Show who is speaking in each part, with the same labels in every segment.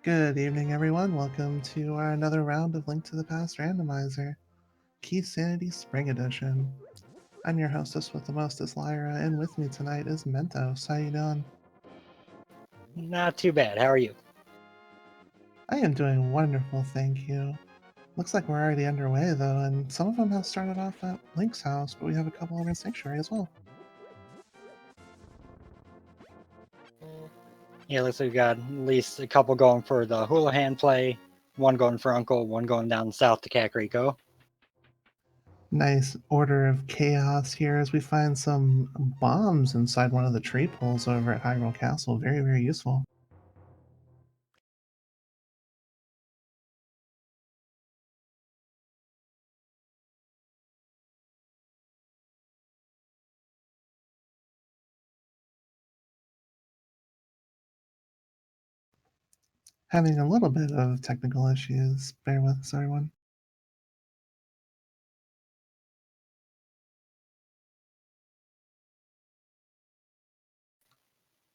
Speaker 1: Good evening, everyone. Welcome to another round of Link to the Past Randomizer, Keysanity Spring Edition. I'm your hostess with the mostest, Lyra, and with me tonight is Mentos. How you doing?
Speaker 2: Not too bad. How are you?
Speaker 1: I am doing wonderful, thank you. Looks like we're already underway, though, and some of them have started off at Link's house, but we have a couple over in Sanctuary as well.
Speaker 2: Yeah, looks like we've got at least a couple going for the Houlihan play, one going for Uncle, one going down south to Kakariko.
Speaker 1: Nice order of chaos here as we find some bombs inside one of the tree poles over at Hyrule Castle. Very, very useful. Having a little bit of technical issues. Bear with us, everyone.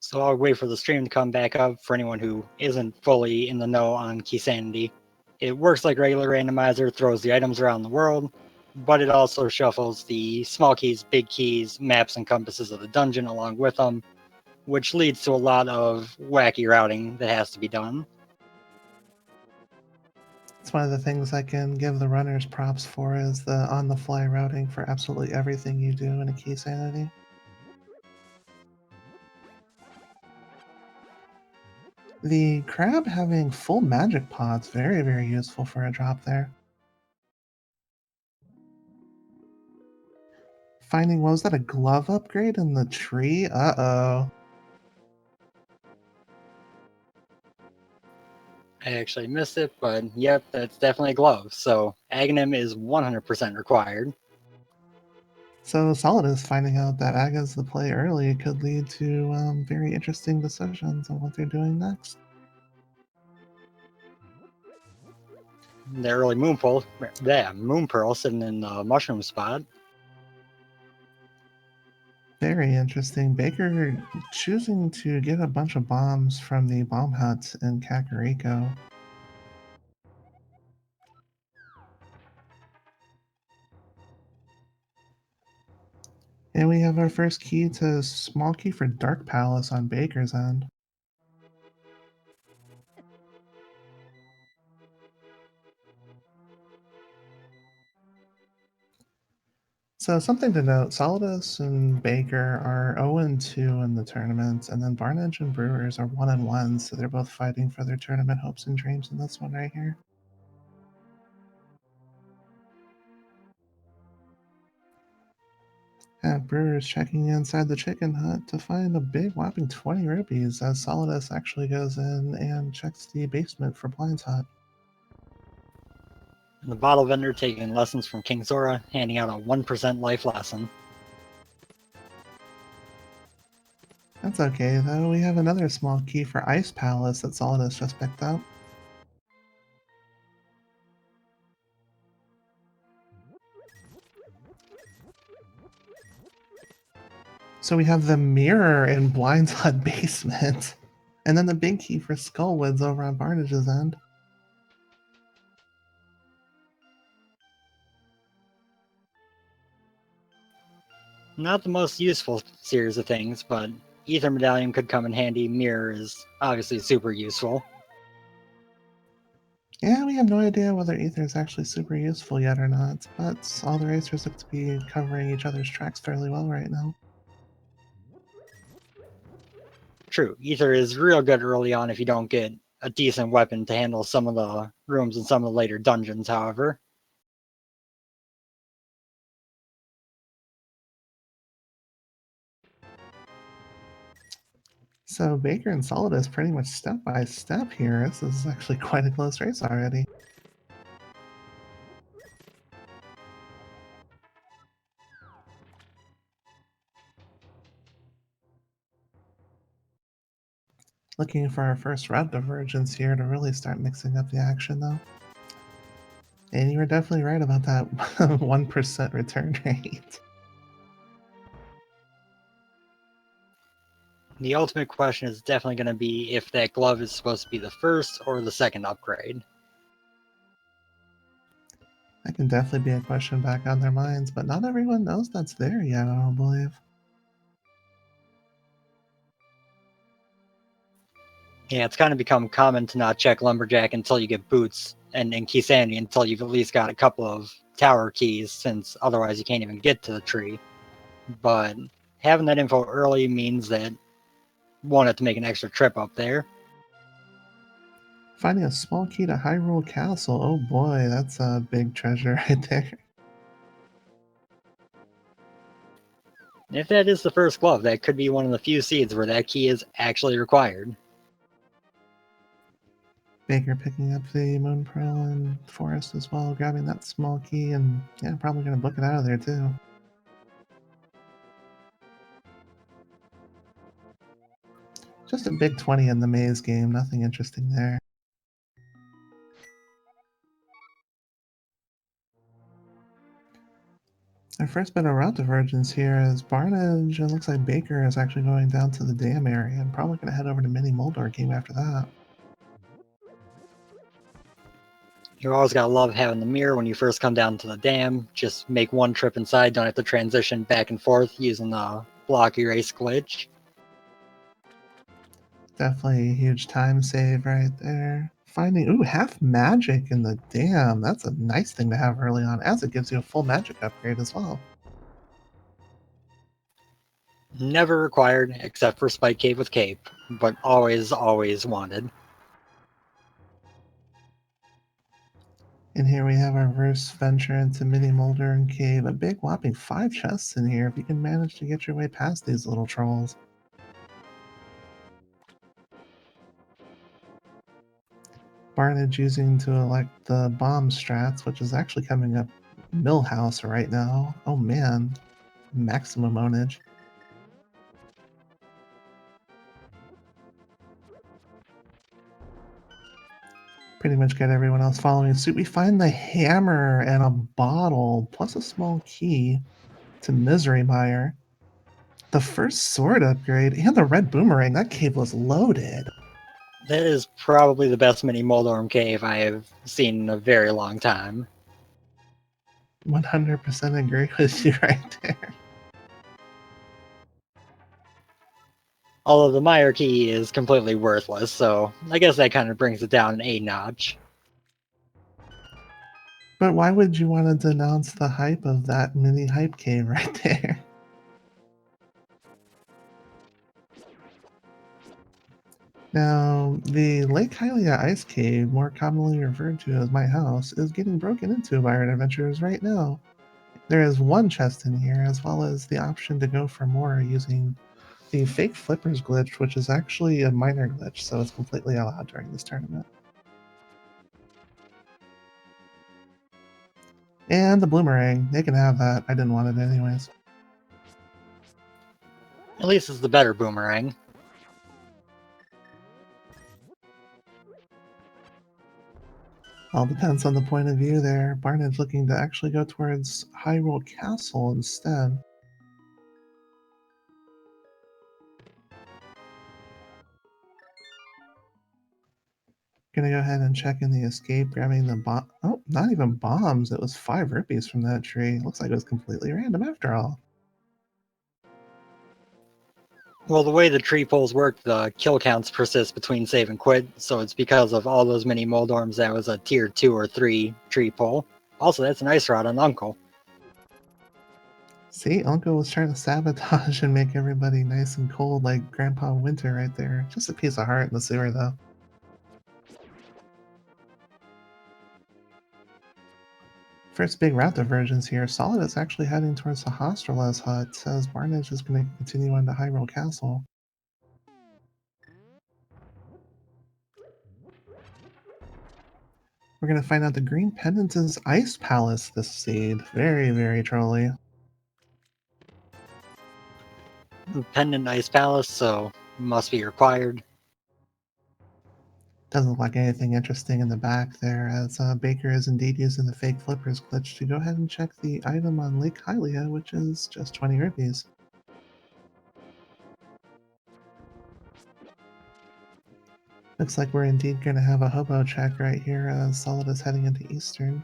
Speaker 2: So I'll wait for the stream to come back up for anyone who isn't fully in the know on Keysanity. It works like regular randomizer, throws the items around the world, but it also shuffles the small keys, big keys, maps, and compasses of the dungeon along with them, which leads to a lot of wacky routing that has to be done.
Speaker 1: It's one of the things I can give the runners props for is the on-the-fly routing for absolutely everything you do in a Keysanity. The crab having full magic pods, very, very useful for a drop there. Finding, what was that, a glove upgrade in the tree? Uh-oh.
Speaker 2: I actually missed it, but yep, that's definitely a glove. So Aghanim is 100% required.
Speaker 1: So Solidus finding out that Aga's the play early could lead to very interesting decisions on what they're doing next.
Speaker 2: The early Moon Pearl sitting in the mushroom spot.
Speaker 1: Very interesting. Baker choosing to get a bunch of bombs from the bomb hut in Kakariko. And we have our first key to small key for Dark Palace on Baker's end. So something to note, Solidus and Baker are 0-2 in the tournament, and then Barnage and Brewers are 1-1, so they're both fighting for their tournament hopes and dreams in this one right here. Brewers checking inside the chicken hut to find a big whopping 20 rupees as Solidus actually goes in and checks the basement for Blind's Hut.
Speaker 2: And the bottle vendor taking lessons from King Zora, handing out a 1% life lesson.
Speaker 1: That's okay, though. We have another small key for Ice Palace that Solidus just picked up. So we have the mirror in Blind's Hut basement, and then the big key for Skullwoods over on Barnage's end.
Speaker 2: Not the most useful series of things, but Ether Medallion could come in handy. Mirror is obviously super useful.
Speaker 1: Yeah, we have no idea whether Ether is actually super useful yet or not, but all the racers look to be covering each other's tracks fairly well right now.
Speaker 2: True, Ether is real good early on if you don't get a decent weapon to handle some of the rooms in some of the later dungeons, however.
Speaker 1: So Baker and Solidus pretty much step by step here. This is actually quite a close race already. Looking for our first red divergence here to really start mixing up the action, though. And you were definitely right about that 1% return rate.
Speaker 2: The ultimate question is definitely going to be if that glove is supposed to be the first or the second upgrade.
Speaker 1: That can definitely be a question back on their minds, but not everyone knows that's there yet, I don't believe.
Speaker 2: Yeah, it's kind of become common to not check Lumberjack until you get boots, and in Keysanity until you've at least got a couple of tower keys, since otherwise you can't even get to the tree. But having that info early means that you won't have to make an extra trip up there.
Speaker 1: Finding a small key to Hyrule Castle, oh boy, that's a big treasure right there.
Speaker 2: If that is the first glove, that could be one of the few seeds where that key is actually required.
Speaker 1: Baker picking up the Moon Pearl and Forest as well, grabbing that small key, and yeah, probably going to book it out of there too. Just a big 20 in the maze game, nothing interesting there. Our first bit of route divergence here is Barnage, and looks like Baker is actually going down to the dam area and probably going to head over to Mini Moldor game after that.
Speaker 2: You always gotta love having the mirror when you first come down to the dam. Just make one trip inside, don't have to transition back and forth using the block erase glitch.
Speaker 1: Definitely a huge time save right there. Finding, ooh, half magic in the dam. That's a nice thing to have early on, as it gives you a full magic upgrade as well.
Speaker 2: Never required except for Spike Cave with Cape, but always, always wanted.
Speaker 1: And here we have our first venture into Mini Molder and Cave. A big whopping 5 chests in here if you can manage to get your way past these little trolls. Barnage using to elect the bomb strats, which is actually coming up Millhouse right now. Oh man, maximum ownage. Pretty much got everyone else following suit. We find the hammer and a bottle, plus a small key to Misery Mire. The first sword upgrade and the red boomerang. That cave was loaded.
Speaker 2: That is probably the best mini Moldorm cave I have seen in a very long time.
Speaker 1: 100% agree with you right there.
Speaker 2: Although the Mire key is completely worthless, so I guess that kind of brings it down a notch.
Speaker 1: But why would you want to denounce the hype of that mini hype cave right there? Now, the Lake Hylia Ice Cave, more commonly referred to as my house, is getting broken into by our adventurers right now. There is one chest in here, as well as the option to go for more using the fake flippers glitch, which is actually a minor glitch, so it's completely allowed during this tournament. And the bloomerang, they can have that. I didn't want it anyways.
Speaker 2: At least it's the better boomerang.
Speaker 1: All depends on the point of view there. Barnard's looking to actually go towards Hyrule Castle instead. Gonna go ahead and check in the escape, grabbing the bomb. Oh, not even bombs. It was 5 rupees from that tree. Looks like it was completely random after all.
Speaker 2: Well, the way the tree pulls work, the kill counts persist between save and quit, so it's because of all those mini Moldorms that was a tier 2 or 3 tree pull. Also, that's an ice rod on Uncle.
Speaker 1: See, Uncle was trying to sabotage and make everybody nice and cold like Grandpa Winter right there. Just a piece of heart in the sewer, though. First big route divergence here. Solidus actually heading towards the Hostrala's hut, as Barnage is going to continue on to Hyrule Castle. We're going to find out the Green Pendant is Ice Palace this seed. Very, very trolly.
Speaker 2: Pendant Ice Palace, so must be required.
Speaker 1: Doesn't look like anything interesting in the back there, as Baker is indeed using the fake flippers glitch to go ahead and check the item on Lake Hylia, which is just 20 rupees. Looks like we're indeed going to have a hobo check right here as Solidus heading into Eastern.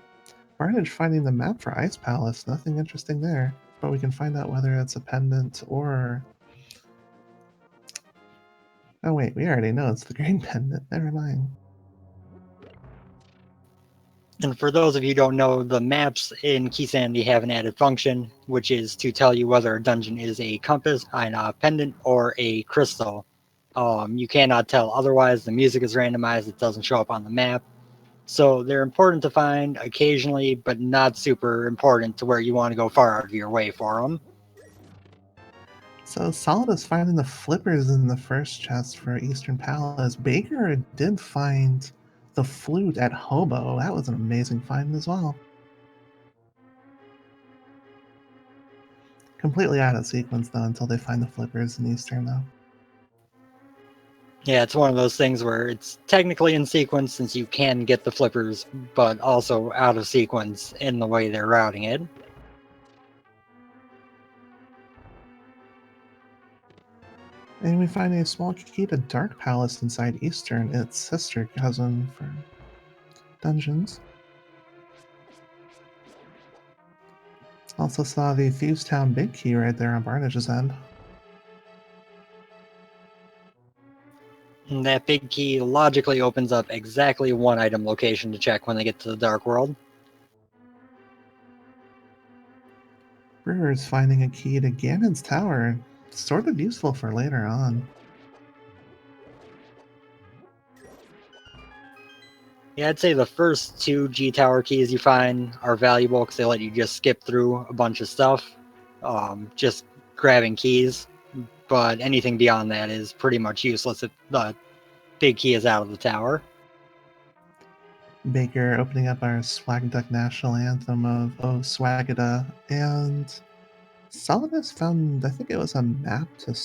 Speaker 1: Barnage finding the map for Ice Palace. Nothing interesting there, but we can find out whether it's a pendant or... Oh wait, we already know it's the green pendant. Never mind.
Speaker 2: And for those of you who don't know, the maps in Keysanity have an added function, which is to tell you whether a dungeon is a compass, a pendant, or a crystal. You cannot tell otherwise. The music is randomized. It doesn't show up on the map. So they're important to find occasionally, but not super important to where you want to go far out of your way for them.
Speaker 1: So Solidus finding the flippers in the first chest for Eastern Palace. Baker did find the flute at Hobo. That was an amazing find as well. Completely out of sequence though until they find the flippers in Eastern though.
Speaker 2: Yeah, it's one of those things where it's technically in sequence since you can get the flippers, but also out of sequence in the way they're routing it.
Speaker 1: And we find a small key to Dark Palace inside Eastern, its sister cousin for dungeons. Also saw the Thieves Town big key right there on Barnage's end.
Speaker 2: And that big key logically opens up exactly one item location to check when they get to the Dark World.
Speaker 1: Brewers finding a key to Ganon's Tower. Sort of useful for later on.
Speaker 2: Yeah, I'd say the first two G Tower keys you find are valuable because they let you just skip through a bunch of stuff, just grabbing keys. But anything beyond that is pretty much useless if the big key is out of the tower.
Speaker 1: Baker opening up our Swagduck national anthem of Oh Swagada, and Solidus found, I think it was a map to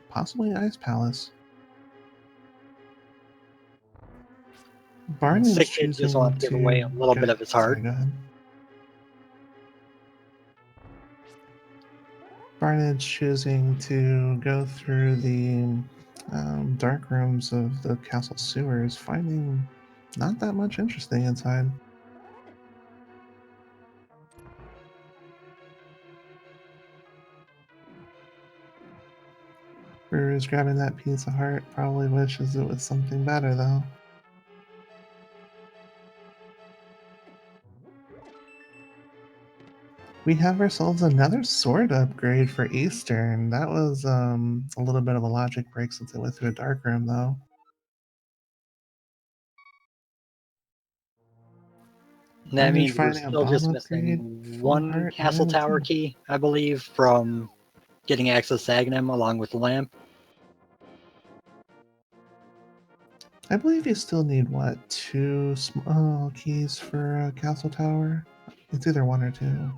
Speaker 1: possibly Ice Palace.
Speaker 2: And
Speaker 1: Barnage
Speaker 2: Sick Kid just
Speaker 1: choosing
Speaker 2: wants to give away
Speaker 1: to
Speaker 2: a little
Speaker 1: go.
Speaker 2: bit of his heart.
Speaker 1: Sorry, go ahead. Barnage choosing to go through the dark rooms of the castle sewers, finding not that much interesting inside. Brewer's grabbing that piece of heart, probably wishes it was something better though. We have ourselves another sword upgrade for Eastern. That was a little bit of a logic break since it went through a dark room though.
Speaker 2: And that
Speaker 1: Barnage
Speaker 2: means we're
Speaker 1: finding a
Speaker 2: still
Speaker 1: bomb
Speaker 2: just
Speaker 1: upgrade,
Speaker 2: missing
Speaker 1: full
Speaker 2: one
Speaker 1: heart,
Speaker 2: Castle
Speaker 1: and a
Speaker 2: Tower
Speaker 1: key.
Speaker 2: key, I believe, from getting access to Aghanim along with the lamp.
Speaker 1: I believe you still need, what, two small keys for Castle Tower? It's either one or two.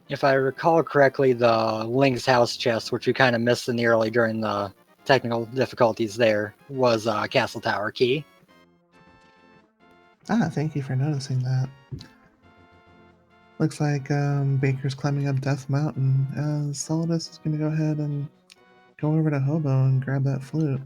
Speaker 2: If I recall correctly, the Link's house chest, which we kind of missed in the early during the technical difficulties there, was a Castle Tower key.
Speaker 1: Ah, thank you for noticing that. Looks like Baker's climbing up Death Mountain, as Solidus is going to go ahead and go over to Hobo and grab that flute.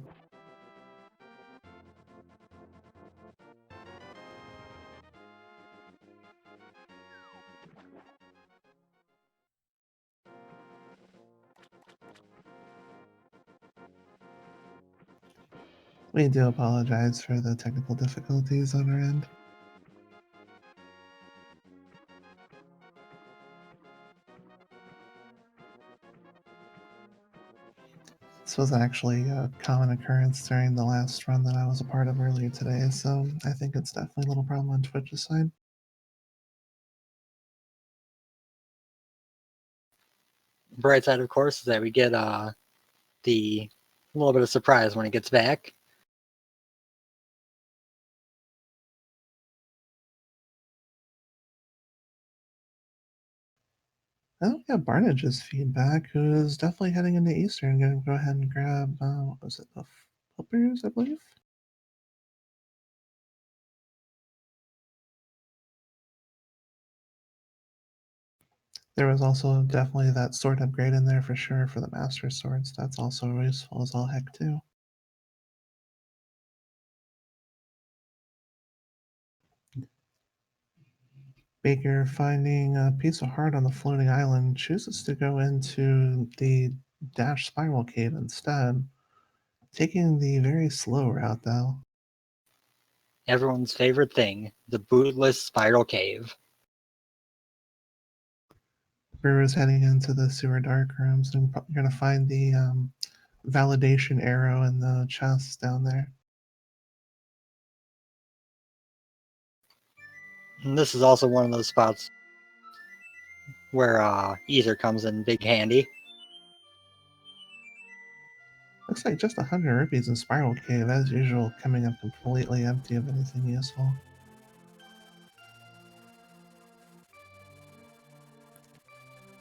Speaker 1: We do apologize for the technical difficulties on our end. This was actually a common occurrence during the last run that I was a part of earlier today, so I think it's definitely a little problem on Twitch's side.
Speaker 2: Bright side, of course, is that we get the little bit of surprise when it gets back.
Speaker 1: Oh, yeah, Barnage's feedback, who is definitely heading into Eastern. Going to go ahead and grab, what was it, the flippers, I believe? There was also definitely that sword upgrade in there for sure for the Master Swords. That's also useful as all heck, too. Baker, finding a piece of heart on the floating island, chooses to go into the dash spiral cave instead, taking the very slow route though.
Speaker 2: Everyone's favorite thing, the bootless spiral cave.
Speaker 1: Brewer's heading into the sewer dark rooms, and you're going to find the validation arrow in the chest down there.
Speaker 2: And this is also one of those spots where ether comes in big handy.
Speaker 1: Looks like just 100 rupees in Spiral Cave, as usual, coming up completely empty of anything useful.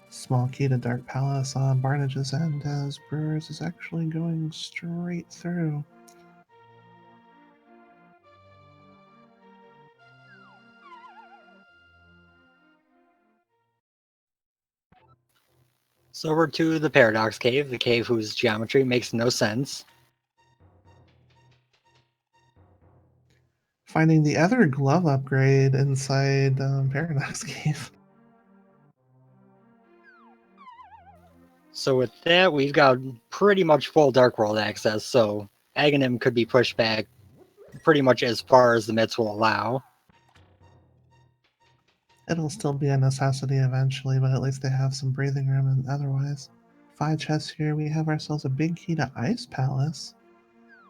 Speaker 1: Small key to Dark Palace on Barnage's end, as Brewers is actually going straight through.
Speaker 2: So we're to the Paradox Cave, the cave whose geometry makes no sense.
Speaker 1: Finding the other glove upgrade inside Paradox Cave.
Speaker 2: So with that, we've got pretty much full Dark World access, so Aghanim could be pushed back pretty much as far as the myths will allow.
Speaker 1: It'll still be a necessity eventually, but at least they have some breathing room and otherwise. 5 chests here, we have ourselves a big key to Ice Palace,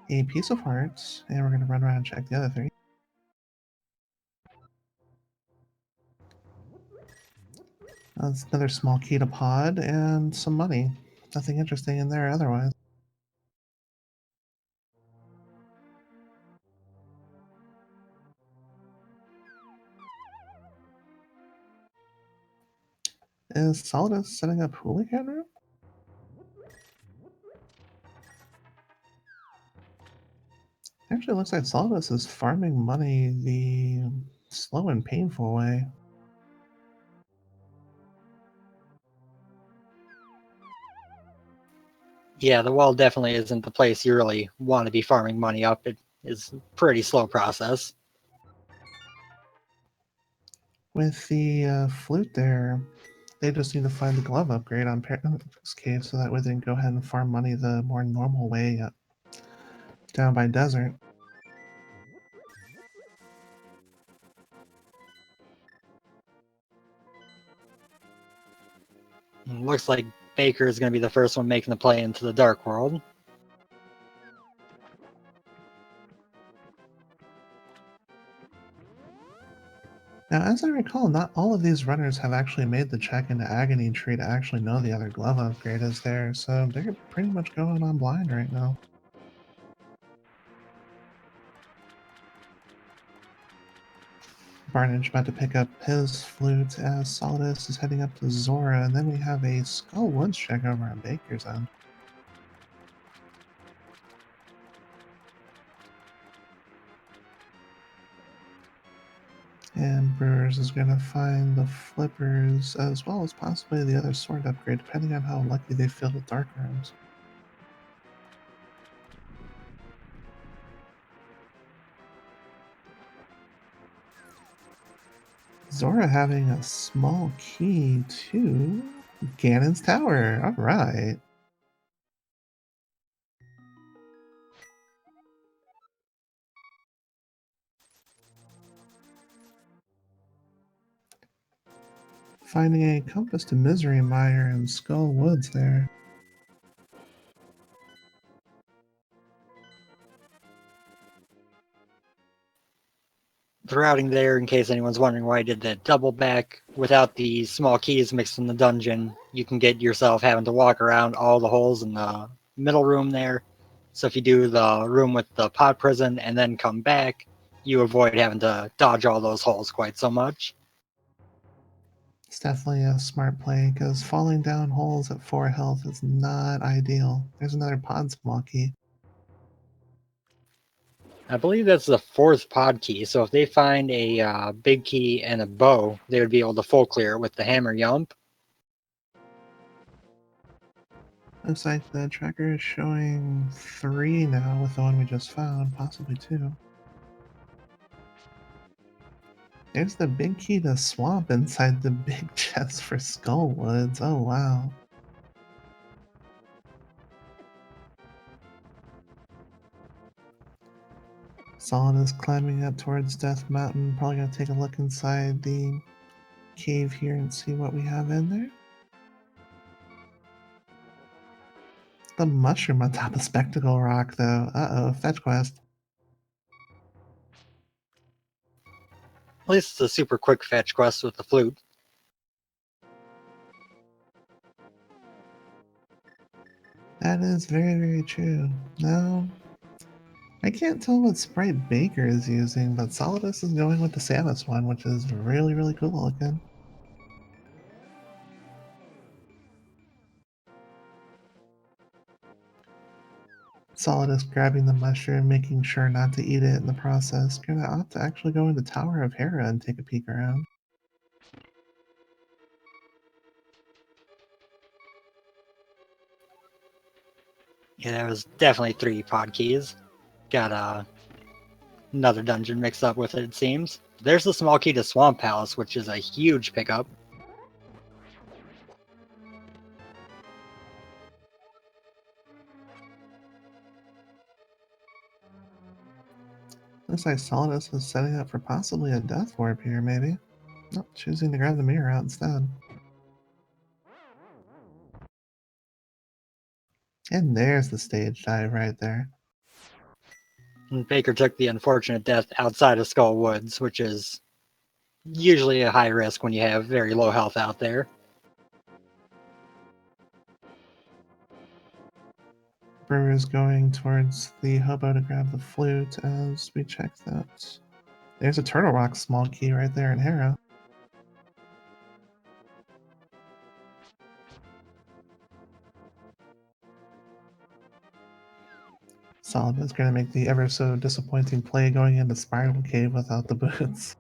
Speaker 1: a piece of hearts, and we're going to run around and check the other 3. That's another small key to Pod and some money. Nothing interesting in there otherwise. Is Solidus setting up Hooligan Room? Actually, it looks like Solidus is farming money the slow and painful way.
Speaker 2: Yeah, the wall definitely isn't the place you really want to be farming money up. It is a pretty slow process.
Speaker 1: With the flute there, they just need to find the glove upgrade on Paradox Cave so that way they can go ahead and farm money the more normal way down by Desert.
Speaker 2: Looks like Baker is going to be the first one making the play into the Dark World.
Speaker 1: Now, as I recall, not all of these runners have actually made the check into Agony Tree to actually know the other glove upgrade is there, so they're pretty much going on blind right now. Barnage about to pick up his flute as Solidus is heading up to Zora, and then we have a Skull Woods check over on Baker's end. And Brewers is going to find the flippers as well as possibly the other sword upgrade, depending on how lucky they feel with Dark Rooms. Zora having a small key to Ganon's Tower. All right. Finding a compass to Misery Mire and Skull Woods there.
Speaker 2: The routing there, in case anyone's wondering why I did that double back, without the small keys mixed in the dungeon, you can get yourself having to walk around all the holes in the middle room there. So if you do the room with the pod prison and then come back, you avoid having to dodge all those holes quite so much.
Speaker 1: It's definitely a smart play because falling down holes at 4 health is not ideal. There's another pod small key.
Speaker 2: I believe that's the 4th pod key, so if they find a big key and a bow, they would be able to full clear with the hammer yump.
Speaker 1: Looks like the tracker is showing 3 now with the one we just found, possibly 2. There's the big key to swamp inside the big chest for Skullwoods. Oh, wow. Solidus climbing up towards Death Mountain. Probably gonna take a look inside the cave here and see what we have in there. The mushroom on top of Spectacle Rock, though. Uh-oh, fetch quest.
Speaker 2: At least it's a super quick fetch quest with the flute.
Speaker 1: That is very, very true. Now, I can't tell what sprite Baker is using, but Solidus is going with the Samus one, which is really, really cool looking. Solidus grabbing the mushroom, making sure not to eat it in the process. Gonna opt to actually go into Tower of Hera and take a peek around.
Speaker 2: Yeah, there was definitely 3 pod keys. Got another dungeon mixed up with it, it seems. There's the small key to Swamp Palace, which is a huge pickup.
Speaker 1: Looks like Solidus is setting up for possibly a death warp here, maybe. Nope, choosing to grab the mirror out instead. And there's the stage dive right there.
Speaker 2: And Baker took the unfortunate death outside of Skull Woods, which is usually a high risk when you have very low health out there.
Speaker 1: Brewer's going towards the hobo to grab the flute as we check that. There's a Turtle Rock small key right there in Hera. Solid is going to make the ever so disappointing play going into Spiral Cave without the boots.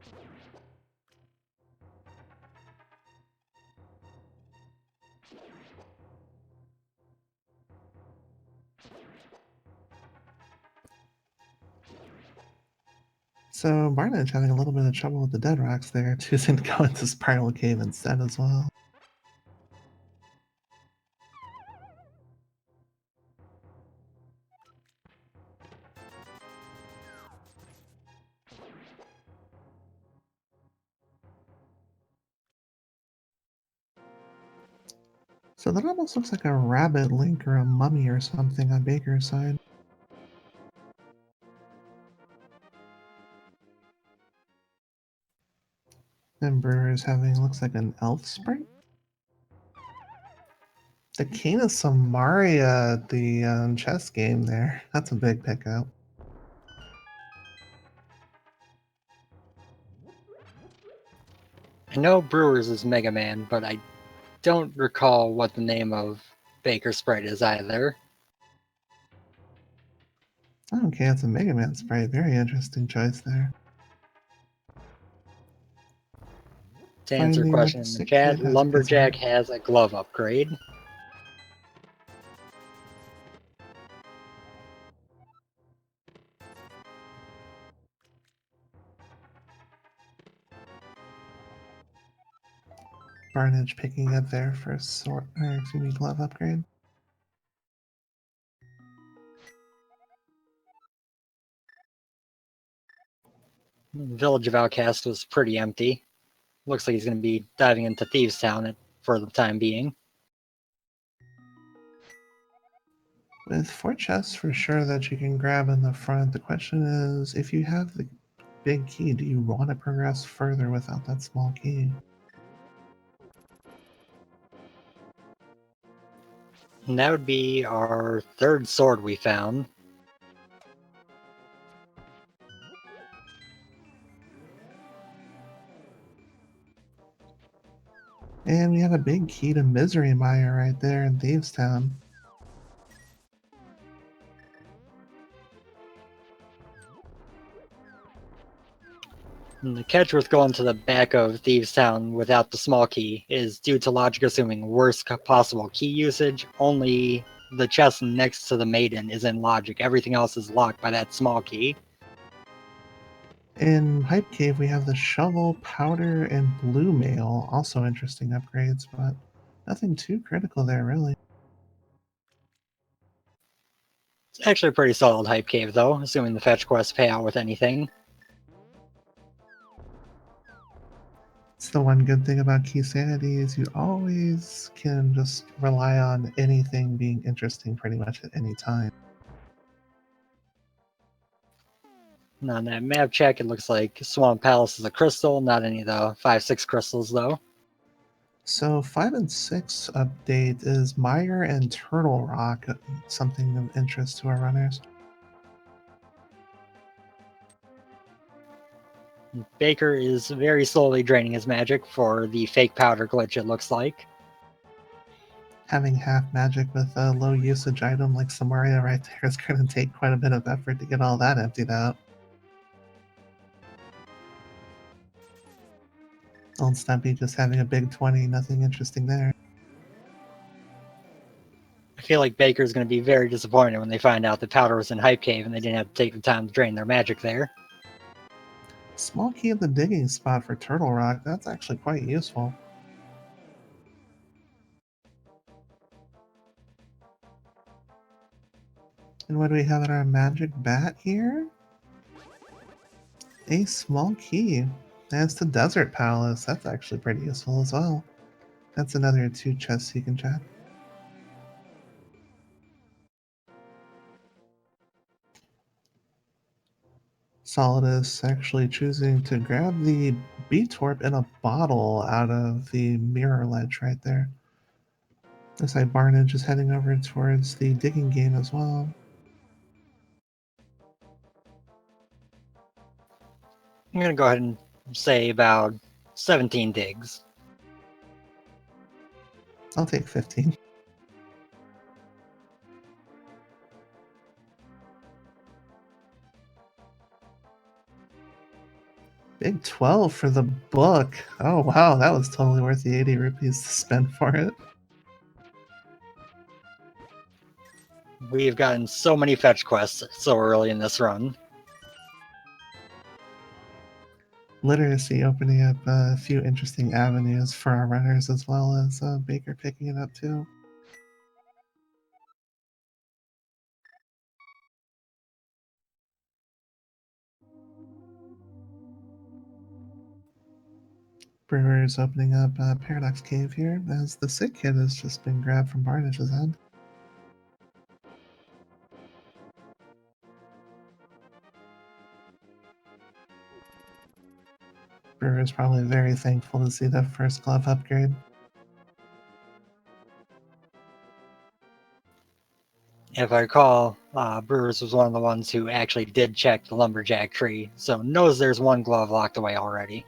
Speaker 1: So Barnage having a little bit of trouble with the Dead Rocks there, choosing to go into Spiral Cave instead as well. So that almost looks like a rabbit link or a mummy or something on Baker's side. And Brewer's having looks like an elf sprite. The King of Samaria, the chess game there. That's a big pickup.
Speaker 2: I know Brewers is Mega Man, but I don't recall what the name of Baker Sprite is either.
Speaker 1: Okay, it's a Mega Man sprite. Very interesting choice there.
Speaker 2: To answer a
Speaker 1: Finding
Speaker 2: question
Speaker 1: what
Speaker 2: in the
Speaker 1: Sick
Speaker 2: chat,
Speaker 1: Kid has to say.
Speaker 2: Lumberjack has a glove upgrade.
Speaker 1: Barnage picking up there for glove upgrade.
Speaker 2: Village of Outcast was pretty empty. Looks like he's going to be diving into Thieves Town for the time being.
Speaker 1: With 4 chests for sure that you can grab in the front, the question is, if you have the big key, do you want to progress further without that small key?
Speaker 2: And that would be our 3rd sword we found.
Speaker 1: And we have a big key to Misery Mire right there in Thieves Town.
Speaker 2: And the catch with going to the back of Thieves Town without the small key is due to logic assuming worst possible key usage. Only the chest next to the maiden is in logic. Everything else is locked by that small key.
Speaker 1: In Hype Cave, we have the shovel, powder, and blue mail. Also interesting upgrades, but nothing too critical there, really.
Speaker 2: It's actually a pretty solid hype cave, though, assuming the fetch quests pay out with anything.
Speaker 1: It's the one good thing about Keysanity is you always can just rely on anything being interesting pretty much at any time.
Speaker 2: And on that map check, it looks like Swamp Palace is a crystal, not any of the 5-6 crystals, though.
Speaker 1: So 5 and 6 update is Mire and Turtle Rock, something of interest to our runners.
Speaker 2: Baker is very slowly draining his magic for the fake powder glitch, it looks like.
Speaker 1: Having half magic with a low usage item like Samaria right there is going to take quite a bit of effort to get all that emptied out. Old Stumpy just having a big 20, nothing interesting there.
Speaker 2: I feel like Baker's going to be very disappointed when they find out that powder was in Hype Cave and they didn't have to take the time to drain their magic there.
Speaker 1: Small key of the digging spot for Turtle Rock, that's actually quite useful. And what do we have in our magic bat here? A small key. That's the Desert Palace. That's actually pretty useful as well. That's another 2 chests you can check. Solidus actually choosing to grab the B-Torp in a bottle out of the mirror ledge right there. Looks like Barnage is heading over towards the digging game as well.
Speaker 2: I'm going to go ahead and say about 17 digs.
Speaker 1: I'll take 15. Big 12 for the book. Oh wow, that was totally worth the 80 rupees to spend for it.
Speaker 2: We've gotten so many fetch quests so early in this run.
Speaker 1: Literacy opening up a few interesting avenues for our runners as well as Baker picking it up too. Brewers opening up Paradox Cave here as the sick kid has just been grabbed from Barnage's end. Brewer's probably very thankful to see that first glove upgrade.
Speaker 2: If I recall, Brewers was one of the ones who actually did check the lumberjack tree, so knows there's one glove locked away already.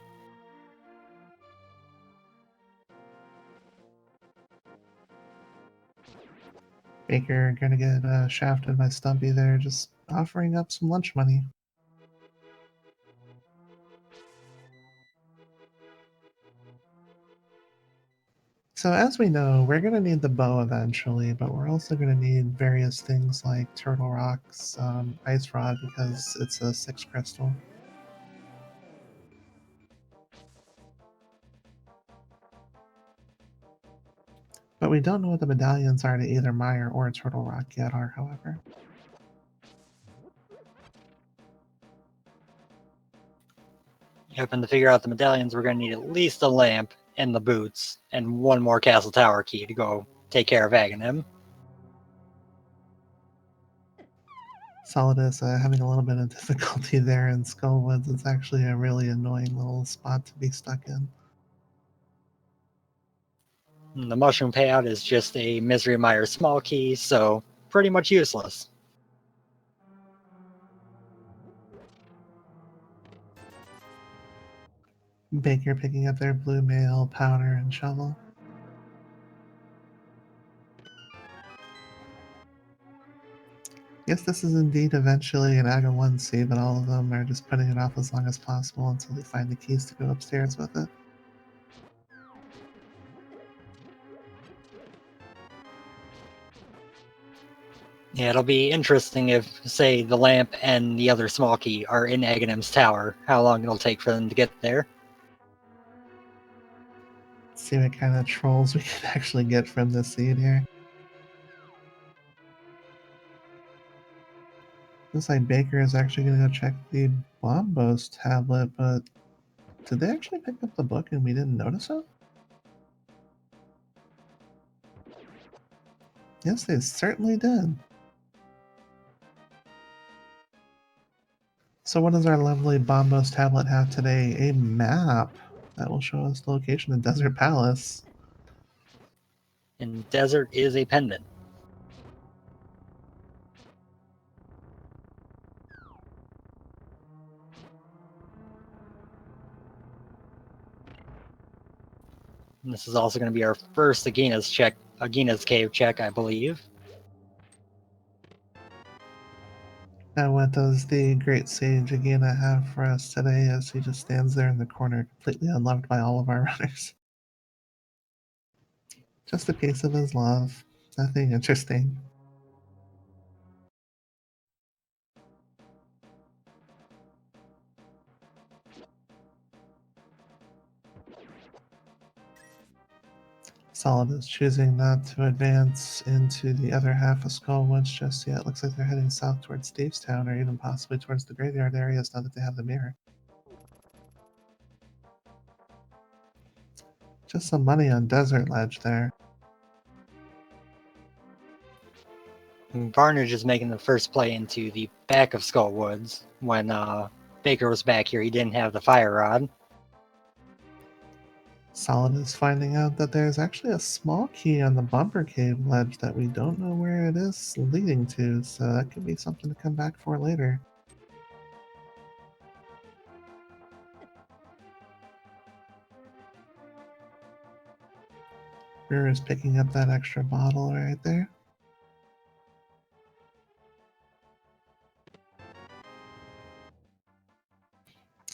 Speaker 1: Baker gonna get shafted by Stumpy there, just offering up some lunch money. So as we know, we're going to need the bow eventually, but we're also going to need various things like Turtle Rocks, Ice Rod, because it's a 6 crystal. But we don't know what the medallions are to either Mire or Turtle Rock yet are, however.
Speaker 2: Yep, and to figure out the medallions, we're going to need at least a lamp and the boots, and one more castle tower key to go take care of Aghanim.
Speaker 1: Solidus having a little bit of difficulty there in Skullwoods. It's actually a really annoying little spot to be stuck in.
Speaker 2: And the mushroom payout is just a Misery Mire small key, so pretty much useless.
Speaker 1: Baker picking up their blue mail, powder, and shovel. Yes, this is indeed eventually an Aga 1C, but all of them are just putting it off as long as possible until they find the keys to go upstairs with it.
Speaker 2: Yeah, it'll be interesting if, say, the lamp and the other small key are in Aghanim's tower, how long it'll take for them to get there.
Speaker 1: Let's see what kind of trolls we can actually get from this seed here. Looks like Baker is actually going to go check the Bombos tablet, but did they actually pick up the book and we didn't notice it? Yes, they certainly did. So what does our lovely Bombos tablet have today? A map that will show us the location of Desert Palace.
Speaker 2: And desert is a pendant. And this is also going to be our first Agina's cave check, I believe.
Speaker 1: Now, what does the great sage Agina have for us today as he just stands there in the corner, completely unloved by all of our runners? Just a piece of his love. Nothing interesting. Solidus choosing not to advance into the other half of Skullwoods just yet. Looks like they're heading south towards Davestown or even possibly towards the graveyard areas now that they have the mirror. Just some money on Desert Ledge there.
Speaker 2: Varnage is making the first play into the back of Skullwoods. When Baker was back here, he didn't have the fire rod.
Speaker 1: Solidus finding out that there's actually a small key on the Bumper Cave ledge that we don't know where it is leading to, so that could be something to come back for later. Brewer's picking up that extra bottle right there.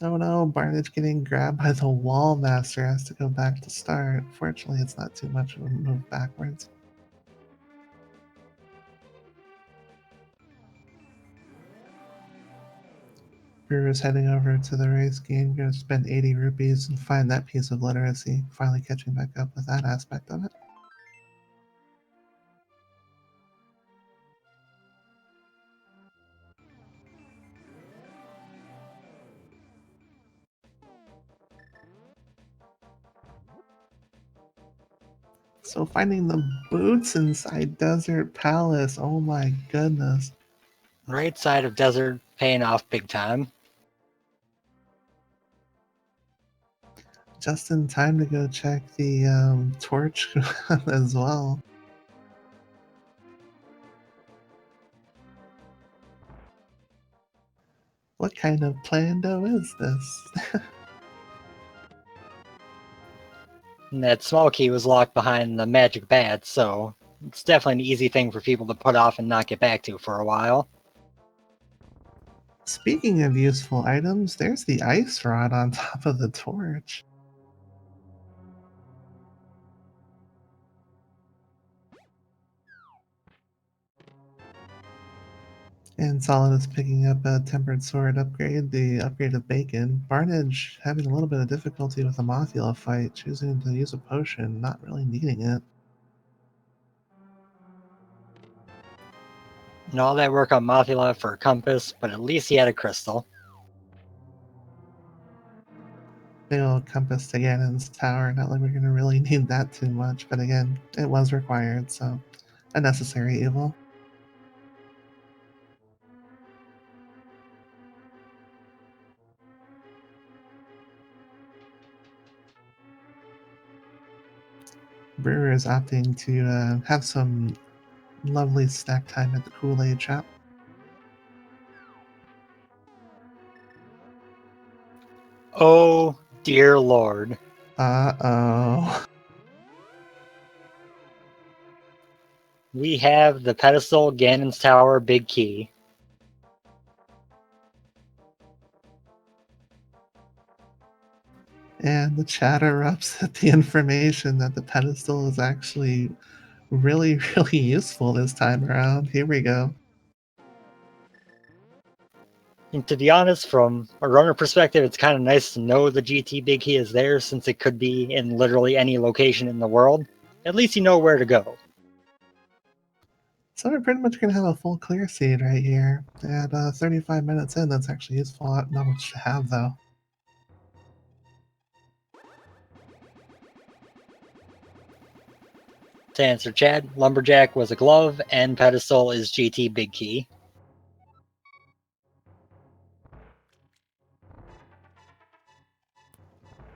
Speaker 1: Oh no, Barnage getting grabbed by the Wall Master, has to go back to start. Fortunately, it's not too much of a move backwards. Brewer's heading over to the race game, going to spend 80 rupees and find that piece of literacy, finally catching back up with that aspect of it. So finding the boots inside Desert Palace, oh my goodness.
Speaker 2: Right side of desert, paying off big time.
Speaker 1: Just in time to go check the torch as well. What kind of plando is this?
Speaker 2: And that small key was locked behind the magic bat, so it's definitely an easy thing for people to put off and not get back to for a while.
Speaker 1: Speaking of useful items, there's the ice rod on top of the torch. And Solid is picking up a tempered sword upgrade, the upgrade of bacon. Barnage having a little bit of difficulty with the Mothula fight, choosing to use a potion, not really needing it.
Speaker 2: And all that work on Mothula for a compass, but at least he had a crystal.
Speaker 1: Big old compass to Ganon's tower, not like we're gonna really need that too much, but again, it was required, so a necessary evil. Brewer is opting to have some lovely snack time at the Kool-Aid shop.
Speaker 2: Oh, dear lord.
Speaker 1: Uh-oh.
Speaker 2: We have the pedestal, Ganon's tower, big key.
Speaker 1: And the chat erupts at the information that the pedestal is actually really, really useful this time around. Here we go.
Speaker 2: And to be honest, from a runner perspective, it's kind of nice to know the GT Big Key is there since it could be in literally any location in the world. At least you know where to go.
Speaker 1: So we're pretty much going to have a full clear seed right here. At 35 minutes in, that's actually useful. Not much to have, though.
Speaker 2: To answer Chad, Lumberjack was a glove, and Pedestal is GT Big Key.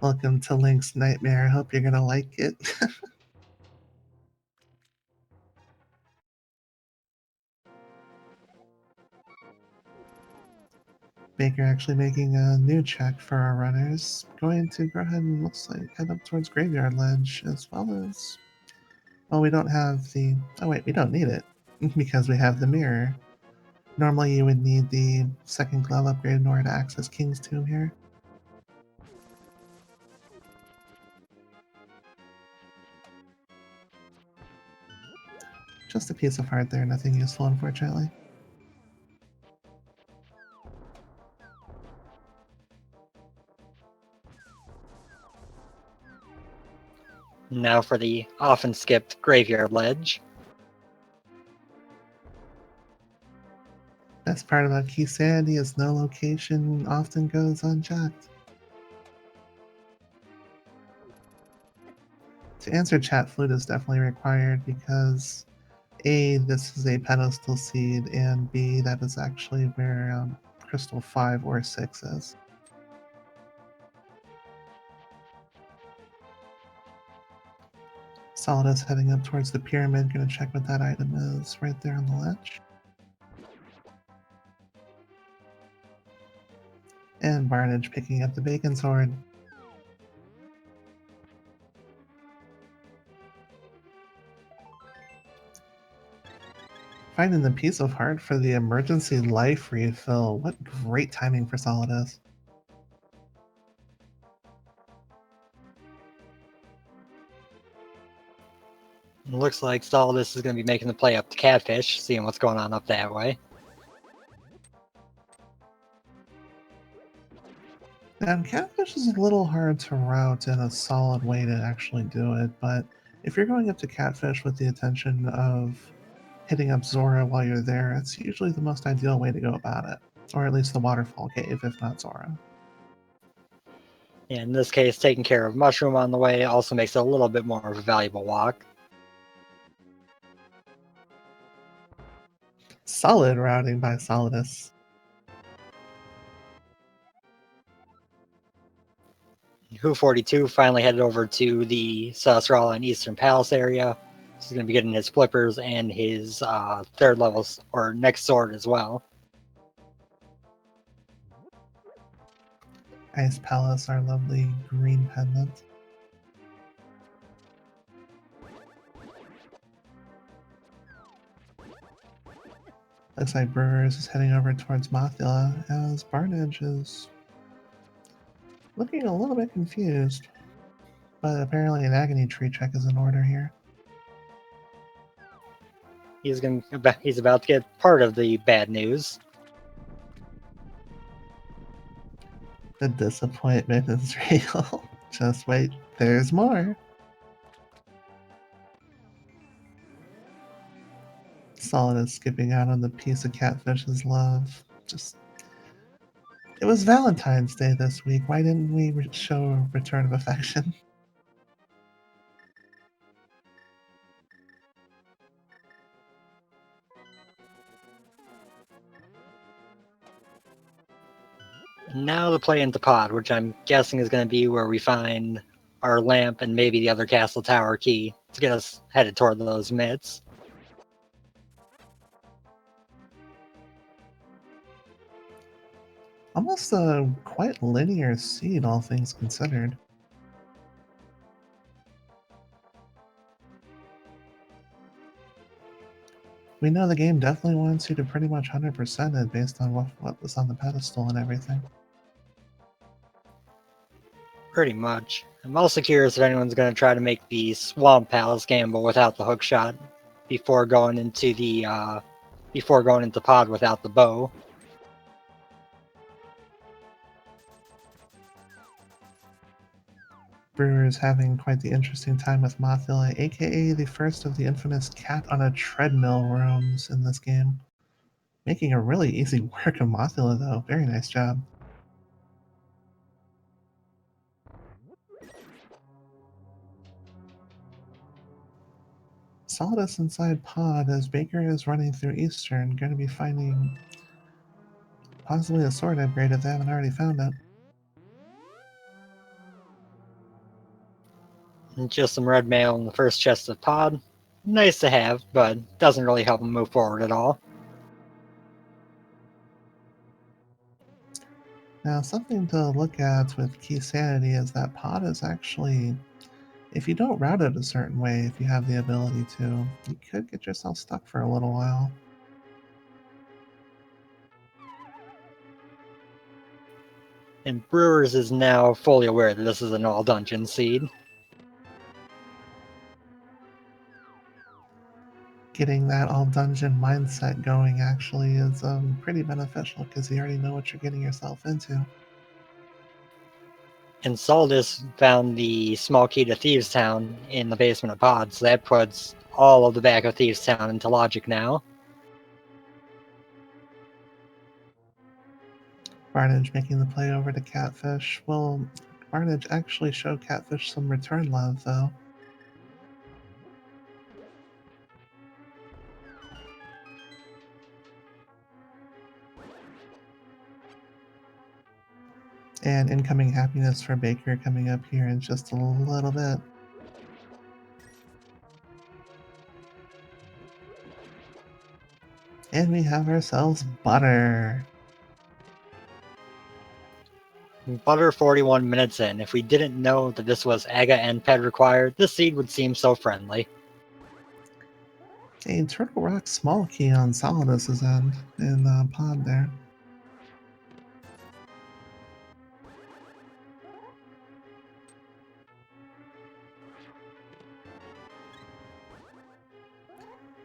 Speaker 1: Welcome to Link's Nightmare. I hope you're going to like it. Baker actually making a new check for our runners. Going to go ahead and looks like head up towards Graveyard Ledge as well as. Well, we don't have the. Oh, wait, we don't need it because we have the mirror. Normally, you would need the second glove upgrade in order to access King's Tomb here. Just a piece of heart there, nothing useful, unfortunately.
Speaker 2: Now for the often skipped Graveyard Ledge.
Speaker 1: Best part about Keysanity is no location often goes unchecked. To answer chat, flute is definitely required because A, this is a pedestal seed, and B, that is actually where crystal 5 or 6 is. Solidus heading up towards the pyramid, gonna check what that item is right there on the ledge. And Barnage picking up the Bacon Sword. Finding the piece of heart for the emergency life refill. What great timing for Solidus.
Speaker 2: It looks like Solidus is going to be making the play up to Catfish, seeing what's going on up that way.
Speaker 1: Catfish is a little hard to route in a solid way to actually do it, but if you're going up to Catfish with the intention of hitting up Zora while you're there, it's usually the most ideal way to go about it. Or at least the Waterfall Cave, if not Zora.
Speaker 2: In this case, taking care of Mushroom on the way also makes it a little bit more of a valuable walk.
Speaker 1: Solid routing by Solidus.
Speaker 2: Who42 finally headed over to the Sasrala and Eastern Palace area. He's going to be getting his flippers and his third level or next sword as well.
Speaker 1: Ice Palace, our lovely green pendant. Looks like Brewers is heading over towards Mothula as Barnage is looking a little bit confused. But apparently an Agony Tree check is in order here.
Speaker 2: He's about to get part of the bad news.
Speaker 1: The disappointment is real. Just wait, there's more. Solidus skipping out on the piece of Catfish's love. It was Valentine's Day this week. Why didn't we show a return of affection?
Speaker 2: Now the play into Pod, which I'm guessing is going to be where we find our lamp and maybe the other castle tower key to get us headed toward those mitts.
Speaker 1: Almost a quite linear seed, all things considered. We know the game definitely wants you to pretty much 100% it based on what was on the pedestal and everything.
Speaker 2: Pretty much. I'm also curious if anyone's going to try to make the Swamp Palace gamble without the hook shot before going into pod without the bow.
Speaker 1: Brewers having quite the interesting time with Mothula, aka the first of the infamous cat on a treadmill rooms in this game. Making a really easy work of Mothula, though. Very nice job. Solidus inside pod as Baker is running through Eastern, going to be finding possibly a sword upgrade if they haven't already found it.
Speaker 2: And just some red mail in the first chest of pod. Nice to have, but doesn't really help them move forward at all.
Speaker 1: Now, something to look at with Keysanity is that pod is actually, if you don't route it a certain way, if you have the ability to, you could get yourself stuck for a little while.
Speaker 2: And Brewers is now fully aware that this is an all-dungeon seed.
Speaker 1: Getting that all dungeon mindset going actually is pretty beneficial because you already know what you're getting yourself into.
Speaker 2: And Solidus found the small key to Thieves Town in the basement of pod, so that puts all of the back of Thieves Town into logic now.
Speaker 1: Barnage making the play over to Catfish. Will Barnage actually show Catfish some return love, though? And incoming happiness for Baker coming up here in just a little bit. And we have ourselves butter.
Speaker 2: Butter 41 minutes in. If we didn't know that this was Aga and Ped required, this seed would seem so friendly.
Speaker 1: A Turtle Rock small key on Solidus's end in the pod there.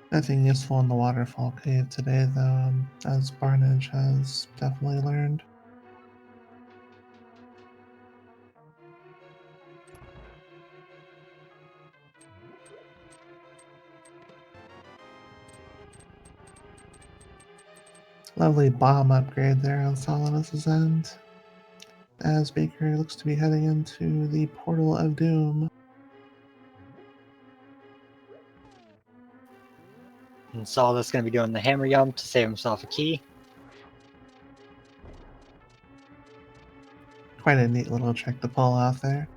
Speaker 1: Nothing useful in the waterfall cave today, though, as Barnage has definitely learned. Lovely bomb upgrade there on Solidus's end, as Baker looks to be heading into the Portal of Doom.
Speaker 2: And Solidus going to be doing the hammer yum to save himself a key.
Speaker 1: Quite a neat little trick to pull off there.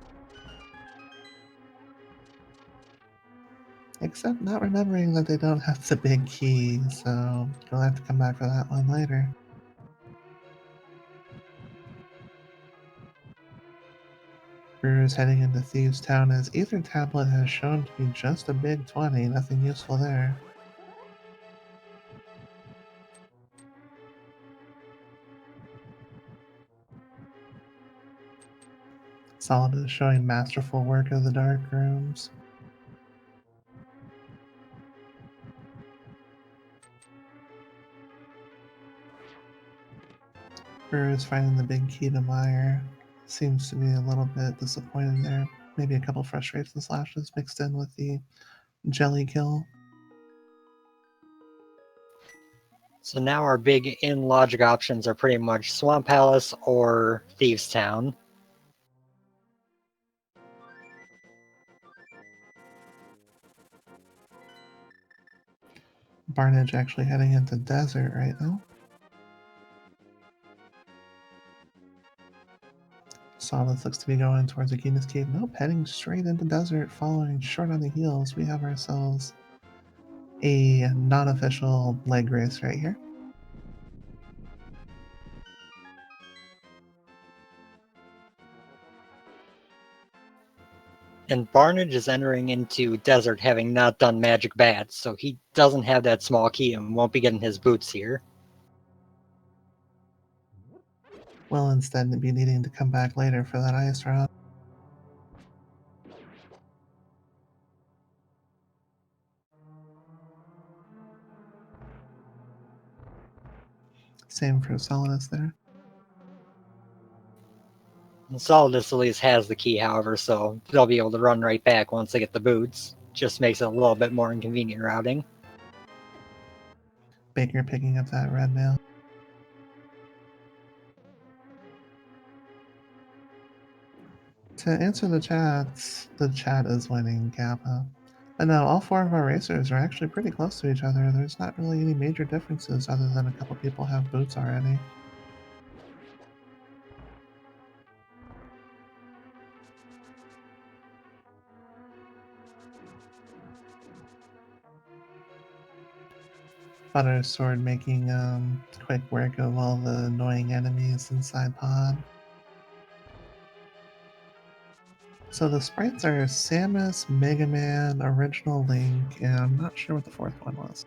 Speaker 1: Except not remembering that they don't have the big key, so you'll have to come back for that one later. Brewers heading into Thieves Town as Ether Tablet has shown to be just a big 20, nothing useful there. Solidus showing masterful work of the dark rooms. Brewers finding the big key to Meyer. Seems to be a little bit disappointed there. Maybe a couple frustration slashes mixed in with the jelly kill.
Speaker 2: So now our big in-logic options are pretty much Swamp Palace or Thieves Town.
Speaker 1: Barnage actually heading into desert right now. Solidus looks to be going towards Aquinas Cave. Nope, heading straight into desert, following short on the heels. We have ourselves a non-official leg race right here.
Speaker 2: And Barnage is entering into desert having not done magic bats, so he doesn't have that small key and won't be getting his boots here.
Speaker 1: Will instead be needing to come back later for that ice route. Same for Solidus there.
Speaker 2: And Solidus at least has the key, however, so they'll be able to run right back once they get the boots. Just makes it a little bit more inconvenient routing.
Speaker 1: Baker picking up that red mail. To answer the chat is winning Kappa. But no, all four of our racers are actually pretty close to each other. There's not really any major differences other than a couple people have boots already. Butter Sword making quick work of all the annoying enemies inside Pod. So the sprites are Samus, Mega Man, Original Link, and I'm not sure what the fourth one was.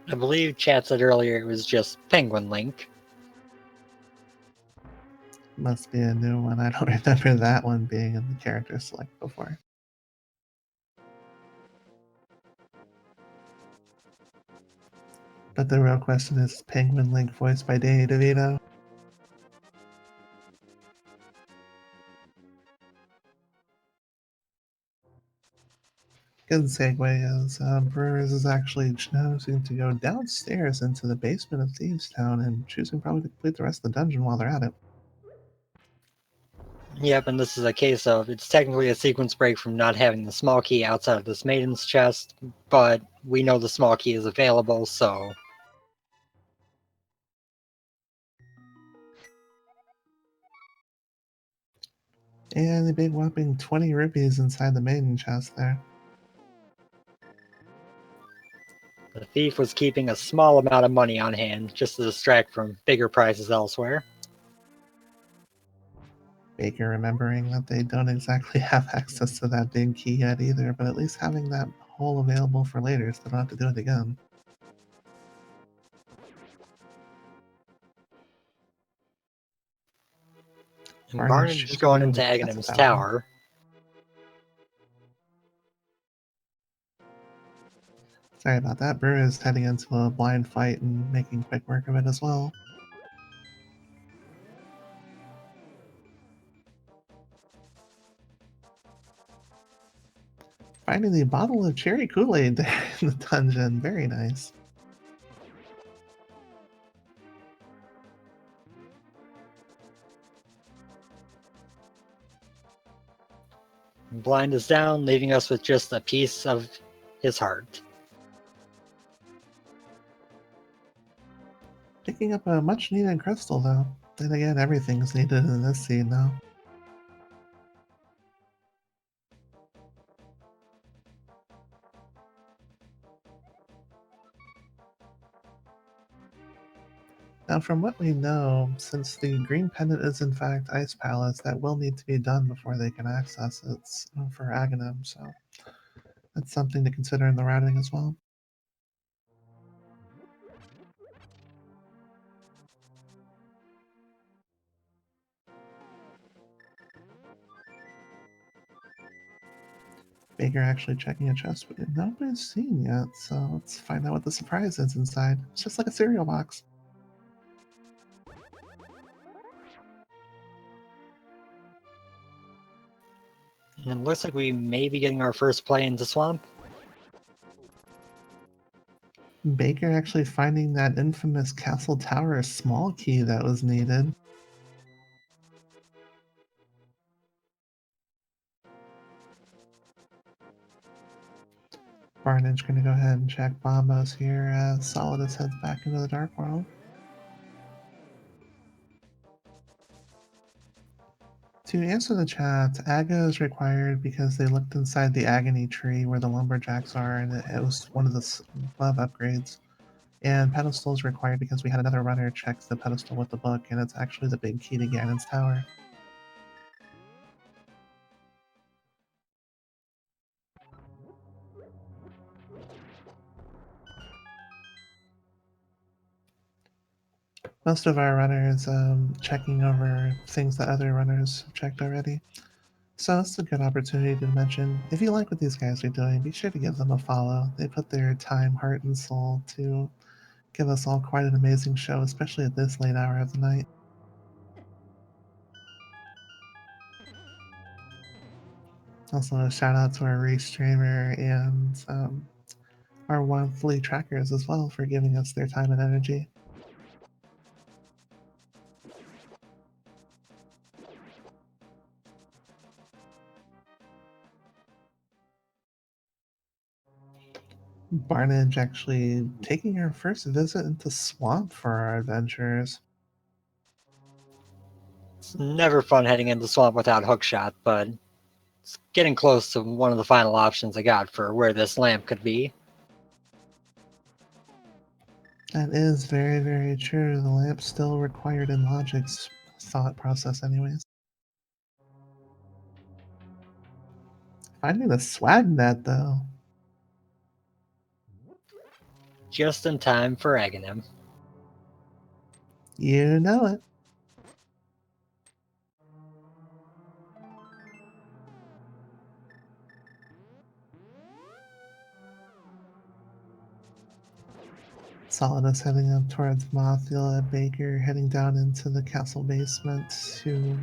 Speaker 2: I believe chat said earlier it was just Penguin Link.
Speaker 1: Must be a new one. I don't remember that one being in the character select before. But the real question is Penguin Link voiced by Danny DeVito? Good segue is Brewers is actually choosing to go downstairs into the basement of Thieves Town and choosing probably to complete the rest of the dungeon while they're at it.
Speaker 2: Yep, and this is a case of it's technically a sequence break from not having the small key outside of this maiden's chest, but we know the small key is available, so.
Speaker 1: And the big whopping 20 rupees inside the maiden chest there.
Speaker 2: The thief was keeping a small amount of money on hand just to distract from bigger prizes elsewhere.
Speaker 1: Baker remembering that they don't exactly have access to that big key yet either, but at least having that hole available for later so they don't have to do it again.
Speaker 2: And
Speaker 1: Barnage
Speaker 2: Barnage is going into
Speaker 1: the
Speaker 2: Aghanim's tower.
Speaker 1: Sorry about that. Brew is heading into a blind fight and making quick work of it as well. Finding the bottle of cherry Kool-Aid there in the dungeon. Very nice.
Speaker 2: Blind is down, leaving us with just a piece of his heart.
Speaker 1: Picking up a much needed crystal though. Then again, everything's needed in this scene now. Now, from what we know, since the green pendant is in fact Ice Palace, that will need to be done before they can access it for Aghanim, so that's something to consider in the routing as well. Baker actually checking a chest, but nobody's seen yet, so let's find out what the surprise is inside. It's just like a cereal box.
Speaker 2: And it looks like we may be getting our first play into Swamp.
Speaker 1: Baker actually finding that infamous Castle Tower small key that was needed. Barnage gonna go ahead and check Bombos here as Solidus heads back into the Dark World. To answer the chat, Aga is required because they looked inside the Agony tree where the lumberjacks are, and it was one of the above upgrades. And pedestal is required because we had another runner check the pedestal with the book, and it's actually the big key to Ganon's tower. Most of our runners checking over things that other runners have checked already. So it's a good opportunity to mention, if you like what these guys are doing, be sure to give them a follow. They put their time, heart, and soul to give us all quite an amazing show, especially at this late hour of the night. Also, a shout out to our restreamer and our monthly trackers as well for giving us their time and energy. Barnage actually taking our first visit into Swamp for our adventures.
Speaker 2: It's never fun heading into Swamp without Hookshot, but it's getting close to one of the final options I got for where this lamp could be.
Speaker 1: That is very, very true. The lamp's still required in Logic's thought process, anyways. Finding the swag net, though.
Speaker 2: Just in time for Aghanim.
Speaker 1: You know it. Solidus heading up towards Mothula, Baker heading down into the castle basement to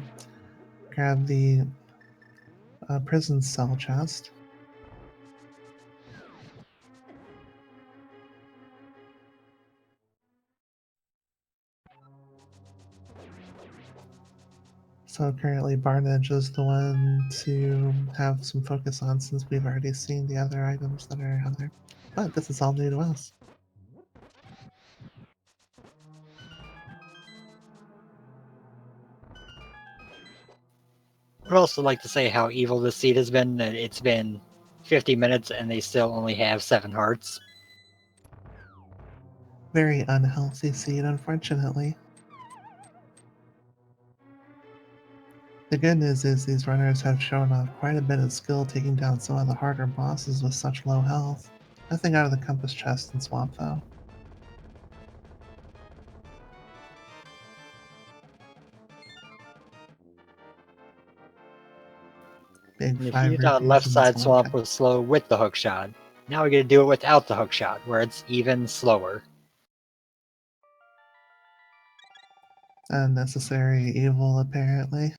Speaker 1: grab the prison cell chest. So currently Barnage is the one to have some focus on since we've already seen the other items that are out there. But this is all new to us.
Speaker 2: I'd also like to say how evil this seed has been. It's been 50 minutes and they still only have 7 hearts.
Speaker 1: Very unhealthy seed, unfortunately. The good news is these runners have shown off quite a bit of skill taking down some of the harder bosses with such low health. Nothing out of the compass chest and swamp though. Big
Speaker 2: And if
Speaker 1: 5
Speaker 2: you thought
Speaker 1: rupees
Speaker 2: left
Speaker 1: in the
Speaker 2: side
Speaker 1: swamp
Speaker 2: swamp
Speaker 1: chest.
Speaker 2: was slow with the hookshot, now we get to do it without the hookshot, where it's even slower.
Speaker 1: Unnecessary evil, apparently.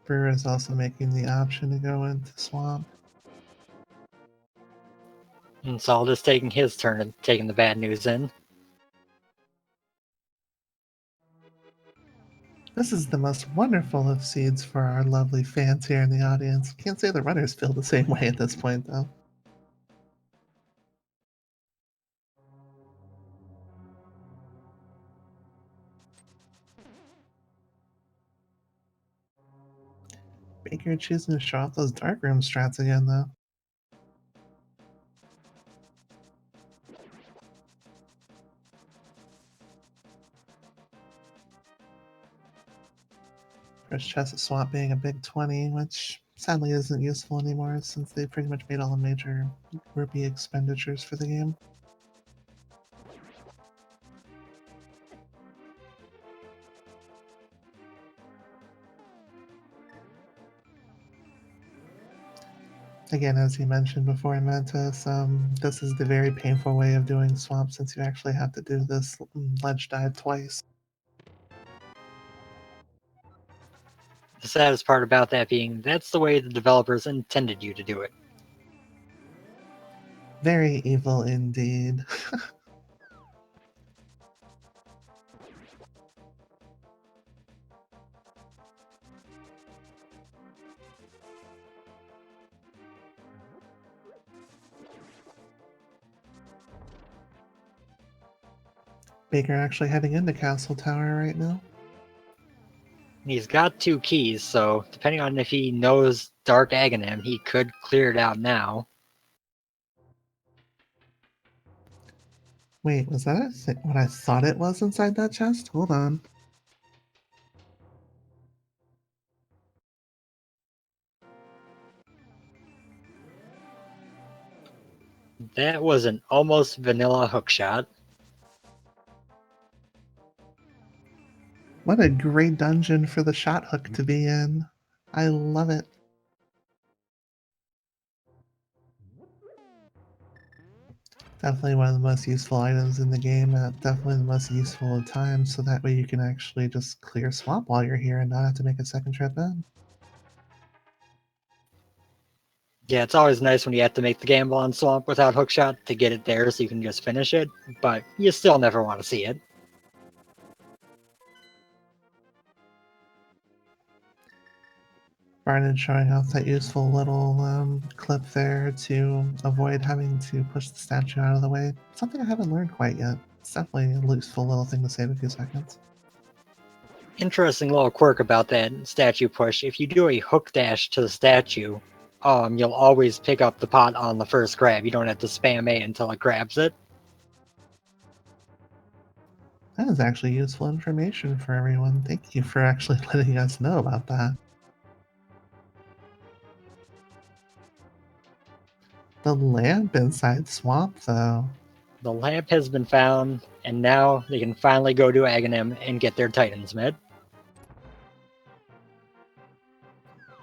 Speaker 1: Brewer is also making the option to go into swamp.
Speaker 2: And Solidus taking his turn and taking the bad news in.
Speaker 1: This is the most wonderful of seeds for our lovely fans here in the audience. Can't say the runners feel the same way at this point, though. Baker choosing to show off those darkroom strats again, though. First chest at swamp being a big 20, which sadly isn't useful anymore since they pretty much made all the major rupee expenditures for the game. Again, as you mentioned before, Mantis, this is the very painful way of doing swamp since you actually have to do this ledge dive twice.
Speaker 2: The saddest part about that being that's the way the developers intended you to do it.
Speaker 1: Very evil indeed. Baker actually heading into Castle Tower right now.
Speaker 2: And he's got 2 keys, so depending on if he knows Dark Aghanim, he could clear it out now.
Speaker 1: Wait, was that what I thought it was inside that chest? Hold on.
Speaker 2: That was an almost vanilla hookshot.
Speaker 1: What a great dungeon for the shot hook to be in. I love it. Definitely one of the most useful items in the game, definitely the most useful at times, so that way you can actually just clear swamp while you're here and not have to make a second trip in.
Speaker 2: Yeah, it's always nice when you have to make the gamble on Swamp without Hookshot to get it there so you can just finish it, but you still never want to see it.
Speaker 1: Barnard showing off that useful little clip there to avoid having to push the statue out of the way. Something I haven't learned quite yet. It's definitely a useful little thing to save a few seconds.
Speaker 2: Interesting little quirk about that statue push. If you do a hook dash to the statue, you'll always pick up the pot on the first grab. You don't have to spam A until it grabs it.
Speaker 1: That is actually useful information for everyone. Thank you for actually letting us know about that. The lamp inside Swamp, though.
Speaker 2: The lamp has been found, and now they can finally go to Aghanim and get their Titans met.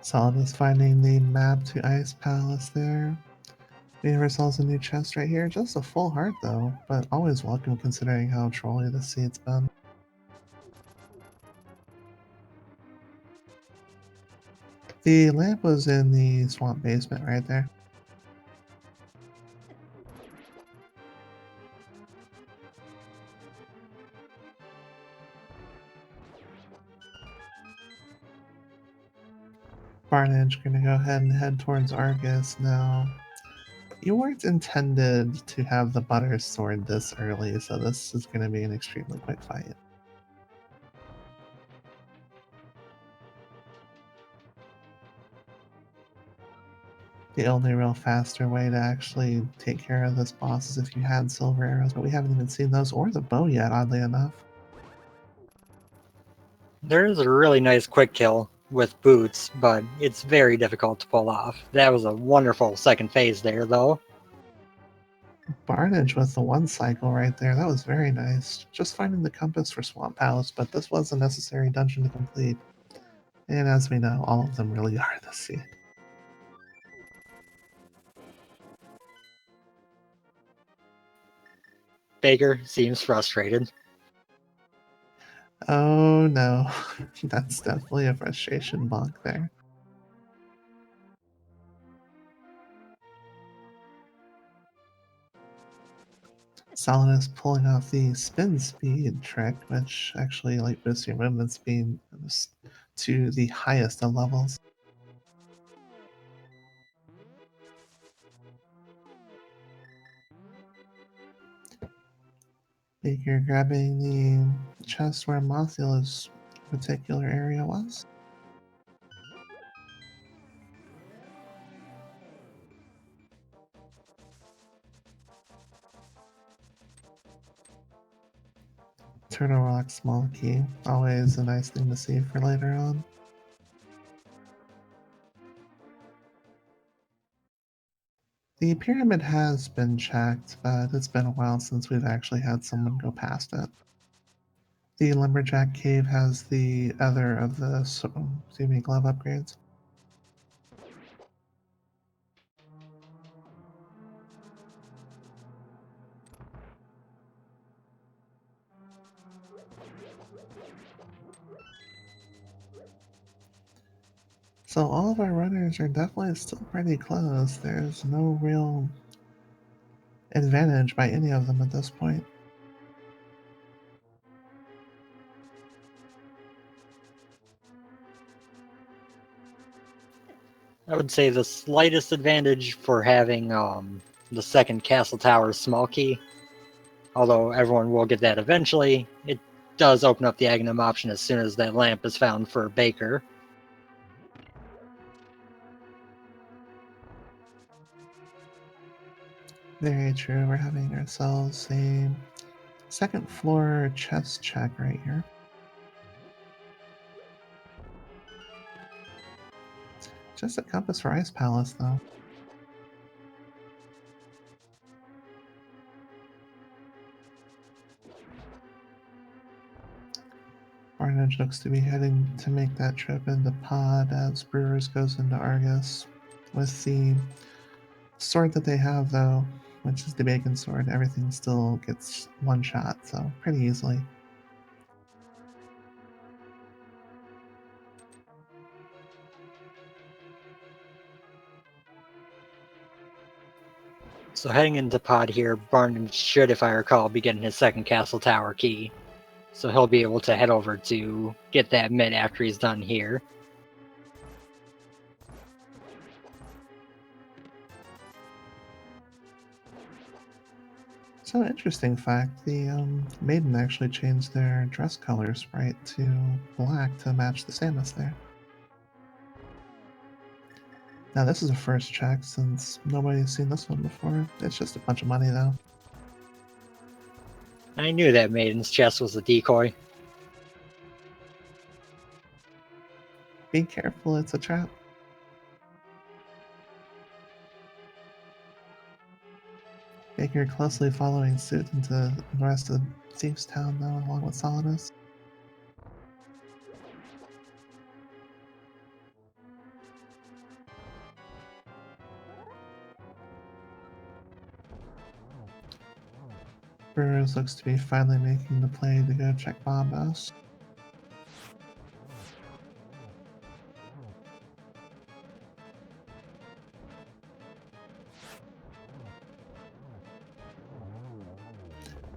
Speaker 1: Solidus finding the map to Ice Palace there. We have ourselves a new chest right here. Just a full heart, though, but always welcome considering how trolly the seat's been. The lamp was in the swamp basement right there. Barnage gonna go ahead and head towards Argus now. You weren't intended to have the butter sword this early, so this is gonna be an extremely quick fight. The only real faster way to actually take care of this boss is if you had silver arrows, but we haven't even seen those or the bow yet, oddly enough.
Speaker 2: There is a really nice quick kill with boots, but it's very difficult to pull off. That was a wonderful second phase there, though.
Speaker 1: Barnage with the one cycle right there, that was very nice. Just finding the compass for Swamp Palace, but this was a necessary dungeon to complete. And as we know, all of them really are this seed.
Speaker 2: Baker seems frustrated.
Speaker 1: Oh no, that's definitely a frustration bonk there. Solidus pulling off the spin speed trick, which actually like boosts your movement speed to the highest of levels. Baker grabbing the chest where Mothila's particular area was. Turtle Rock small key, always a nice thing to see for later on. The pyramid has been checked, but it's been a while since we've actually had someone go past it. The Lumberjack Cave has the other of the glove upgrades. So all of our runners are definitely still pretty close. There's no real advantage by any of them at this point.
Speaker 2: I would say the slightest advantage for having the second Castle Tower's small key, although everyone will get that eventually, it does open up the Aghanim option as soon as that lamp is found for Baker.
Speaker 1: Very true. We're having ourselves a second floor chest check right here. Just a compass for Ice Palace, though. Barnage looks to be heading to make that trip into Pod as Brewers goes into Argus. With the sword that they have, though, which is the Bacon Sword, everything still gets one shot, so pretty easily.
Speaker 2: So heading into Pod here, Barnum should, if I recall, be getting his second Castle Tower key. So he'll be able to head over to get that mid after he's done here.
Speaker 1: So, interesting fact, the Maiden actually changed their dress color sprite to black to match the Samus there. Now, this is a first check since nobody's seen this one before. It's just a bunch of money, though.
Speaker 2: I knew that Maiden's chest was a decoy.
Speaker 1: Be careful, it's a trap. Baker closely following suit into the rest of Thieves Town, though, along with Solidus. Brewers looks to be finally making the play to go check Bombos.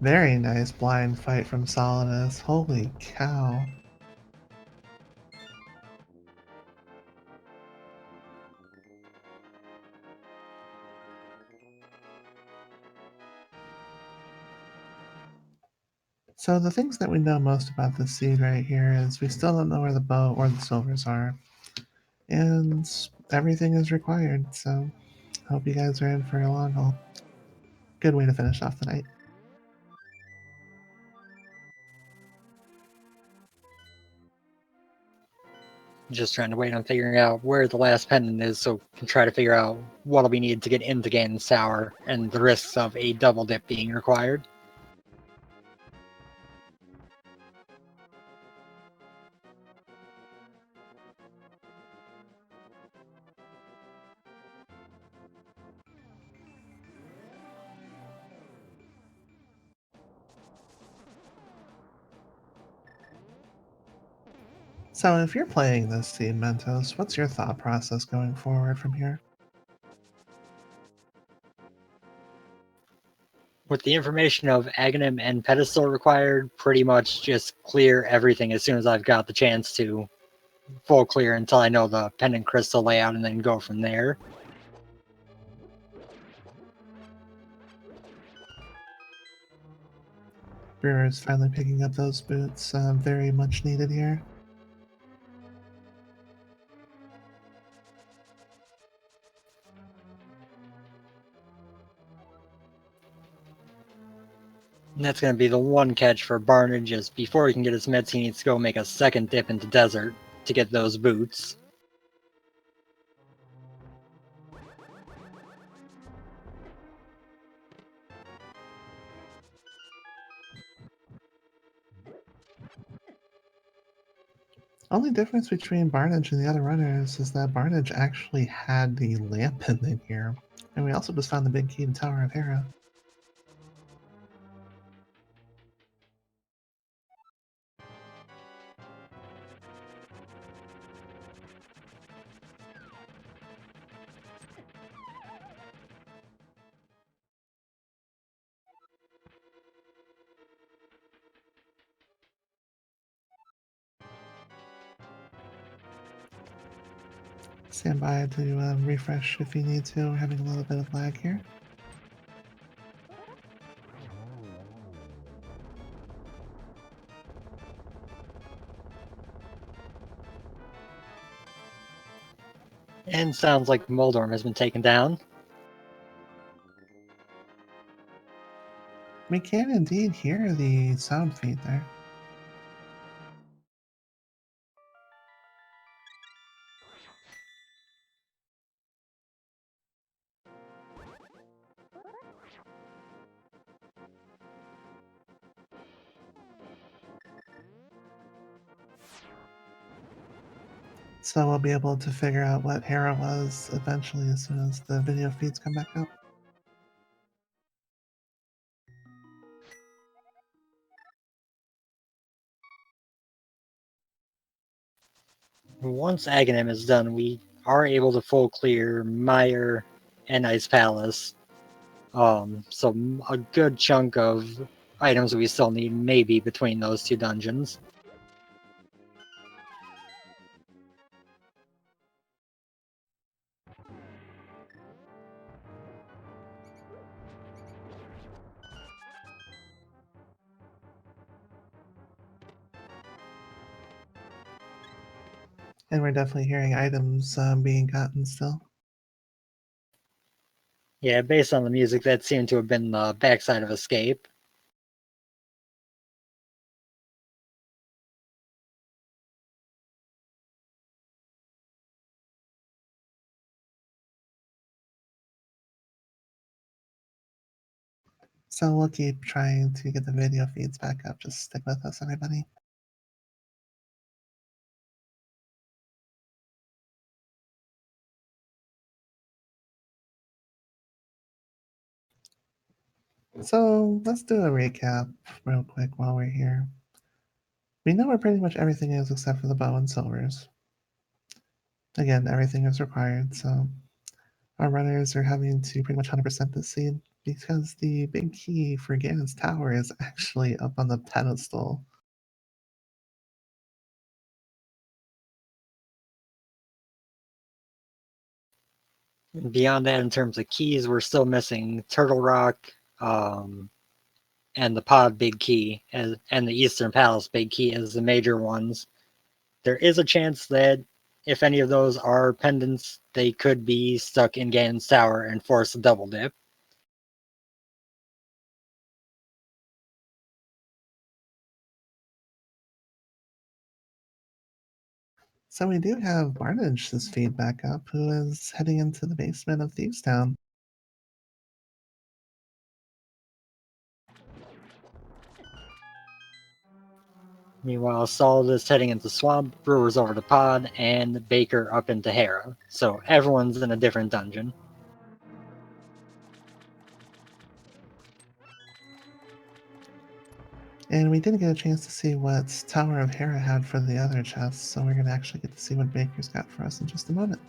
Speaker 1: Very nice blind fight from Solidus. Holy cow. So the things that we know most about this seed right here is we still don't know where the bow or the silvers are. And everything is required, so hope you guys are in for a long haul. Good way to finish off the night.
Speaker 2: Just trying to wait on figuring out where the last pendant is so we can try to figure out what'll be needed to get into Ganon's Tower and the risks of a double dip being required.
Speaker 1: So if you're playing this seed, Mentos, what's your thought process going forward from here?
Speaker 2: With the information of Aghanim and Pedestal required, pretty much just clear everything as soon as I've got the chance to. Full clear until I know the pendant crystal layout and then go from there.
Speaker 1: Brewers finally picking up those boots, very much needed here.
Speaker 2: And that's going to be the one catch for Barnage is before he can get his meds, he needs to go make a second dip into desert to get those boots.
Speaker 1: Only difference between Barnage and the other runners is that Barnage actually had the lamp in here. And we also just found the big key to Tower of Hera. Stand by to refresh if you need to. We're having a little bit of lag here.
Speaker 2: And sounds like Moldorm has been taken down.
Speaker 1: We can indeed hear the sound feed there. So we'll be able to figure out what Hera was eventually as soon as the video feeds come back up.
Speaker 2: Once Aghanim is done, we are able to full clear Meyer and Ice Palace. So a good chunk of items we still need maybe between those two dungeons.
Speaker 1: And we're definitely hearing items being gotten still.
Speaker 2: Yeah, based on the music, that seemed to have been the backside of Escape.
Speaker 1: So we'll keep trying to get the video feeds back up. Just stick with us, everybody. So let's do a recap real quick while we're here. We know where pretty much everything is except for the bow and silvers. Again, everything is required, so our runners are having to pretty much 100% this seed because the big key for Ganon's tower is actually up on the pedestal.
Speaker 2: Beyond that, in terms of keys, we're still missing Turtle Rock and the Pod Big Key and the Eastern Palace Big Key as the major ones. There is a chance that if any of those are pendants, they could be stuck in Ganon's tower and force a double dip.
Speaker 1: So we do have Barnage's feed back up, who is heading into the basement of Thieves Town.
Speaker 2: Meanwhile, Solidus heading into Swamp, Brewers over to Pod, and Baker up into Hera. So everyone's in a different dungeon.
Speaker 1: And we didn't get a chance to see what Tower of Hera had for the other chests, so we're going to actually get to see what Baker's got for us in just a moment.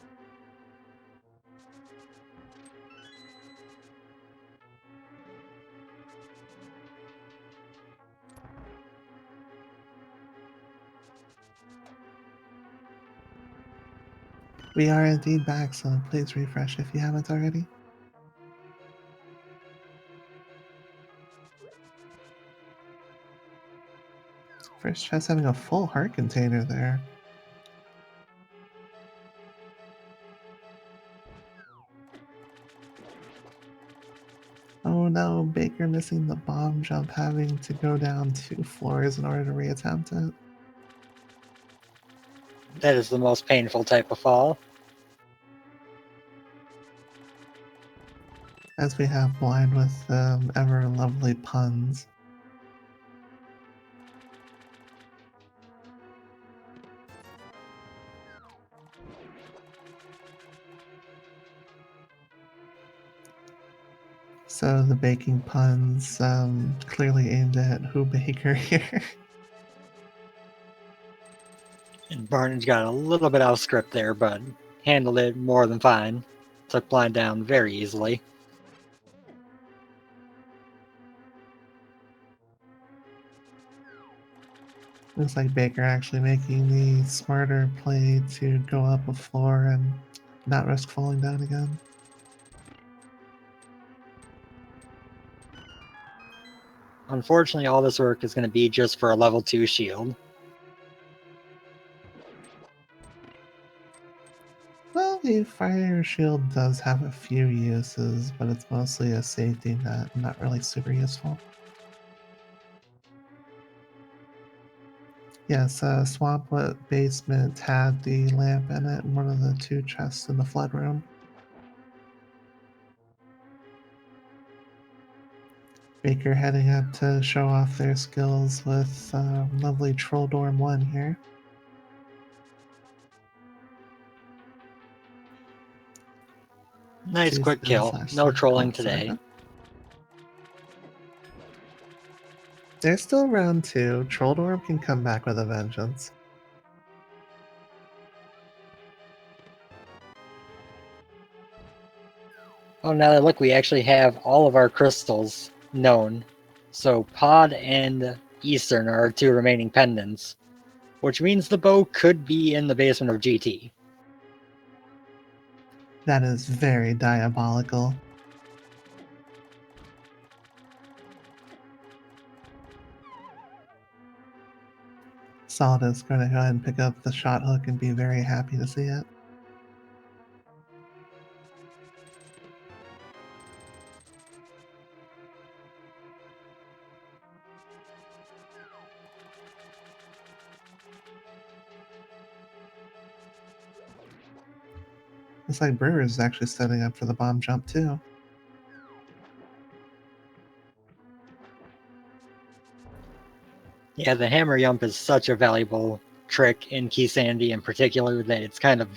Speaker 1: We are indeed back, so please refresh if you haven't already. First chest having a full heart container there. Oh no, Baker missing the bomb jump, having to go down 2 floors in order to reattempt it.
Speaker 2: That is the most painful type of fall.
Speaker 1: As we have Blind with ever lovely puns. So the baking puns clearly aimed at who Baker here.
Speaker 2: And Barnage got a little bit off script there, but handled it more than fine. Took Blind down very easily.
Speaker 1: Looks like Baker actually making the smarter play to go up a floor and not risk falling down again.
Speaker 2: Unfortunately, all this work is going to be just for a level 2 shield.
Speaker 1: Well, the fire shield does have a few uses, but it's mostly a safety net, not really super useful. Yes, Swamplet basement had the lamp in it in one of the 2 chests in the flood room. Baker heading up to show off their skills with lovely Troll Dorm 1 here.
Speaker 2: Nice
Speaker 1: Sees
Speaker 2: quick
Speaker 1: the
Speaker 2: kill.
Speaker 1: slash
Speaker 2: No
Speaker 1: slash.
Speaker 2: trolling
Speaker 1: Sorry.
Speaker 2: today.
Speaker 1: There's still round 2. Trolldorm can come back with a vengeance.
Speaker 2: Oh, now that look, we actually have all of our crystals known. So Pod and Eastern are our 2 remaining pendants, which means the bow could be in the basement of GT.
Speaker 1: That is very diabolical. Solidus is going to go ahead and pick up the shot hook and be very happy to see it. Looks like Brewers is actually setting up for the bomb jump too.
Speaker 2: Yeah, the hammer jump is such a valuable trick in Keysanity in particular that it's kind of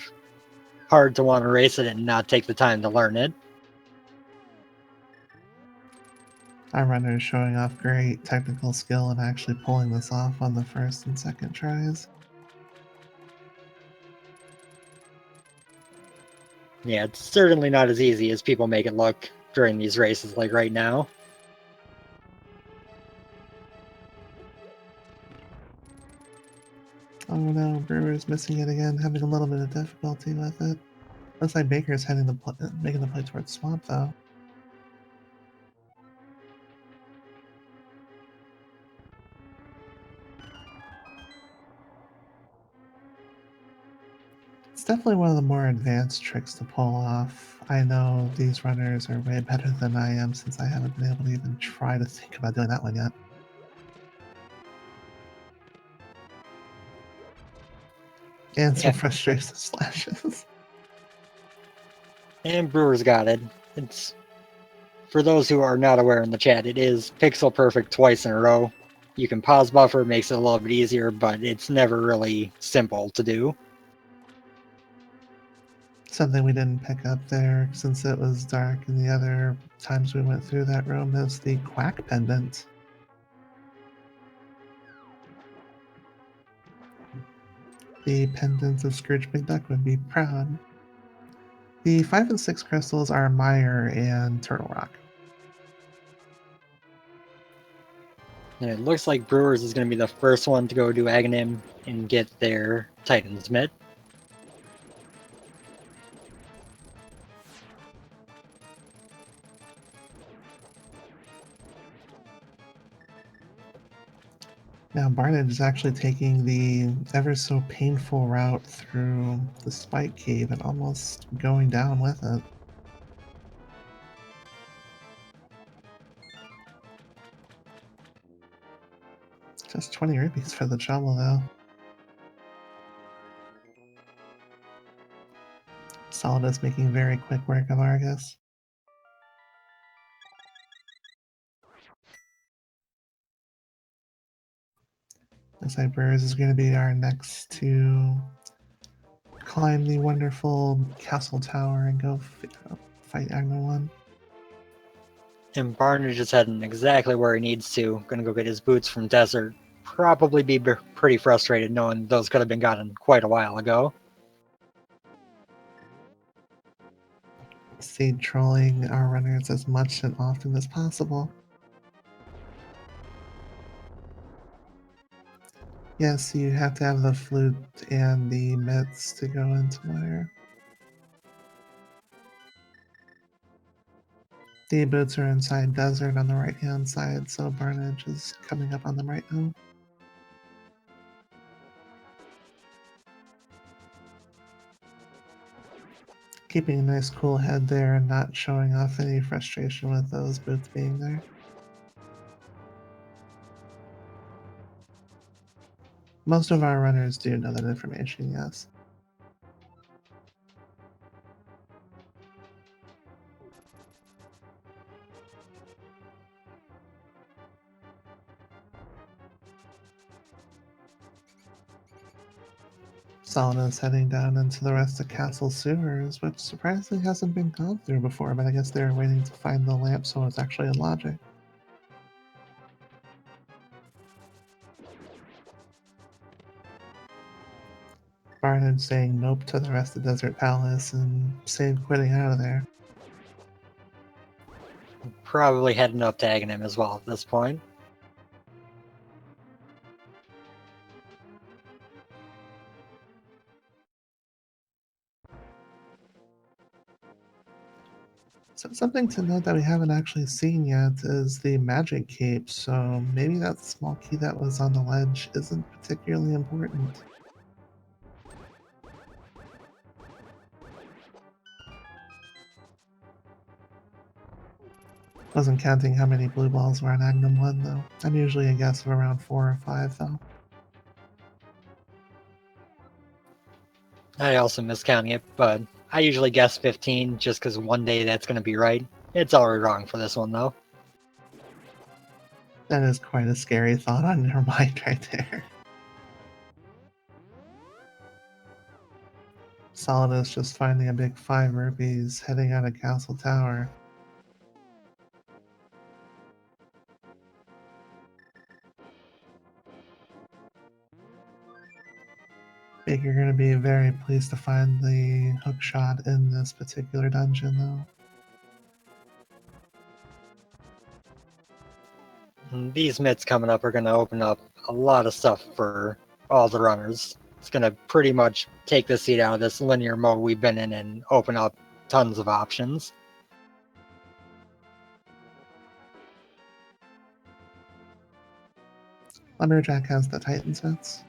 Speaker 2: hard to want to race it and not take the time to learn it.
Speaker 1: Our runner is showing off great technical skill and actually pulling this off on the first and second tries.
Speaker 2: Yeah, it's certainly not as easy as people make it look during these races like right now.
Speaker 1: Oh no, Brewer's missing it again, having a little bit of difficulty with it. Looks like Baker's heading making the play towards Swamp though. It's definitely one of the more advanced tricks to pull off. I know these runners are way better than I am since I haven't been able to even try to think about doing that one yet. And some
Speaker 2: Yeah.
Speaker 1: frustration slashes.
Speaker 2: And Brewer's got it. It's, for those who are not aware in the chat, it is pixel perfect twice in a row. You can pause buffer, makes it a little bit easier, but it's never really simple to do.
Speaker 1: Something we didn't pick up there since it was dark and the other times we went through that room is the Quack pendant. The pendant of Scrooge McDuck would be proud. The 5 and 6 crystals are Mire and Turtle Rock.
Speaker 2: And it looks like Brewers is going to be the first one to go do Aghanim and get their Titan's Mitt.
Speaker 1: Now Barnage is actually taking the ever so painful route through the Spike Cave and almost going down with it. Just 20 rupees for the trouble though. Solidus making very quick work of Argus. Looks like Brewers is going to be our next to climb the wonderful castle tower and go fight Agma 1.
Speaker 2: And Barnage is heading exactly where he needs to. Going to go get his boots from Desert. Probably be pretty frustrated knowing those could have been gotten quite a while ago.
Speaker 1: Stay trolling our runners as much and often as possible. Yes, you have to have the flute and the mitts to go into Mire. The boots are inside Desert on the right hand side, so Barnage is coming up on them right now. Keeping a nice cool head there and not showing off any frustration with those boots being there. Most of our runners do know that information, yes. Solidus heading down into the rest of Castle Sewers, which surprisingly hasn't been gone through before, but I guess they were waiting to find the lamp so it's actually in logic. Barnard saying nope to the rest of Desert Palace and Save quitting out of there.
Speaker 2: Probably heading up tagging him as well at this point.
Speaker 1: So something to note that we haven't actually seen yet is the magic cape, so maybe that small key that was on the ledge isn't particularly important. Wasn't counting how many blue balls were on Agnum 1 though. I'm usually a guess of around 4 or 5 though.
Speaker 2: I also miscounting it, but I usually guess 15 just because one day that's going to be right. It's already wrong for this one though.
Speaker 1: That is quite a scary thought on your mind right there. Solidus just finding a big 5 rupees heading out of Castle Tower. Baker going to be very pleased to find the hook shot in this particular dungeon though.
Speaker 2: And these mitts coming up are going to open up a lot of stuff for all the runners. It's going to pretty much take the seat out of this linear mode we've been in and open up tons of options.
Speaker 1: Lumberjack has the Titan sets.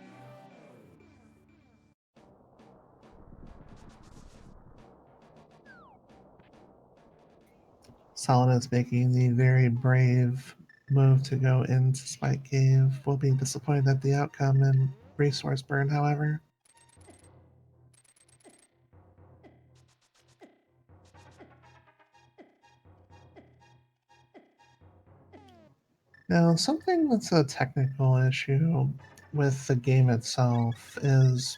Speaker 1: Solidus making the very brave move to go into Spike Cave. Will be disappointed at the outcome and resource burn, however. Now, something that's a technical issue with the game itself is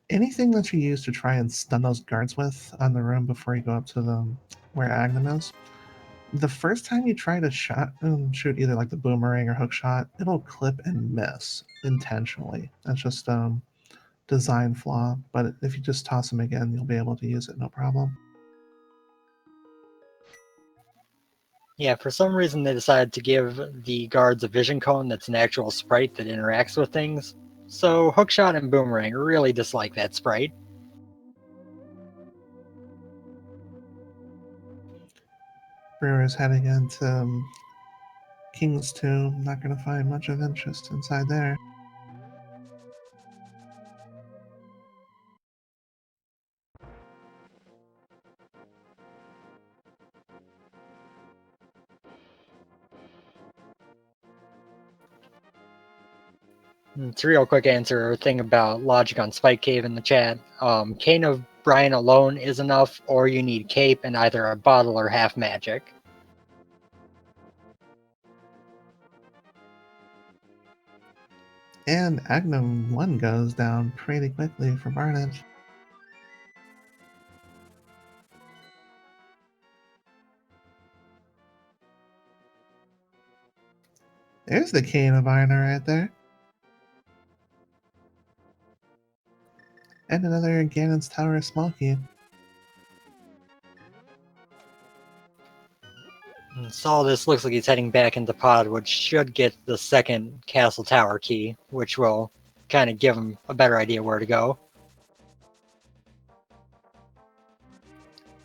Speaker 1: anything that you use to try and stun those guards with on the room before you go up to them where Agnum is. The first time you try to shoot either like the boomerang or hook shot, it'll clip and miss intentionally. That's just design flaw. But if you just toss them again, you'll be able to use it no problem.
Speaker 2: Yeah, for some reason they decided to give the guards a vision cone that's an actual sprite that interacts with things. So Hookshot and Boomerang really dislike that sprite.
Speaker 1: Brewers heading into King's Tomb. Not going to find much of interest inside there.
Speaker 2: It's a real quick answer thing about logic on Spike Cave in the chat. Cane of Brian alone is enough, or you need Cape and either a bottle or half magic.
Speaker 1: And Agnum 1 goes down pretty quickly for Barnage. There's the Cane of Iron right there. And another Ganon's Tower small key.
Speaker 2: Solidus looks like he's heading back into pod, which should get the second castle tower key, which will kind of give him a better idea where to go.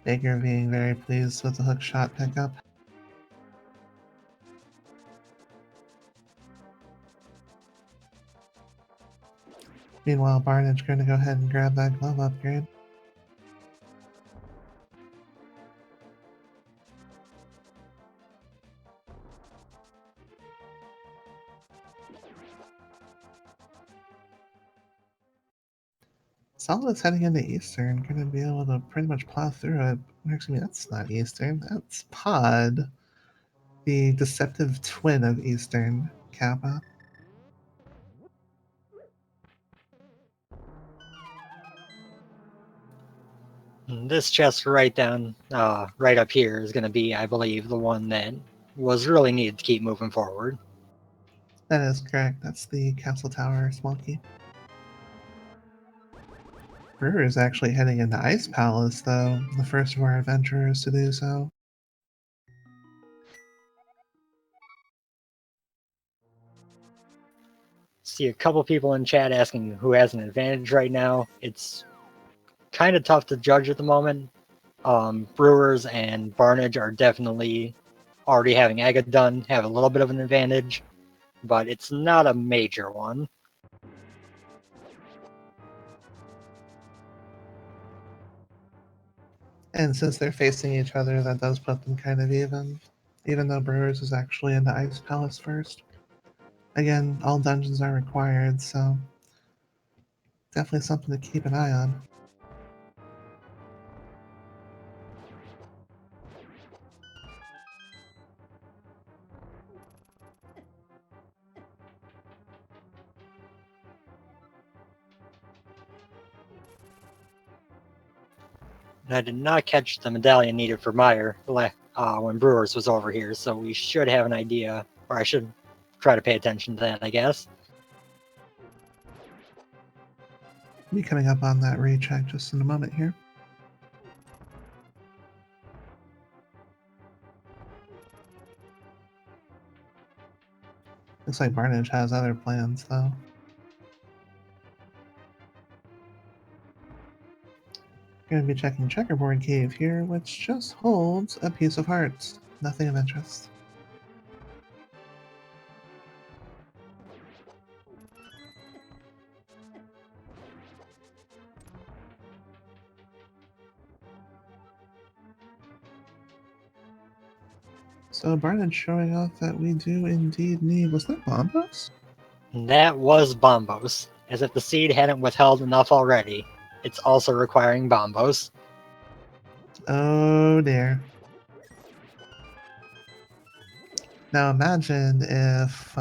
Speaker 1: Baker being very pleased with the hook shot pickup. Meanwhile, Barnage going to go ahead and grab that glove upgrade. Solidus heading into Eastern, going to be able to pretty much plow through it. Actually, that's not Eastern, that's Pod, the deceptive twin of Eastern, Kappa.
Speaker 2: And this chest right right up here is going to be, I believe, the one that was really needed to keep moving forward.
Speaker 1: That is correct. That's the Castle Tower small key. Brewer is actually heading into Ice Palace, though, the first of our adventurers to do so.
Speaker 2: See a couple people in chat asking who has an advantage right now. It's kind of tough to judge at the moment. Brewers and Barnage are definitely already having Aga done, have a little bit of an advantage, but it's not a major one.
Speaker 1: And since they're facing each other, that does put them kind of even though Brewers is actually into Ice Palace first. Again, all dungeons are required, so definitely something to keep an eye on.
Speaker 2: And I did not catch the medallion needed for Meyer when Brewers was over here, so we should have an idea, or I should try to pay attention to that, I guess.
Speaker 1: Be coming up on that recheck just in a moment here. Looks like Barnage has other plans, though. We're going to be checking Checkerboard Cave here, which just holds a piece of hearts. Nothing of interest. So Barnage showing off that we do indeed need... Was that Bombos?
Speaker 2: And that was Bombos, as if the seed hadn't withheld enough already. It's also requiring Bombos.
Speaker 1: Oh dear. Now imagine if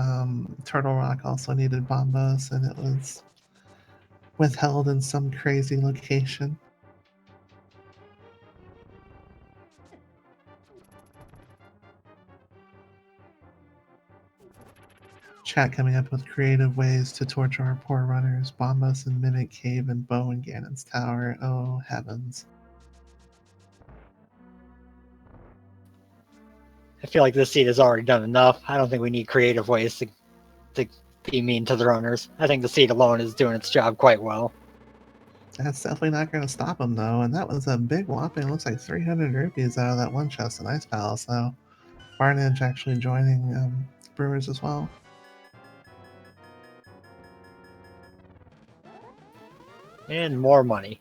Speaker 1: Turtle Rock also needed Bombos and it was withheld in some crazy location. Chat coming up with creative ways to torture our poor runners. Bombos and Mimic Cave and Bow and Ganon's Tower. Oh heavens.
Speaker 2: I feel like this seed has already done enough. I don't think we need creative ways to be mean to the runners. I think the seed alone is doing its job quite well.
Speaker 1: That's definitely not going to stop him, though. And that was a big whopping, looks like 300 rupees out of that one chest in Ice Palace. So Barnage actually joining Brewers as well.
Speaker 2: And more money.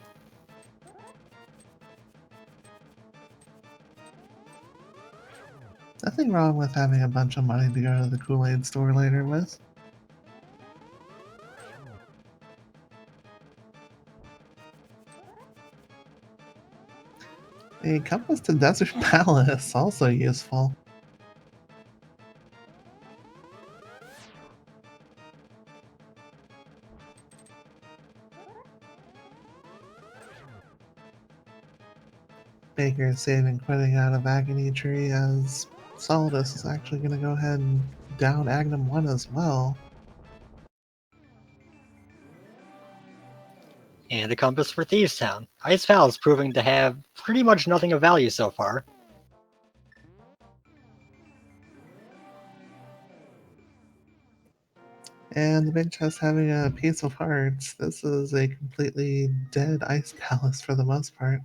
Speaker 1: Nothing wrong with having a bunch of money to go to the Kool-Aid store later with. A compass to Desert Palace, also useful. Baker is saving quitting out of Agony Tree as Solidus is actually going to go ahead and down Agnum 1 as well.
Speaker 2: And a compass for Thieves Town. Ice Palace proving to have pretty much nothing of value so far.
Speaker 1: And the big chest having a piece of hearts. This is a completely dead Ice Palace for the most part.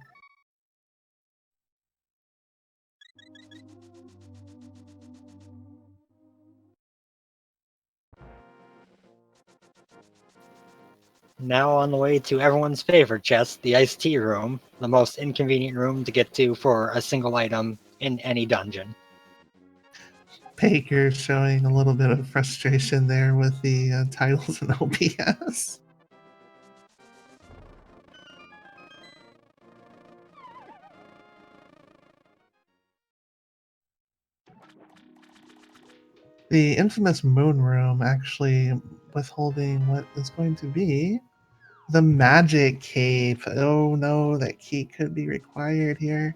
Speaker 2: Now on the way to everyone's favorite chest, the iced tea room, the most inconvenient room to get to for a single item in any dungeon.
Speaker 1: Baker showing a little bit of frustration there with the titles and OBS. The infamous Moon Room actually withholding what is going to be The magic cave. Oh no, that key could be required here.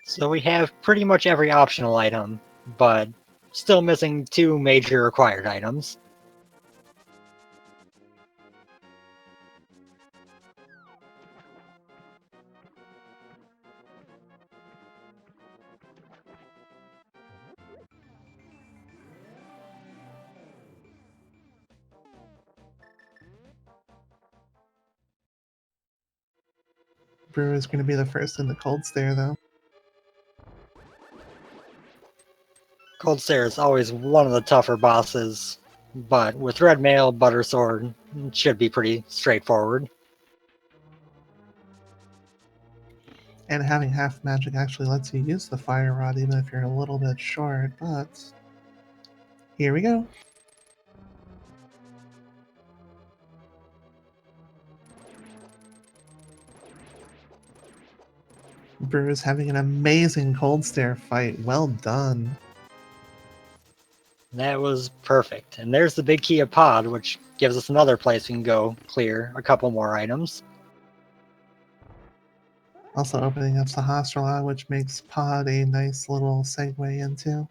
Speaker 2: So we have pretty much every optional item, but still missing 2 major required items.
Speaker 1: Brewer's going to be the first in the cold stare, though.
Speaker 2: Cold Stare is always one of the tougher bosses, but with Red Mail, Butter Sword, it should be pretty straightforward.
Speaker 1: And having half magic actually lets you use the fire rod even if you're a little bit short, but here we go. Brewer's having an amazing cold stare fight. Well done.
Speaker 2: That was perfect. And there's the big key of Pod, which gives us another place we can go clear a couple more items.
Speaker 1: Also opening up Sahasrara, which makes Pod a nice little segue into.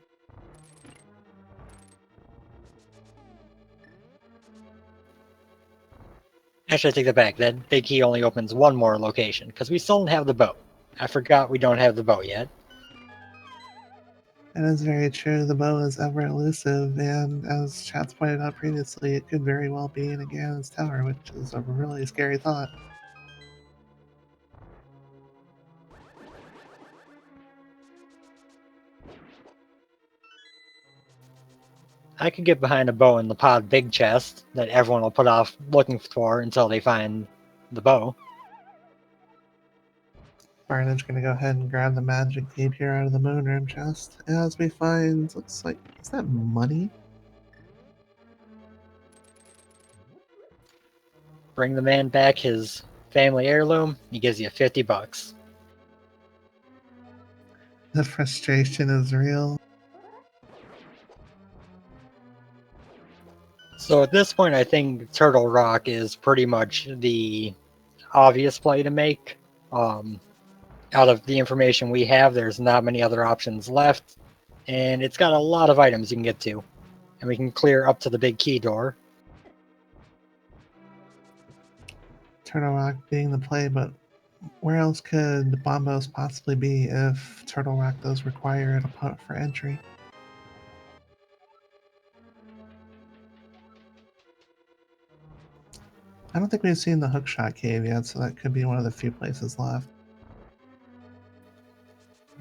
Speaker 2: Actually, I take that back. That big key only opens one more location, because we still don't have the boat. I forgot we don't have the boat yet.
Speaker 1: That is very true. The bow is ever elusive, and as Chats pointed out previously, it could very well be in a Ganon's tower, which is a really scary thought.
Speaker 2: I could get behind a bow in the Pod big chest that everyone will put off looking for until they find the bow.
Speaker 1: Barnage gonna go ahead and grab the magic cape here out of the moon room chest as we find, looks like, is that money?
Speaker 2: Bring the man back his family heirloom, he gives you 50 bucks.
Speaker 1: The frustration is real.
Speaker 2: So at this point, I think Turtle Rock is pretty much the obvious play to make. Out of the information we have, there's not many other options left, and it's got a lot of items you can get to, and we can clear up to the big key door.
Speaker 1: Turtle Rock being the play, but where else could Bombos possibly be if Turtle Rock does require it for entry? I don't think we've seen the Hookshot Cave yet, so that could be one of the few places left.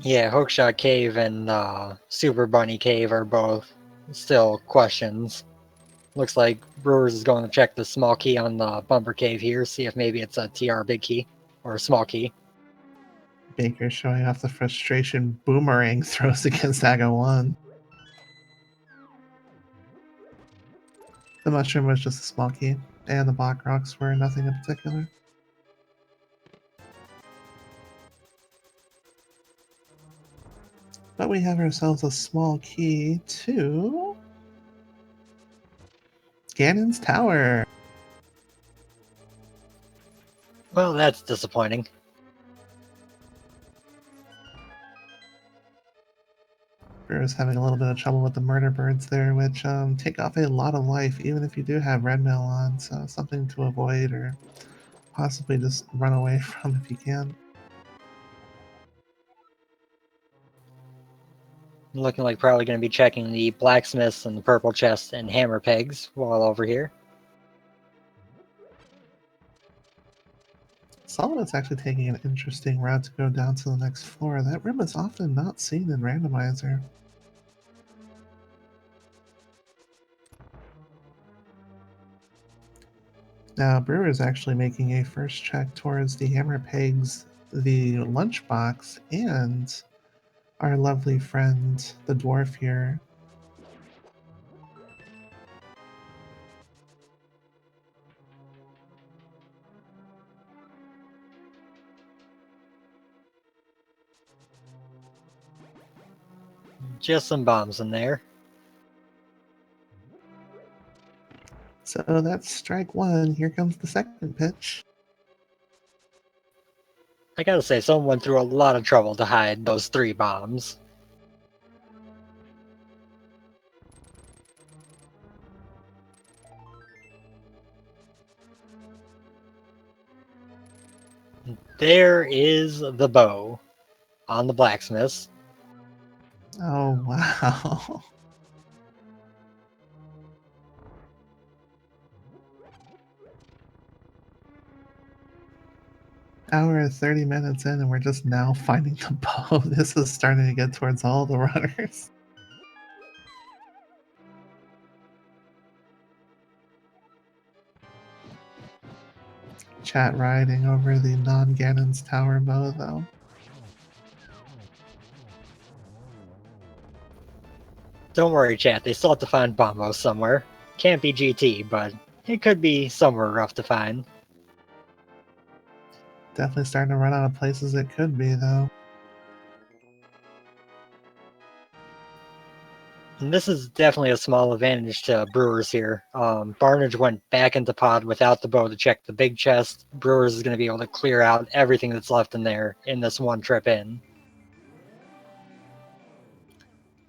Speaker 2: Yeah, Hookshot Cave and Super Bunny Cave are both still questions. Looks like Brewers is going to check the small key on the Bumper Cave here, see if maybe it's a TR big key or a small key.
Speaker 1: Baker showing off the frustration Boomerang throws against Aga 1. The mushroom was just a small key, and the black rocks were nothing in particular. But we have ourselves a small key to Ganon's Tower.
Speaker 2: Well, that's disappointing.
Speaker 1: Brewer's having a little bit of trouble with the murder birds there, which take off a lot of life, even if you do have red mail on, so something to avoid or possibly just run away from if you can.
Speaker 2: Looking like probably going to be checking the blacksmiths and the purple chest and hammer pegs while over here.
Speaker 1: Solidus actually taking an interesting route to go down to the next floor. That room is often not seen in Randomizer. Now, Brewer is actually making a first check towards the hammer pegs, the lunchbox, and our lovely friend, the dwarf here.
Speaker 2: Just some bombs in there.
Speaker 1: So that's strike one. Here comes the second pitch.
Speaker 2: I gotta say, someone went through a lot of trouble to hide those 3 bombs. There is the bow on the blacksmith.
Speaker 1: Oh, wow. Hour and 30 minutes in, and we're just now finding the bow. This is starting to get towards all the runners. Chat riding over the non-Ganon's Tower bow, though.
Speaker 2: Don't worry, chat, they still have to find bombos somewhere. Can't be GT, but it could be somewhere rough to find.
Speaker 1: Definitely starting to run out of places it could be, though.
Speaker 2: And this is definitely a small advantage to Brewers here. Barnage went back into pod without the bow to check the big chest. Brewers is going to be able to clear out everything that's left in there in this one trip in.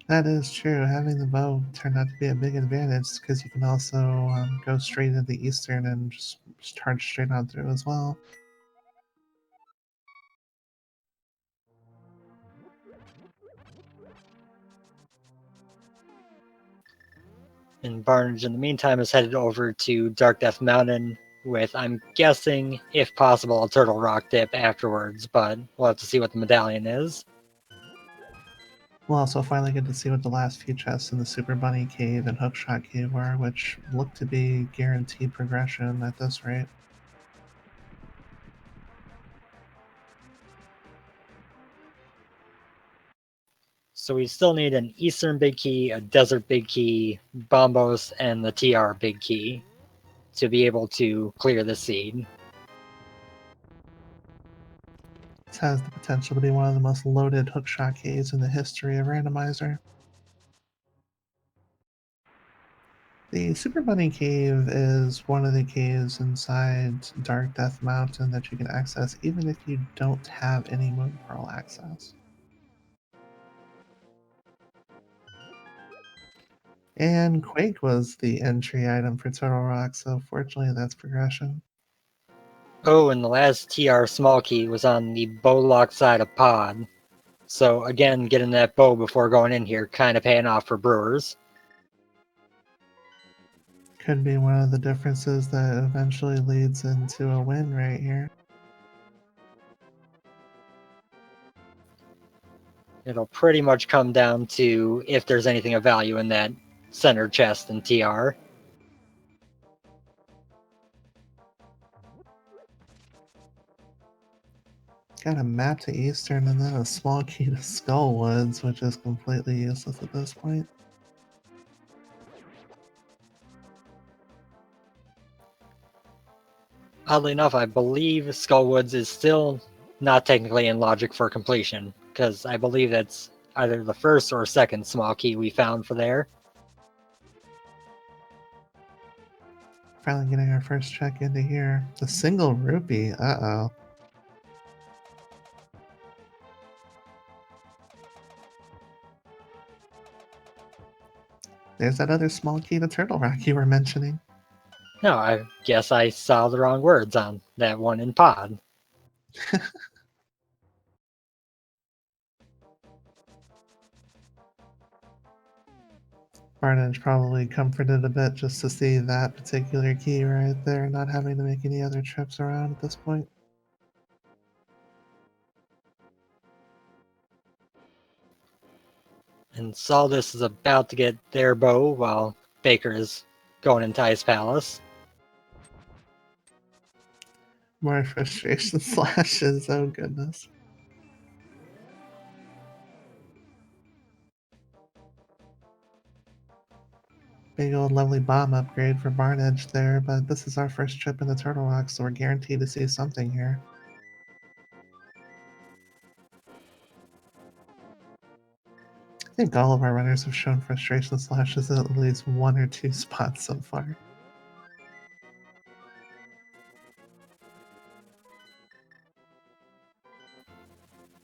Speaker 1: That is true. Having the bow turned out to be a big advantage because you can also go straight into the eastern and just charge straight on through as well.
Speaker 2: And Barnage, in the meantime, is headed over to Dark Death Mountain with, I'm guessing, if possible, a Turtle Rock dip afterwards, but we'll have to see what the medallion is.
Speaker 1: We'll also finally get to see what the last few chests in the Super Bunny Cave and Hookshot Cave were, which look to be guaranteed progression at this rate.
Speaker 2: So we still need an Eastern Big Key, a Desert Big Key, Bombos, and the TR Big Key to be able to clear the seed.
Speaker 1: This has the potential to be one of the most loaded hookshot caves in the history of Randomizer. The Super Bunny Cave is one of the caves inside Dark Death Mountain that you can access even if you don't have any Moon Pearl access. And Quake was the entry item for Turtle Rock, so fortunately that's progression.
Speaker 2: Oh, and the last TR small key was on the bow lock side of pod. So again, getting that bow before going in here kind of paying off for Brewers.
Speaker 1: Could be one of the differences that eventually leads into a win right here.
Speaker 2: It'll pretty much come down to if there's anything of value in that center chest and TR.
Speaker 1: Got a map to Eastern and then a small key to Skullwoods, which is completely useless at this point.
Speaker 2: Oddly enough, I believe Skullwoods is still not technically in logic for completion, because I believe that's either the first or second small key we found for there.
Speaker 1: Finally getting our first check into here. The single rupee, uh-oh. There's that other small key to Turtle Rock you were mentioning.
Speaker 2: No, I guess I saw the wrong words on that one in pod.
Speaker 1: Barnage probably comforted a bit just to see that particular key right there, not having to make any other trips around at this point.
Speaker 2: And Solidus is about to get their bow while Baker is going into Ice Palace.
Speaker 1: More frustration slashes, oh goodness. Big old lovely bomb upgrade for Barnage there, but this is our first trip into Turtle Rock, so we're guaranteed to see something here. I think all of our runners have shown frustration slashes at least one or two spots so far.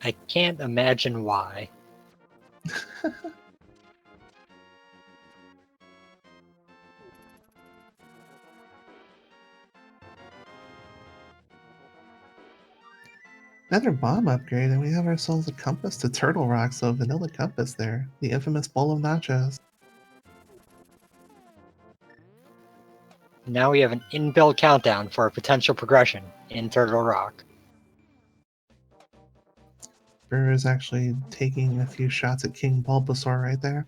Speaker 2: I can't imagine why.
Speaker 1: Another bomb upgrade, and we have ourselves a compass to Turtle Rock, so vanilla compass there. The infamous bowl of nachos.
Speaker 2: Now we have an inbuilt countdown for a potential progression in Turtle Rock.
Speaker 1: Brewer's actually taking a few shots at King Bulbasaur right there.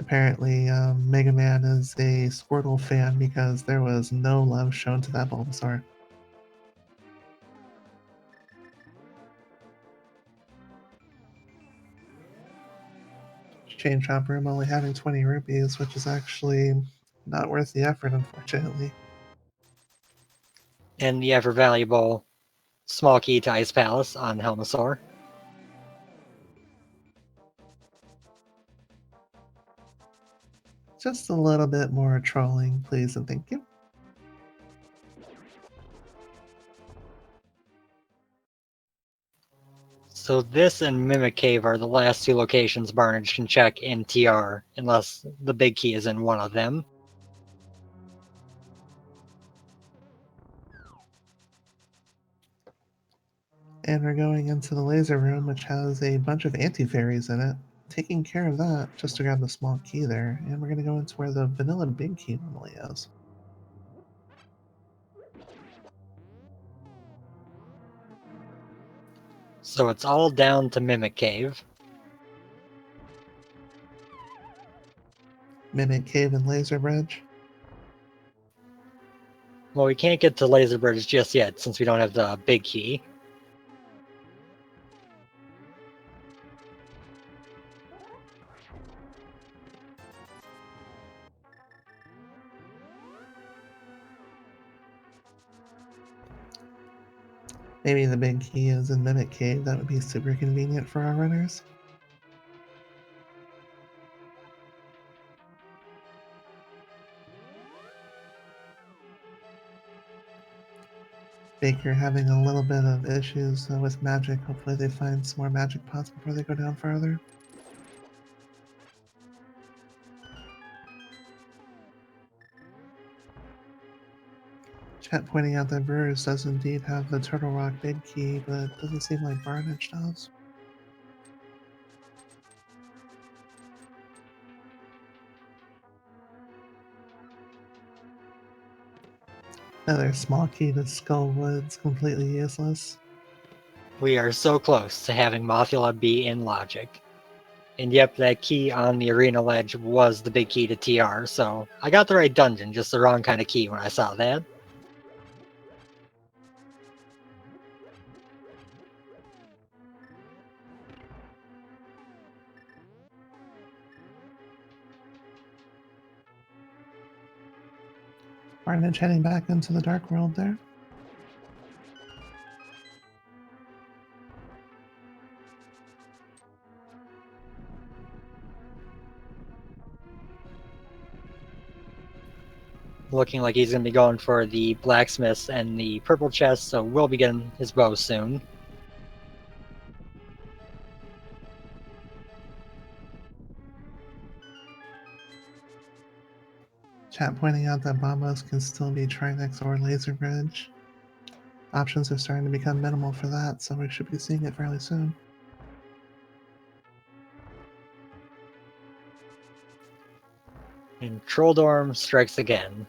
Speaker 1: Apparently, Mega Man is a Squirtle fan because there was no love shown to that Bulbasaur. Chain Shop Room only having 20 rupees, which is actually not worth the effort, unfortunately.
Speaker 2: And the ever valuable small key to Ice Palace on Helmasaur.
Speaker 1: Just a little bit more trolling, please, and thank you.
Speaker 2: So this and Mimic Cave are the last two locations Barnage can check in TR, unless the big key is in one of them.
Speaker 1: And we're going into the laser room, which has a bunch of anti-fairies in it. Taking care of that just to grab the small key there, and we're going to go into where the vanilla big key normally is.
Speaker 2: So it's all down to Mimic Cave.
Speaker 1: Mimic Cave and Laser Bridge.
Speaker 2: Well, we can't get to Laser Bridge just yet since we don't have the big key.
Speaker 1: Maybe the big key is in Mimic Cave. That would be super convenient for our runners. Baker having a little bit of issues with magic. Hopefully they find some more magic pots before they go down further. Chat pointing out that Brewers does indeed have the Turtle Rock big key, but it doesn't seem like Barnage does. Another small key to Skullwood's completely useless.
Speaker 2: We are so close to having Mothula be in Logic. And yep, that key on the arena ledge was the big key to TR, so I got the right dungeon, just the wrong kind of key when I saw that.
Speaker 1: Barnage heading back into the Dark World there.
Speaker 2: Looking like he's going to be going for the blacksmiths and the purple chest, so we'll be getting his bow soon.
Speaker 1: Chat pointing out that Bombos can still be Trinex or Laser Bridge. Options are starting to become minimal for that, so we should be seeing it fairly soon.
Speaker 2: And Trolldorm strikes again.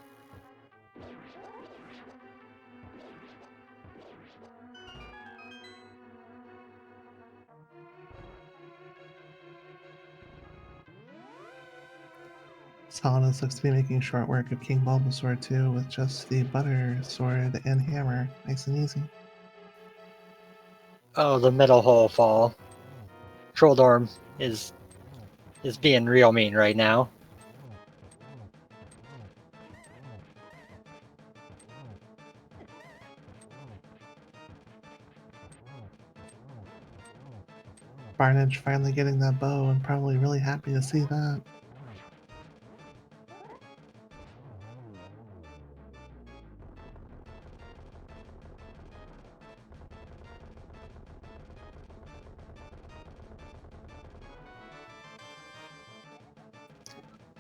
Speaker 1: Solidus looks to be making short work of King Bulbasaur too, with just the butter sword and hammer. Nice and easy.
Speaker 2: Oh, the middle hole fall. Trolldorm is being real mean right now.
Speaker 1: Barnage finally getting that bow and probably really happy to see that.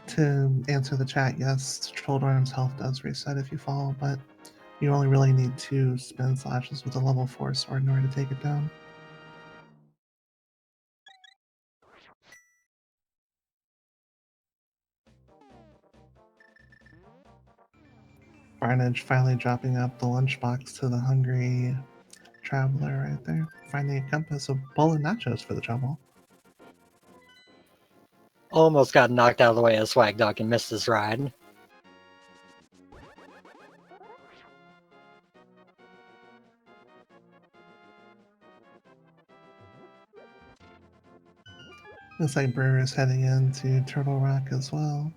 Speaker 1: To answer the chat, yes, Troldorm's health does reset if you fall, but you only really need 2 spin slashes with a level 4 sword in order to take it down. Barnage finally dropping up the lunchbox to the hungry traveler right there. Finding a compass, a bowl of nachos for the trouble.
Speaker 2: Almost got knocked out of the way of Swag Dog and missed his ride.
Speaker 1: Looks like Brewer is heading into Turtle Rock as well.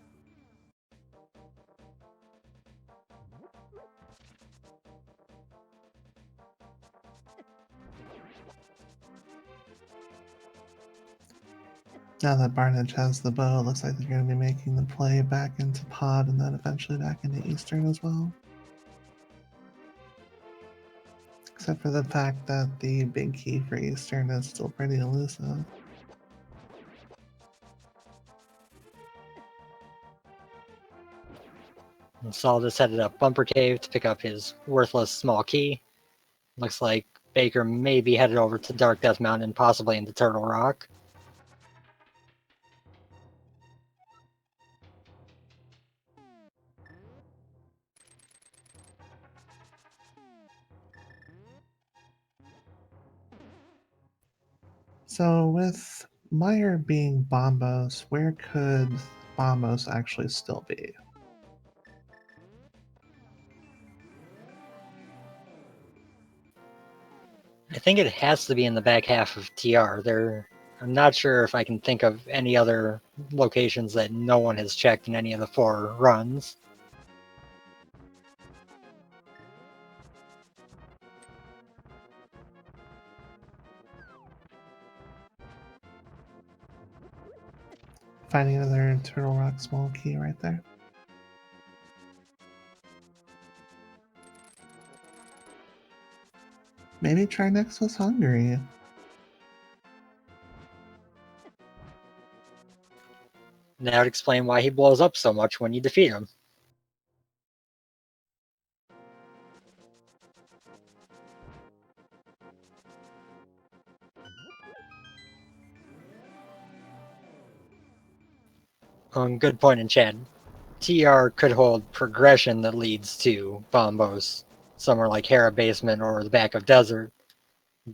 Speaker 1: Now that Barnage has the bow, it looks like they're going to be making the play back into Pod and then eventually back into Eastern as well. Except for the fact that the big key for Eastern is still pretty elusive.
Speaker 2: Solidus headed up Bumper Cave to pick up his worthless small key. Looks like Baker may be headed over to Dark Death Mountain, possibly into Turtle Rock.
Speaker 1: So with Meyer being Bombos, where could Bombos actually still be?
Speaker 2: I think it has to be in the back half of TR. I'm not sure if I can think of any other locations that no one has checked in any of the 4 runs.
Speaker 1: Finding another Turtle Rock small key right there. Maybe try next with Hungary.
Speaker 2: That would explain why he blows up so much when you defeat him. Good point in chat. TR could hold progression that leads to Bombos, somewhere like Hera Basement or the back of Desert,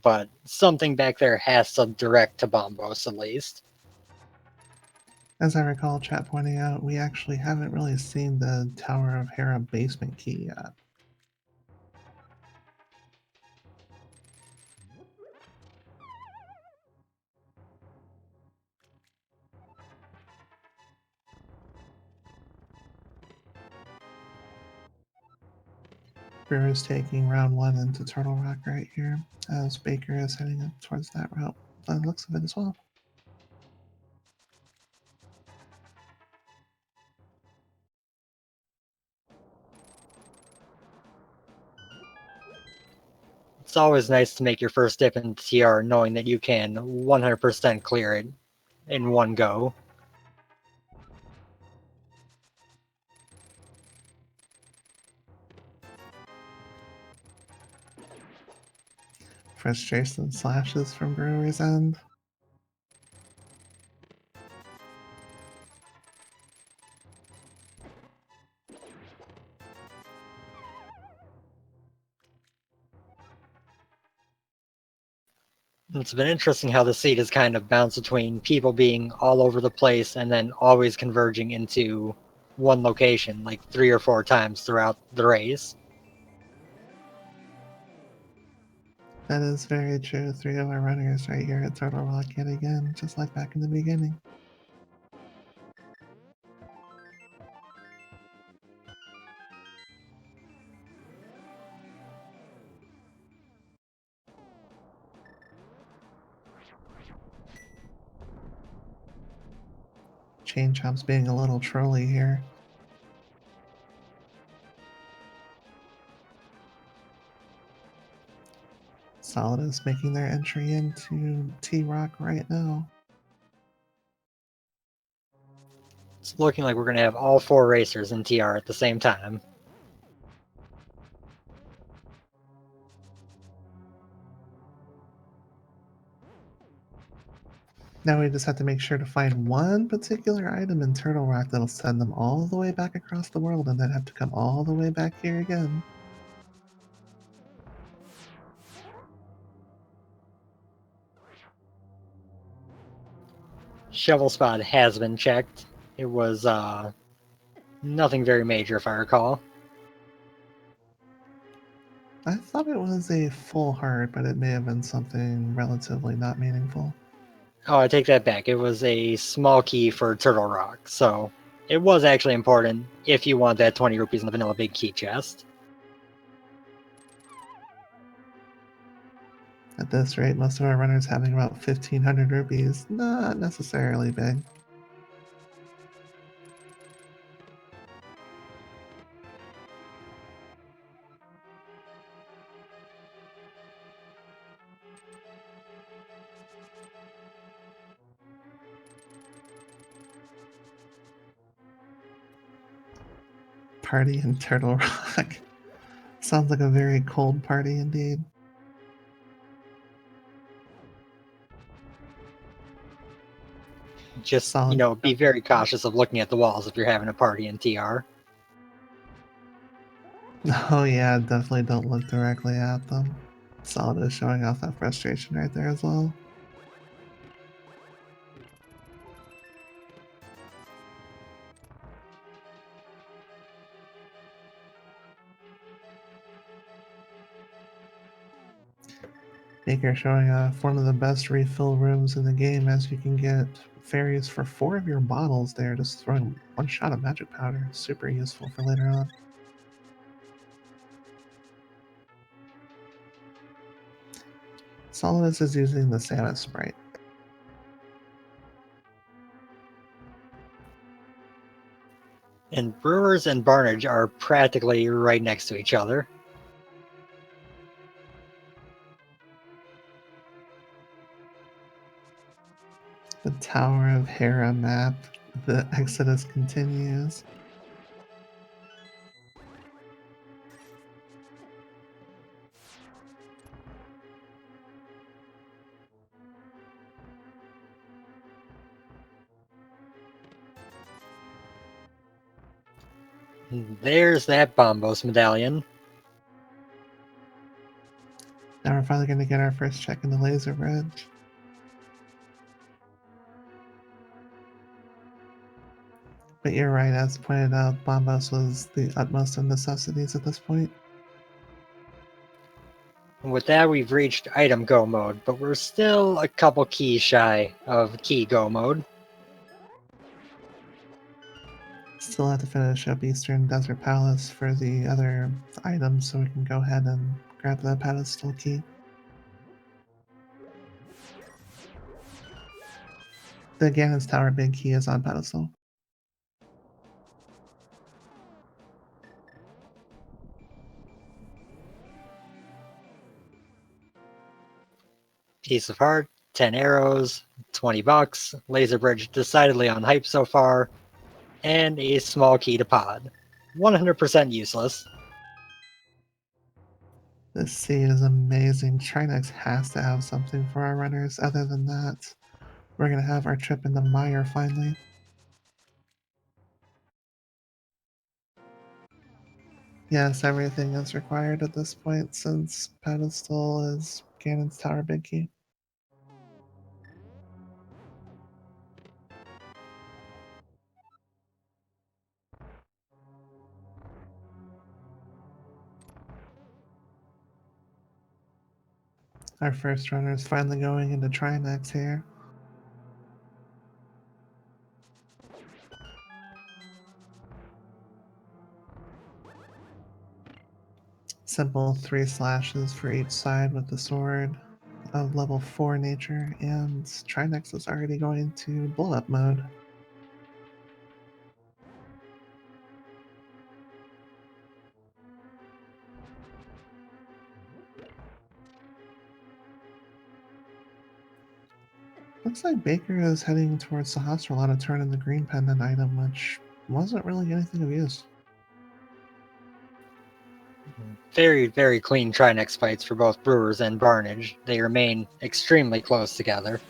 Speaker 2: but something back there has to direct to Bombos at least.
Speaker 1: As I recall, chat pointing out, we actually haven't really seen the Tower of Hera basement key yet. Brewer is taking round 1 into Turtle Rock right here, as Baker is heading up towards that route by the looks of it as well.
Speaker 2: It's always nice to make your first dip in TR knowing that you can 100% clear it in one go.
Speaker 1: Frustration slashes from Brewer's end.
Speaker 2: It's been interesting how the seed has kind of bounced between people being all over the place and then always converging into one location, like 3 or 4 times throughout the race.
Speaker 1: That is very true. 3 of our runners right here at Turtle Rock yet again, just like back in the beginning. Chain Chomp's being a little trolly here. Solidus making their entry into T-Rock right now.
Speaker 2: It's looking like we're going to have all 4 racers in TR at the same time.
Speaker 1: Now we just have to make sure to find one particular item in Turtle Rock that'll send them all the way back across the world and then have to come all the way back here again.
Speaker 2: Shovel spot has been checked. It was nothing very major, if I recall.
Speaker 1: I thought it was a full heart, but it may have been something relatively not meaningful.
Speaker 2: Oh, I take that back. It was a small key for Turtle Rock, so it was actually important if you want that 20 rupees in the vanilla big key chest.
Speaker 1: At this rate, most of our runners having about 1,500 rupees, not necessarily big. Party in Turtle Rock. Sounds like a very cold party indeed.
Speaker 2: Just,
Speaker 1: Solid.
Speaker 2: be very cautious of looking at the walls if you're having a party in TR.
Speaker 1: Oh yeah, definitely don't look directly at them. Solidus showing off that frustration right there as well. Baker showing off one of the best refill rooms in the game, as you can get fairies for 4 of your bottles there, just throwing one shot of magic powder. Super useful for later on. Solidus is using the Santa Sprite.
Speaker 2: And Brewers and Barnage are practically right next to each other.
Speaker 1: The Tower of Hera map. The Exodus continues.
Speaker 2: There's that Bombos medallion.
Speaker 1: Now we're finally going to get our first check in the Laser Bridge. But you're right, as pointed out, Bombos was the utmost of necessities at this point.
Speaker 2: With that, we've reached item go mode, but we're still a couple keys shy of key go mode.
Speaker 1: Still have to finish up Eastern Desert Palace for the other items so we can go ahead and grab the pedestal key. The Ganon's Tower big key is on pedestal.
Speaker 2: Piece of heart, 10 arrows, 20 bucks, laser bridge decidedly on hype so far, and a small key to pod. 100% useless.
Speaker 1: This seed is amazing. Trinex has to have something for our runners. Other than that, we're going to have our trip in the mire finally. Yes, everything is required at this point since pedestal is Ganon's Tower big key. Our first runner is finally going into Trinex here. Simple 3 slashes for each side with the sword of level 4 nature, and Trinex is already going to blow up mode. Looks like Baker is heading towards the Hostelot to turn in the green pendant item, which wasn't really anything of use.
Speaker 2: Very, very clean Trinex fights for both Brewers and Barnage. They remain extremely close together.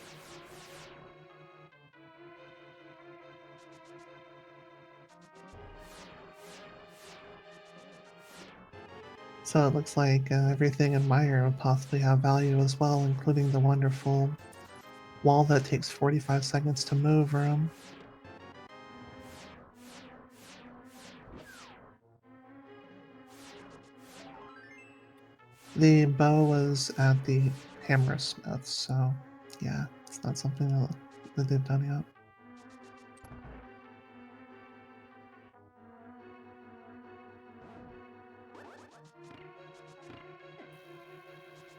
Speaker 1: So it looks like everything in Meyer would possibly have value as well, including the wonderful wall that takes 45 seconds to move room. The bow was at the Hammersmith, so yeah, it's not something that they've done yet.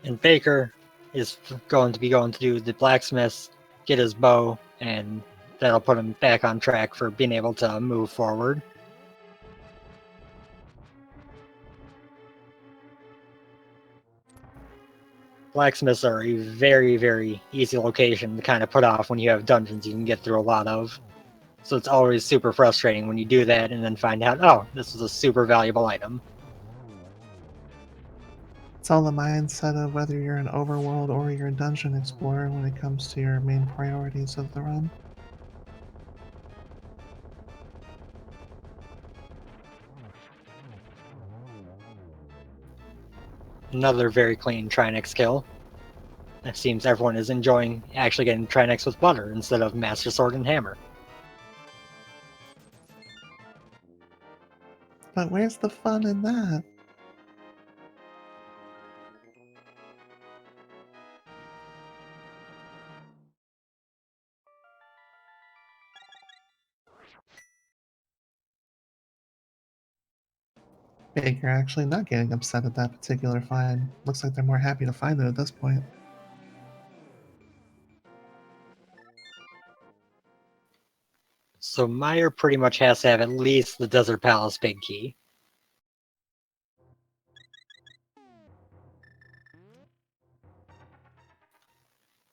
Speaker 2: And Baker is going to do the blacksmiths, get his bow, and that'll put him back on track for being able to move forward. Blacksmiths are a very, very easy location to kind of put off when you have dungeons you can get through a lot of. So it's always super frustrating when you do that and then find out, oh, this is a super valuable item.
Speaker 1: It's all the mindset of whether you're an overworld or you're a dungeon explorer when it comes to your main priorities of the run.
Speaker 2: Another very clean Trinex kill. It seems everyone is enjoying actually getting Trinex with butter instead of Master Sword and Hammer.
Speaker 1: But where's the fun in that? Baker actually not getting upset at that particular find. Looks like they're more happy to find it at this point.
Speaker 2: So Meyer pretty much has to have at least the Desert Palace big key.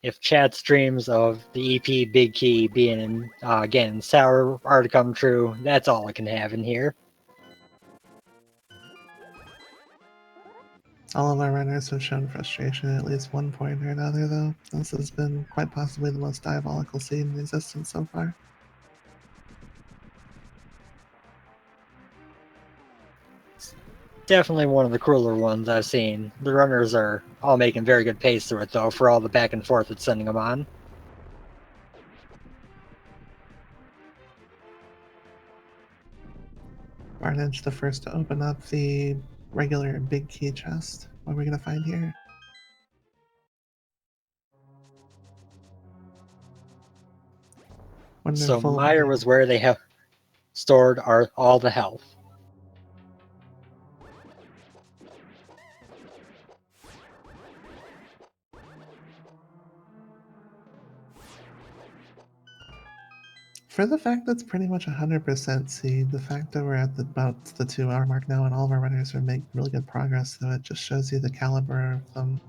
Speaker 2: If chat's dreams of the EP big key being again sour are to come true, that's all it can have in here.
Speaker 1: All of our runners have shown frustration at least one point or another, though. This has been quite possibly the most diabolical scene in existence so far.
Speaker 2: Definitely one of the crueler ones I've seen. The runners are all making very good pace through it, though, for all the back and forth it's sending them on.
Speaker 1: Barnage the first to open up the regular big key chest. What are we going to find here?
Speaker 2: So
Speaker 1: Wonderful.
Speaker 2: Meyer was where they have stored all the health.
Speaker 1: For the fact that's pretty much 100% seed, the fact that we're at about the 2 hour mark now and all of our runners are making really good progress, so it just shows you the caliber of them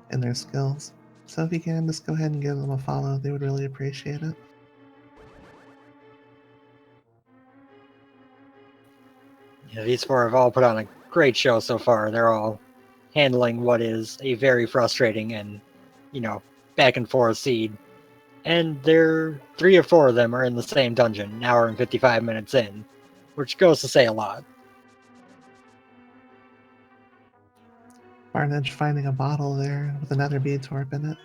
Speaker 1: and their skills. So if you can, just go ahead and give them a follow. They would really appreciate it.
Speaker 2: Yeah, these four have all put on a great show so far. They're all handling what is a very frustrating and, back and forth seed. And they're 3 or 4 of them are in the same dungeon, an hour and 55 minutes in, which goes to say a lot.
Speaker 1: Barnage finding a bottle there with another bead torp in it.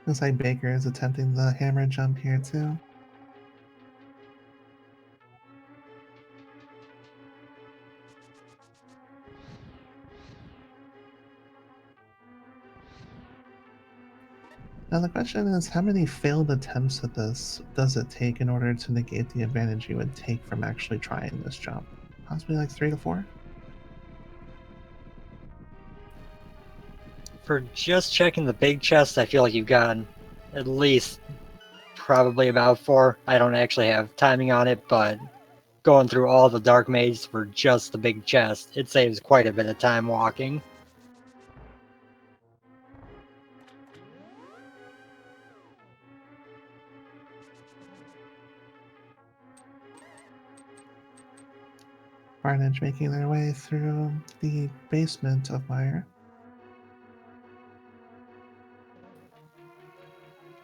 Speaker 1: Looks like Baker is attempting the hammer jump here too. Now the question is, how many failed attempts at this does it take in order to negate the advantage you would take from actually trying this jump? Possibly like 3 to 4?
Speaker 2: For just checking the big chest, I feel like you've gotten at least probably about 4. I don't actually have timing on it, but going through all the dark mazes for just the big chest, it saves quite a bit of time walking.
Speaker 1: Barnage making their way through the basement of Mire.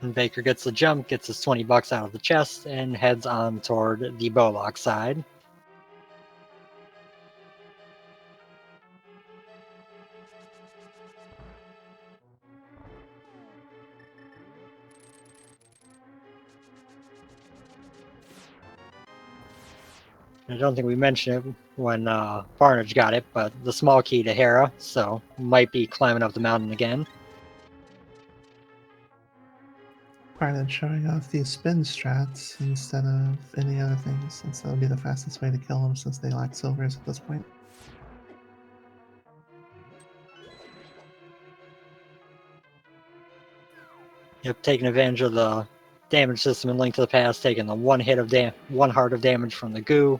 Speaker 2: And Baker gets the jump, gets his 20 bucks out of the chest, and heads on toward the Bowlock side. I don't think we mentioned it when Barnage got it, but the small key to Hera, so might be climbing up the mountain again.
Speaker 1: Barnage showing off these spin strats instead of any other things, since that would be the fastest way to kill them since they lack silvers at this point.
Speaker 2: Yep, taking advantage of the damage system in Link to the Past, taking the one heart of damage from the goo,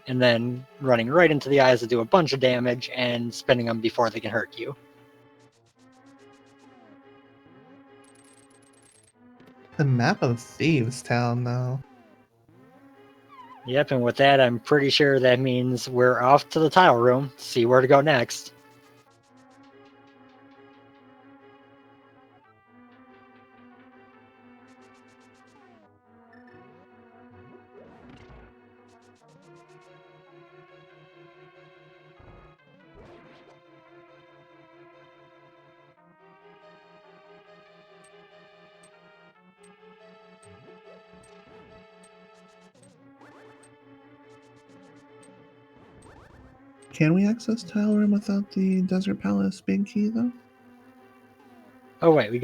Speaker 2: and then running right into the eyes to do a bunch of damage and spinning them before they can hurt you.
Speaker 1: The map of Thieves Town, though.
Speaker 2: Yep, and with that, I'm pretty sure that means we're off to the tile room to see where to go next.
Speaker 1: Can we access Tile Room without the Desert Palace big key, though?
Speaker 2: Oh wait, we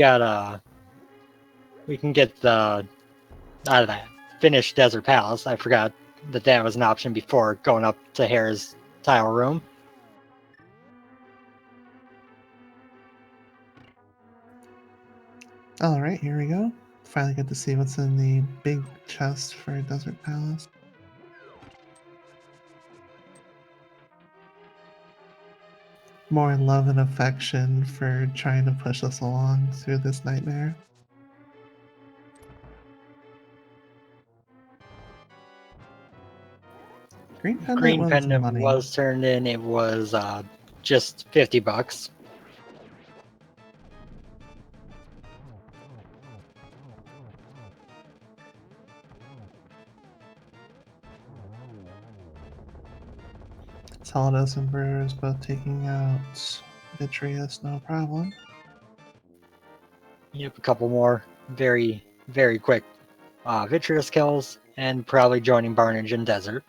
Speaker 2: can get the out of that finished Desert Palace. I forgot that that was an option before going up to Hera's tile room.
Speaker 1: Alright, here we go. Finally get to see what's in the big chest for Desert Palace. More love and affection for trying to push us along through this nightmare. Green Pendant
Speaker 2: Green
Speaker 1: was
Speaker 2: Pendant
Speaker 1: money.
Speaker 2: was turned in. It was just 50 bucks.
Speaker 1: Solidus and Brewers both taking out Vitreous, no problem.
Speaker 2: Yep, a couple more very, very quick Vitreous kills, and probably joining Barnage in Desert.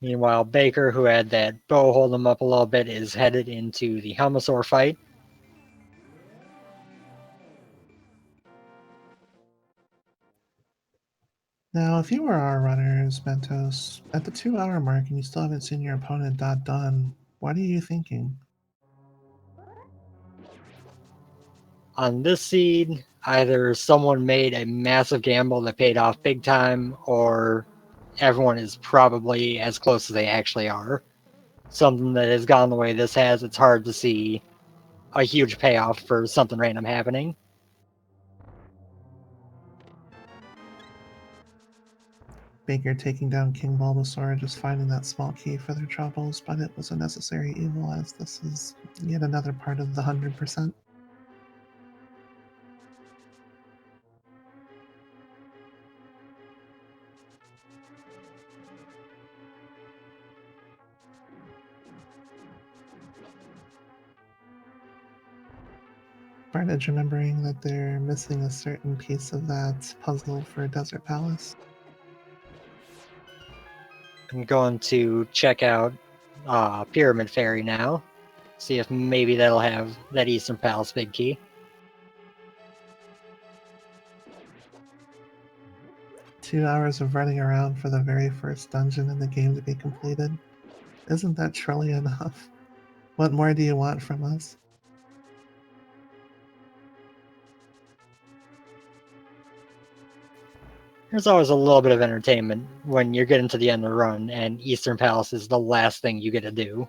Speaker 2: Meanwhile, Baker, who had that bow hold him up a little bit, is headed into the Helmosaur fight.
Speaker 1: Now, if you were our runners, Mentos, at the 2 hour mark and you still haven't seen your opponent done, what are you thinking?
Speaker 2: On this seed, either someone made a massive gamble that paid off big time, or everyone is probably as close as they actually are. Something that has gone the way this has, it's hard to see a huge payoff for something random happening.
Speaker 1: Baker taking down King Bulbasaur, just finding that small key for their troubles, but it was a necessary evil as this is yet another part of the 100%. Barnage remembering that they're missing a certain piece of that puzzle for Desert Palace.
Speaker 2: I'm going to check out Pyramid Fairy now, see if maybe that'll have that Eastern Palace big key.
Speaker 1: 2 hours of running around for the very first dungeon in the game to be completed. Isn't that truly enough? What more do you want from us?
Speaker 2: There's always a little bit of entertainment when you're getting to the end of the run and Eastern Palace is the last thing you get to do.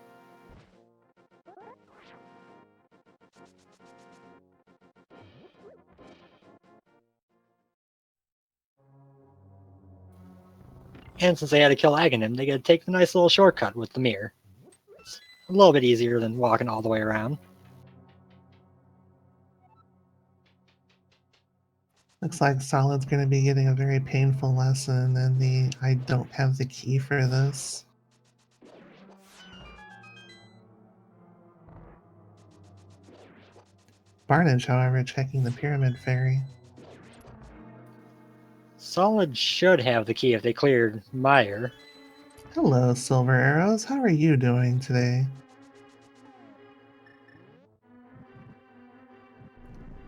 Speaker 2: And since they had to kill Aghanim, they get to take the nice little shortcut with the mirror. It's a little bit easier than walking all the way around.
Speaker 1: Looks like Solid's going to be getting a very painful lesson in the I don't have the key for this. Barnage, however, checking the Pyramid Fairy.
Speaker 2: Solid should have the key if they cleared Meyer.
Speaker 1: Hello, Silver Arrows. How are you doing today?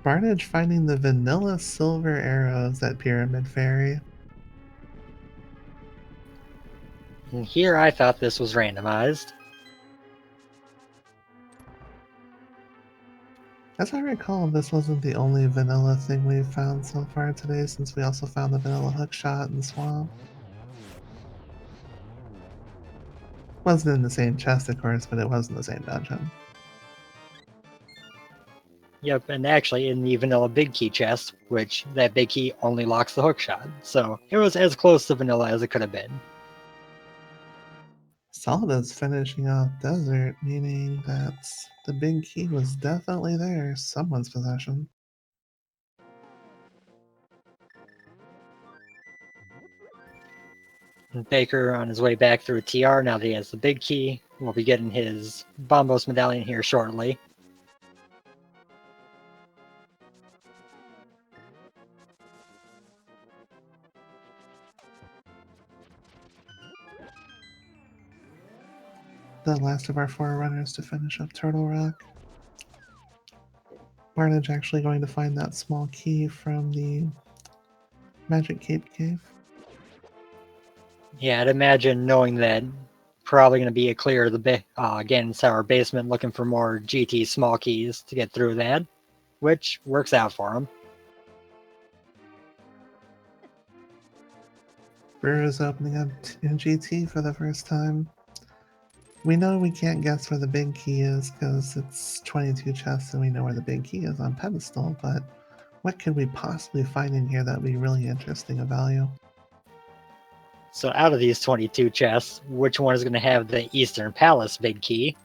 Speaker 1: Barnage finding the vanilla silver arrows at Pyramid Fairy.
Speaker 2: And here I thought this was randomized.
Speaker 1: As I recall, this wasn't the only vanilla thing we've found so far today, since we also found the vanilla hookshot in the swamp. Wasn't in the same chest, of course, but it was in the same dungeon.
Speaker 2: Yep, and actually in the vanilla big key chest, which that big key only locks the hookshot. So it was as close to vanilla as it could have been.
Speaker 1: Solidus finishing off Desert, meaning that the big key was definitely there, someone's possession.
Speaker 2: And Baker on his way back through TR now that he has the big key. We'll be getting his Bombos medallion here shortly.
Speaker 1: The last of our four runners to finish up Turtle Rock. Barnage actually going to find that small key from the Magic Cape Cave.
Speaker 2: Yeah, I'd imagine knowing that probably going to be a clear of the again Sour Basement, looking for more GT small keys to get through that, which works out for him.
Speaker 1: Brewers opening up in GT for the first time. We know we can't guess where the big key is because it's 22 chests and we know where the big key is on pedestal, but what could we possibly find in here that would be really interesting of value?
Speaker 2: So out of these 22 chests, which one is going to have the Eastern Palace big key?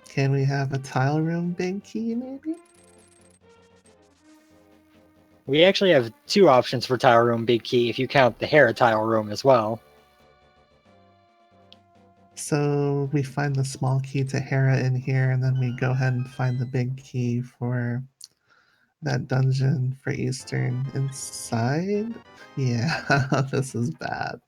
Speaker 1: Can we have a tile room big key, maybe?
Speaker 2: We actually have two options for tile room big key if you count the Hera tile room as well.
Speaker 1: So we find the small key to Hera in here, and then we go ahead and find the big key for that dungeon for Eastern inside? Yeah, this is bad.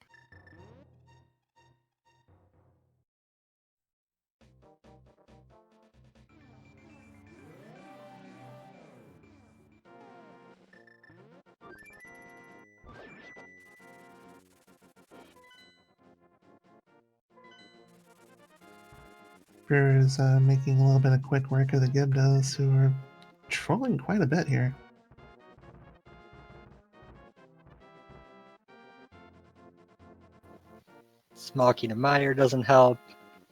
Speaker 1: Brewers making a little bit of quick work of the Gibdos, who are trolling quite a bit here.
Speaker 2: Small key to Meyer doesn't help,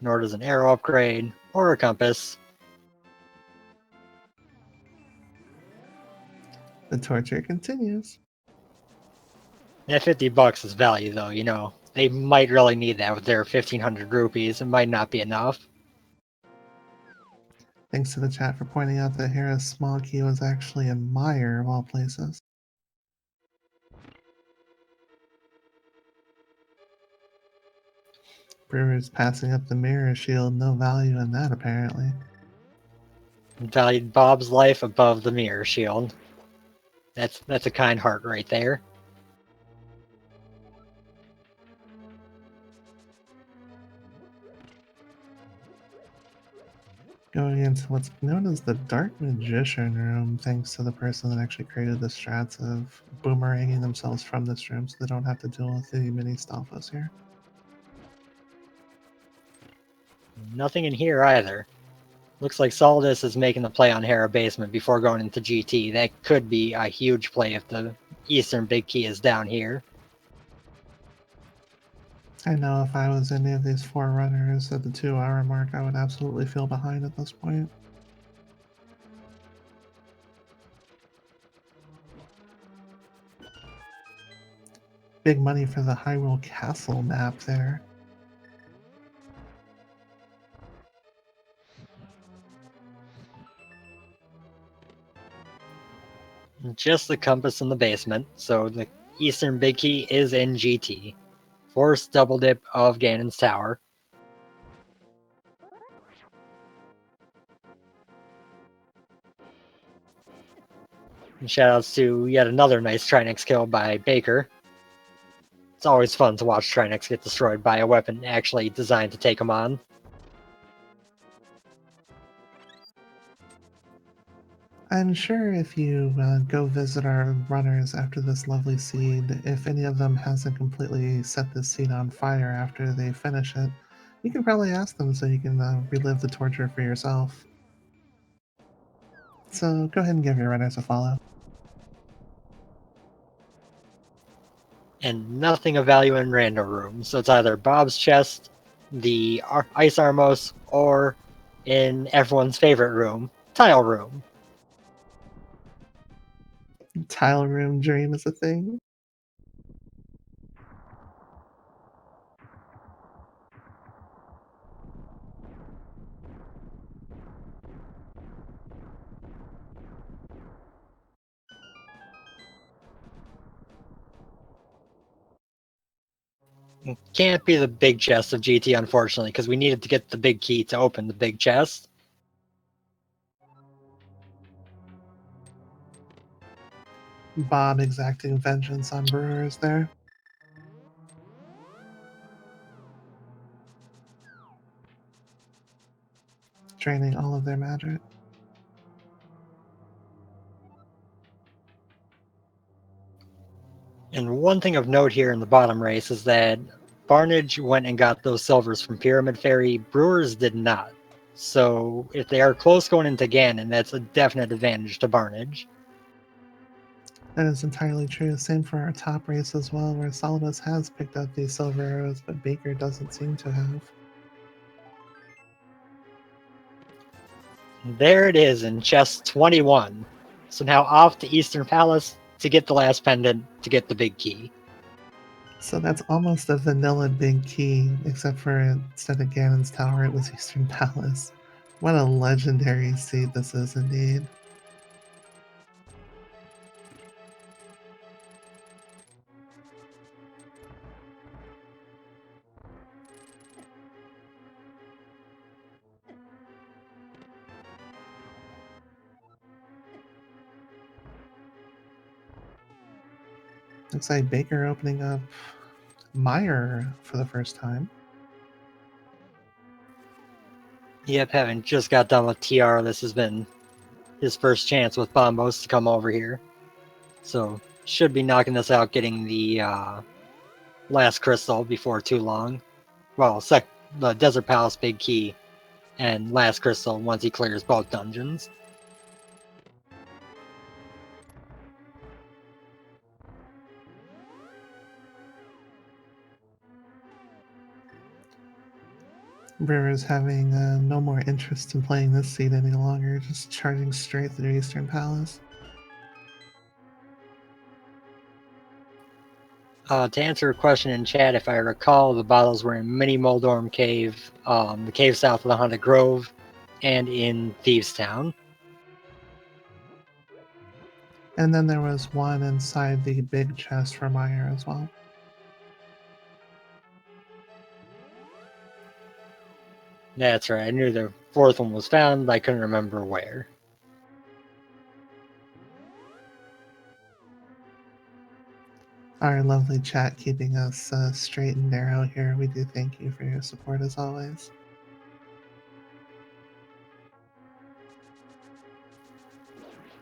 Speaker 2: nor does an arrow upgrade or a compass.
Speaker 1: The torture continues.
Speaker 2: That $50 is value though, you know. They might really need that with their 1,500 rupees. It might not be enough.
Speaker 1: Thanks to the chat for pointing out that Hera's small key was actually a Meyer of all places. Brewers passing up the mirror shield, no value in that apparently.
Speaker 2: Valued Bob's life above the mirror shield. That's a kind heart right there.
Speaker 1: Going into what's known as the Dark Magician room, thanks to the person that actually created the strats of boomeranging themselves from this room so they don't have to deal with the mini Stalfos here.
Speaker 2: Nothing in here either. Looks like Solidus is making the play on Hera Basement before going into GT. That could be a huge play if the Eastern Big Key is down here.
Speaker 1: I know if I was any of these 4 runners at the 2-hour mark, I would absolutely feel behind at this point. Big money for the Hyrule Castle map there.
Speaker 2: Just the compass in the basement, so the Eastern Big Key is in GT. Forced double dip of Ganon's Tower. And shoutouts to yet another nice Trinex kill by Baker. It's always fun to watch Trinex get destroyed by a weapon actually designed to take him on.
Speaker 1: I'm sure if you go visit our runners after this lovely seed, if any of them hasn't completely set this seed on fire after they finish it, you can probably ask them so you can relive the torture for yourself. So go ahead and give your runners a follow.
Speaker 2: And nothing of value in random room, so it's either Bob's chest, the Ice Armos, or in everyone's favorite room, Tile Room.
Speaker 1: Tile room dream is a thing.
Speaker 2: Can't be the big chest of GT, unfortunately, because we needed to get the big key to open the big chest.
Speaker 1: Bob exacting vengeance on brewers there. Draining all of their magic.
Speaker 2: And one thing of note here in the bottom race is that Barnage went and got those silvers from Pyramid Fairy. Brewers did not. So if they are close going into Ganon, that's a definite advantage to Barnage.
Speaker 1: That is entirely true. Same for our top race as well, where Solidus has picked up these silver arrows, but Baker doesn't seem to have.
Speaker 2: There it is in chest 21. So now off to Eastern Palace to get the last pendant to get the big key.
Speaker 1: So that's almost a vanilla big key, except for instead of Ganon's Tower, it was Eastern Palace. What a legendary seed this is indeed. Looks like Baker opening up Meyer for the first time.
Speaker 2: Yep, having just got done with TR, this has been his first chance with Bombos to come over here. So should be knocking this out, getting the last crystal before too long. Well, the Desert Palace big key and last crystal once he clears both dungeons.
Speaker 1: Brewers having no more interest in playing this seed any longer, just charging straight through Eastern Palace.
Speaker 2: To answer a question in chat, if I recall, the bottles were in Mini Moldorm Cave, the cave south of the Haunted Grove, and in Thieves Town.
Speaker 1: And then there was one inside the big chest for Meyer as well.
Speaker 2: That's right, I knew the fourth one was found, but I couldn't remember where.
Speaker 1: Our lovely chat keeping us straight and narrow here. We do thank you for your support as always.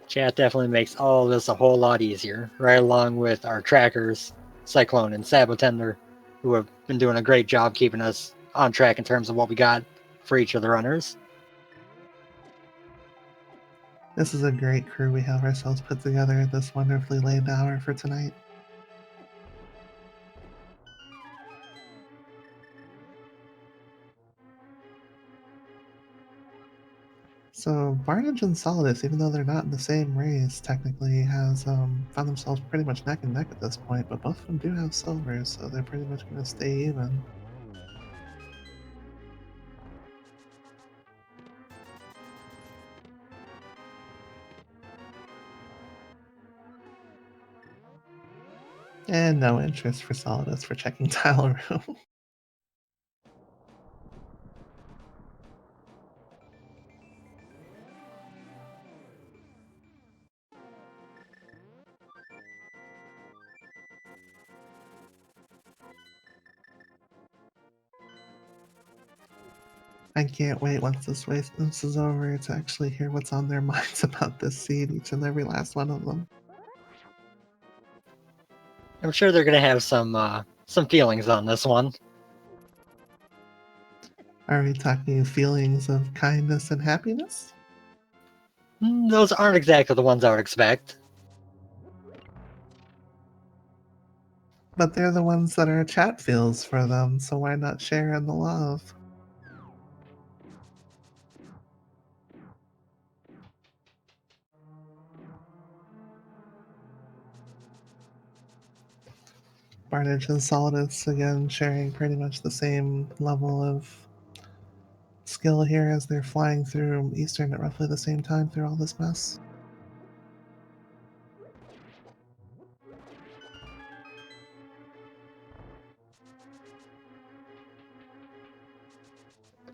Speaker 2: Chat definitely makes all of this a whole lot easier, right along with our trackers, Cyclone and Sabotender, who have been doing a great job keeping us on track in terms of what we got for each of the runners.
Speaker 1: This is a great crew we have ourselves put together at this wonderfully laid hour for tonight. So Barnage and Solidus, even though they're not in the same race, technically has found themselves pretty much neck and neck at this point, but both of them do have silvers, so they're pretty much going to stay even. And no interest for Solidus for checking tile room. I can't wait once this race is over to actually hear what's on their minds about this seed, each and every last one of them.
Speaker 2: I'm sure they're going to have some feelings on this one.
Speaker 1: Are we talking feelings of kindness and happiness?
Speaker 2: Those aren't exactly the ones I would expect.
Speaker 1: But they're the ones that our chat feels for them, so why not share in the love? Barnage and Solidus, again, sharing pretty much the same level of skill here as they're flying through Eastern at roughly the same time through all this mess.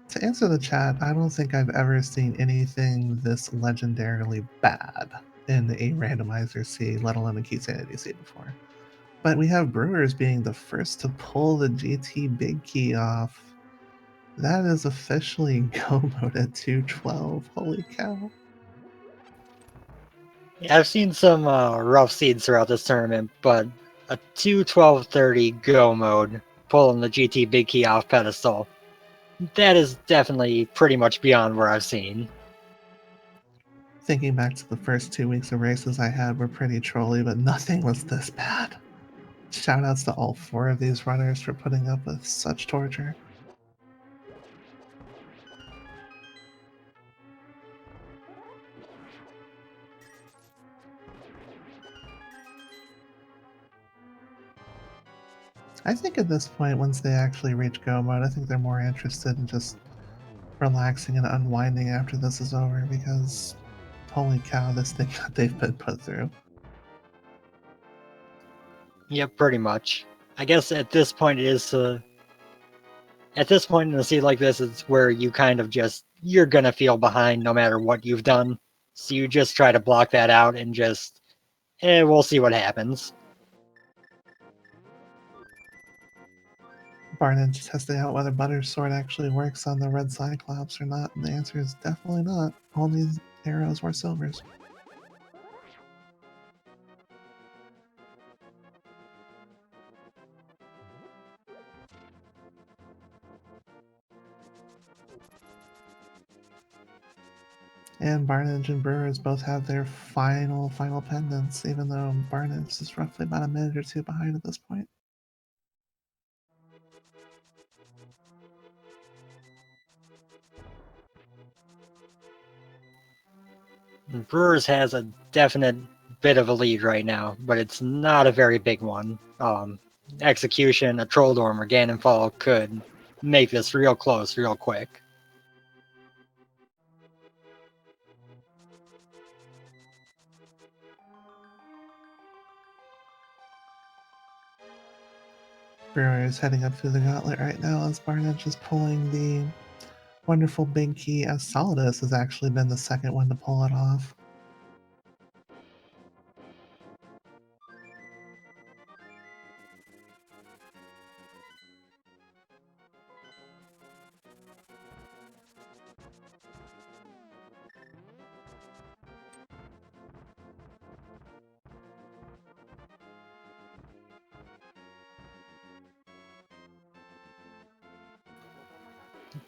Speaker 1: To answer the chat, I don't think I've ever seen anything this legendarily bad in a randomizer seed, let alone a Keysanity seed before. But we have Brewers being the first to pull the GT Big Key off. That is officially go mode at 212. Holy cow.
Speaker 2: Yeah, I've seen some rough seeds throughout this tournament, but a 2:12:30 go mode pulling the GT Big Key off pedestal, that is definitely pretty much beyond where I've seen.
Speaker 1: Thinking back to the first 2 weeks of races I had were pretty trolly, but nothing was this bad. Shoutouts to all 4 of these runners for putting up with such torture. I think at this point, once they actually reach go mode, I think they're more interested in just relaxing and unwinding after this is over, because holy cow, this thing that they've been put through.
Speaker 2: Yep, pretty much. I guess at this point it is at this point in a seed like this, it's where you kind of you're gonna feel behind no matter what you've done. So you just try to block that out and we'll see what happens.
Speaker 1: Barnage testing out whether Butter's sword actually works on the red Cyclops or not, and the answer is definitely not. All these arrows were silvers. And Barnage and Brewers both have their final pendants, even though Barnage is roughly about a minute or two behind at this point.
Speaker 2: Brewers has a definite bit of a lead right now, but it's not a very big one. Execution, a Troll Dorm, or Ganonfall could make this real close real quick.
Speaker 1: Brewers heading up through the gauntlet right now as Barnage is pulling the wonderful big key, as Solidus has actually been the second one to pull it off.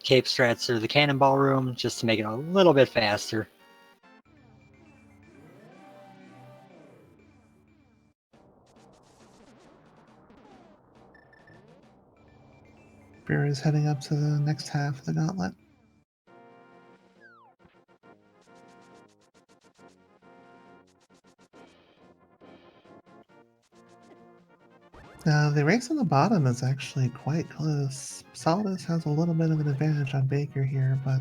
Speaker 2: cape strats through the cannonball room just to make it a little bit faster.
Speaker 1: Brewers heading up to the next half of the gauntlet. The race on the bottom is actually quite close. Solidus has a little bit of an advantage on Baker here, but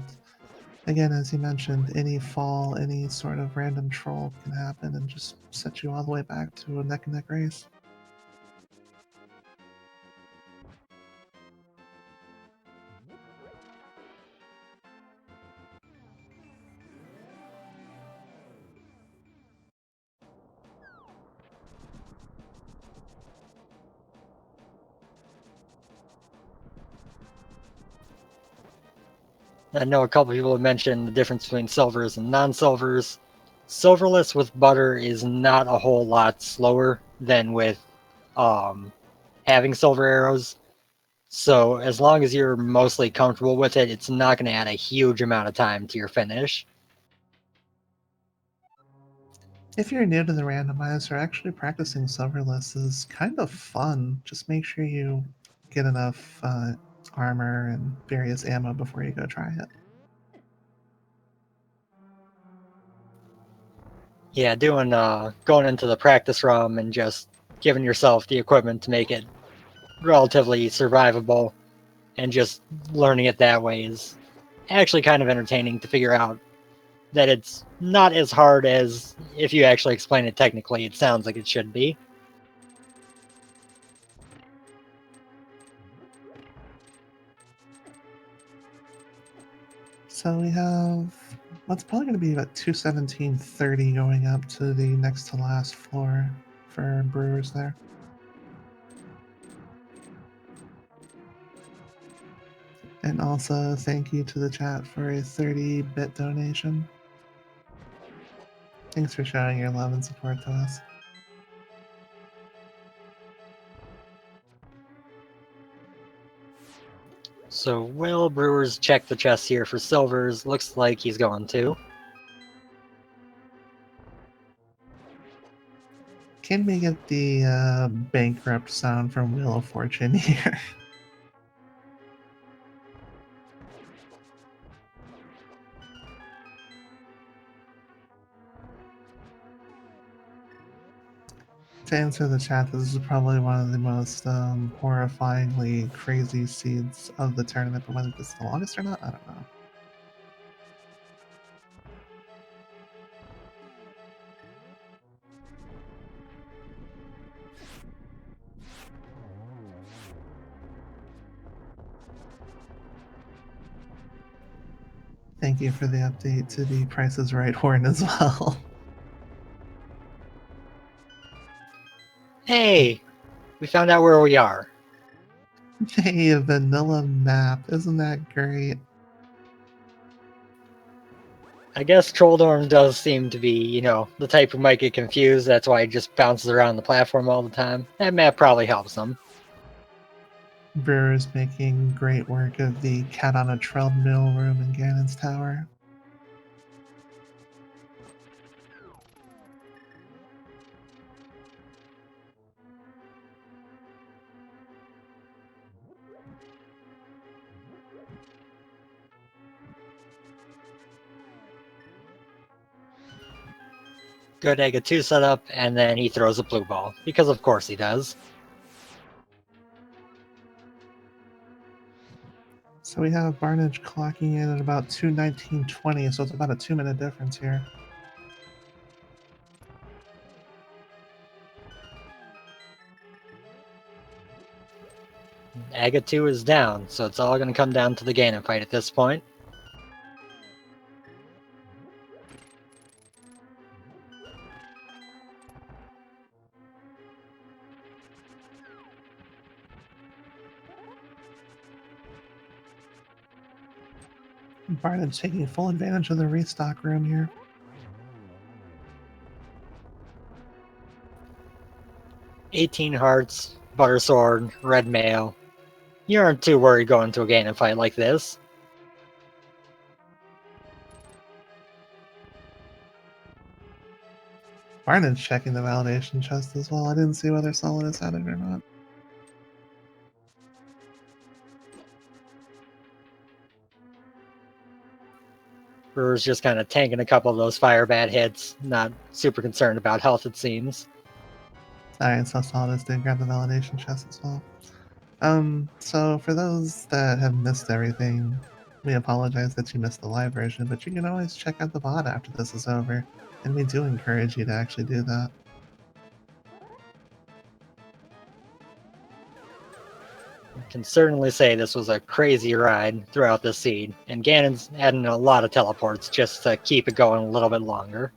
Speaker 1: again, as you mentioned, any fall, any sort of random troll can happen and just set you all the way back to a neck-and-neck race.
Speaker 2: I know a couple people have mentioned the difference between silvers and non-silvers. Silverless with butter is not a whole lot slower than with having silver arrows. So as long as you're mostly comfortable with it, it's not going to add a huge amount of time to your finish.
Speaker 1: If you're new to the randomizer, actually practicing silverless is kind of fun. Just make sure you get enough armor and various ammo before you go try it.
Speaker 2: Yeah, going into the practice ROM and just giving yourself the equipment to make it relatively survivable and just learning it that way is actually kind of entertaining to figure out that it's not as hard as if you actually explain it technically, it sounds like it should be.
Speaker 1: So we have what's probably going to be about 217.30 going up to the next to last floor for Brewers there. And also thank you to the chat for a 30-bit donation. Thanks for showing your love and support to us.
Speaker 2: So will Brewers check the chest here for silvers? Looks like he's going to.
Speaker 1: Can we get the bankrupt sound from Wheel of Fortune here? To answer the chat, this is probably one of the most horrifyingly crazy seeds of the tournament, but whether this is the longest or not, I don't know. Thank you for the update to the Price is Right horn as well.
Speaker 2: Hey, we found out where we are.
Speaker 1: Hey, a vanilla map. Isn't that great?
Speaker 2: I guess Trolldorm does seem to be, the type who might get confused. That's why he just bounces around the platform all the time. That map probably helps him.
Speaker 1: Brewers making great work of the cat on a treadmill room in Ganon's Tower.
Speaker 2: Good Ega 2 setup, and then he throws a blue ball, because of course he does.
Speaker 1: So we have Barnage clocking in at about 2:19:20, so it's about a 2-minute difference here.
Speaker 2: Aga 2 is down, so it's all going to come down to the Ganon fight at this point.
Speaker 1: Barnage taking full advantage of the restock room here.
Speaker 2: "18 hearts, butter sword, red mail. You aren't too worried going to a Ganon fight like this.
Speaker 1: Barnage checking the validation chest as well. I didn't see whether Solidus had it or not.
Speaker 2: Brewers just kind of tanking a couple of those fire bat hits, not super concerned about health, it seems.
Speaker 1: Alright, so Solidus did grab the validation chest as well. So for those that have missed everything, we apologize that you missed the live version, but you can always check out the VOD after this is over, and we do encourage you to actually do that.
Speaker 2: Can certainly say this was a crazy ride throughout the seed, and Ganon's adding a lot of teleports just to keep it going a little bit longer.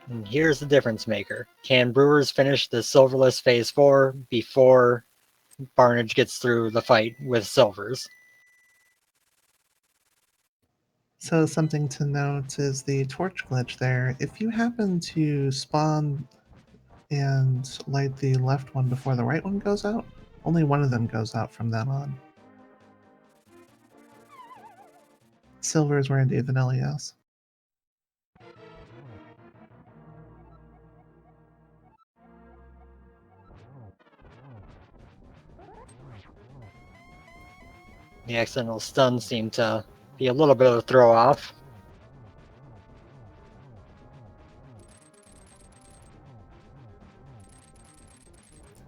Speaker 2: And here's the difference maker. Can Brewers finish the Silverless Phase 4 before Barnage gets through the fight with Silvers?
Speaker 1: So something to note is the torch glitch there. If you happen to spawn and light the left one before the right one goes out, only one of them goes out from then on. Silvers were indeed vanilla, yes.
Speaker 2: The accidental stuns seem to be a little bit of a throw off.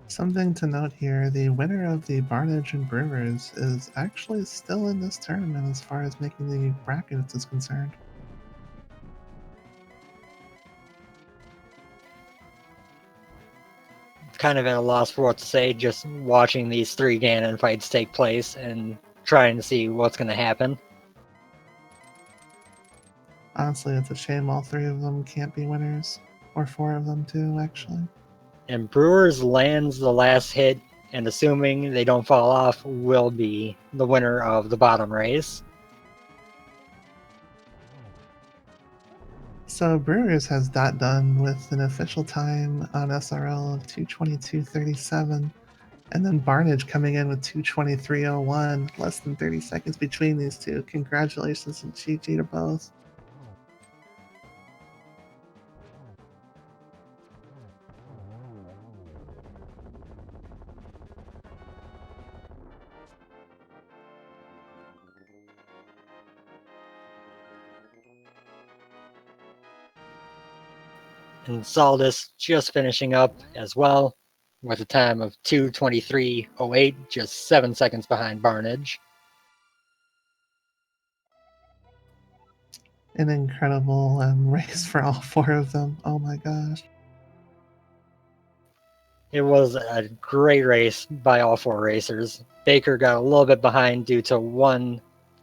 Speaker 1: Something to note here, the winner of the Barnage and Brewers is actually still in this tournament as far as making the brackets is concerned.
Speaker 2: Kind of at a loss for what to say, just watching these three Ganon fights take place and trying to see what's going to happen.
Speaker 1: Honestly, it's a shame all three of them can't be winners. Or four of them too, actually.
Speaker 2: And Brewers lands the last hit, and assuming they don't fall off, will be the winner of the bottom race.
Speaker 1: So Brewers has that done with an official time on SRL of 2:22:37, and then Barnage coming in with 2:23:01, less than 30 seconds between these two. Congratulations and GG to both.
Speaker 2: And Solidus just finishing up as well with a time of 2:23:08, just 7 seconds behind Barnage.
Speaker 1: An incredible race for all four of them. Oh my gosh.
Speaker 2: It was a great race by all four racers. Baker got a little bit behind due to one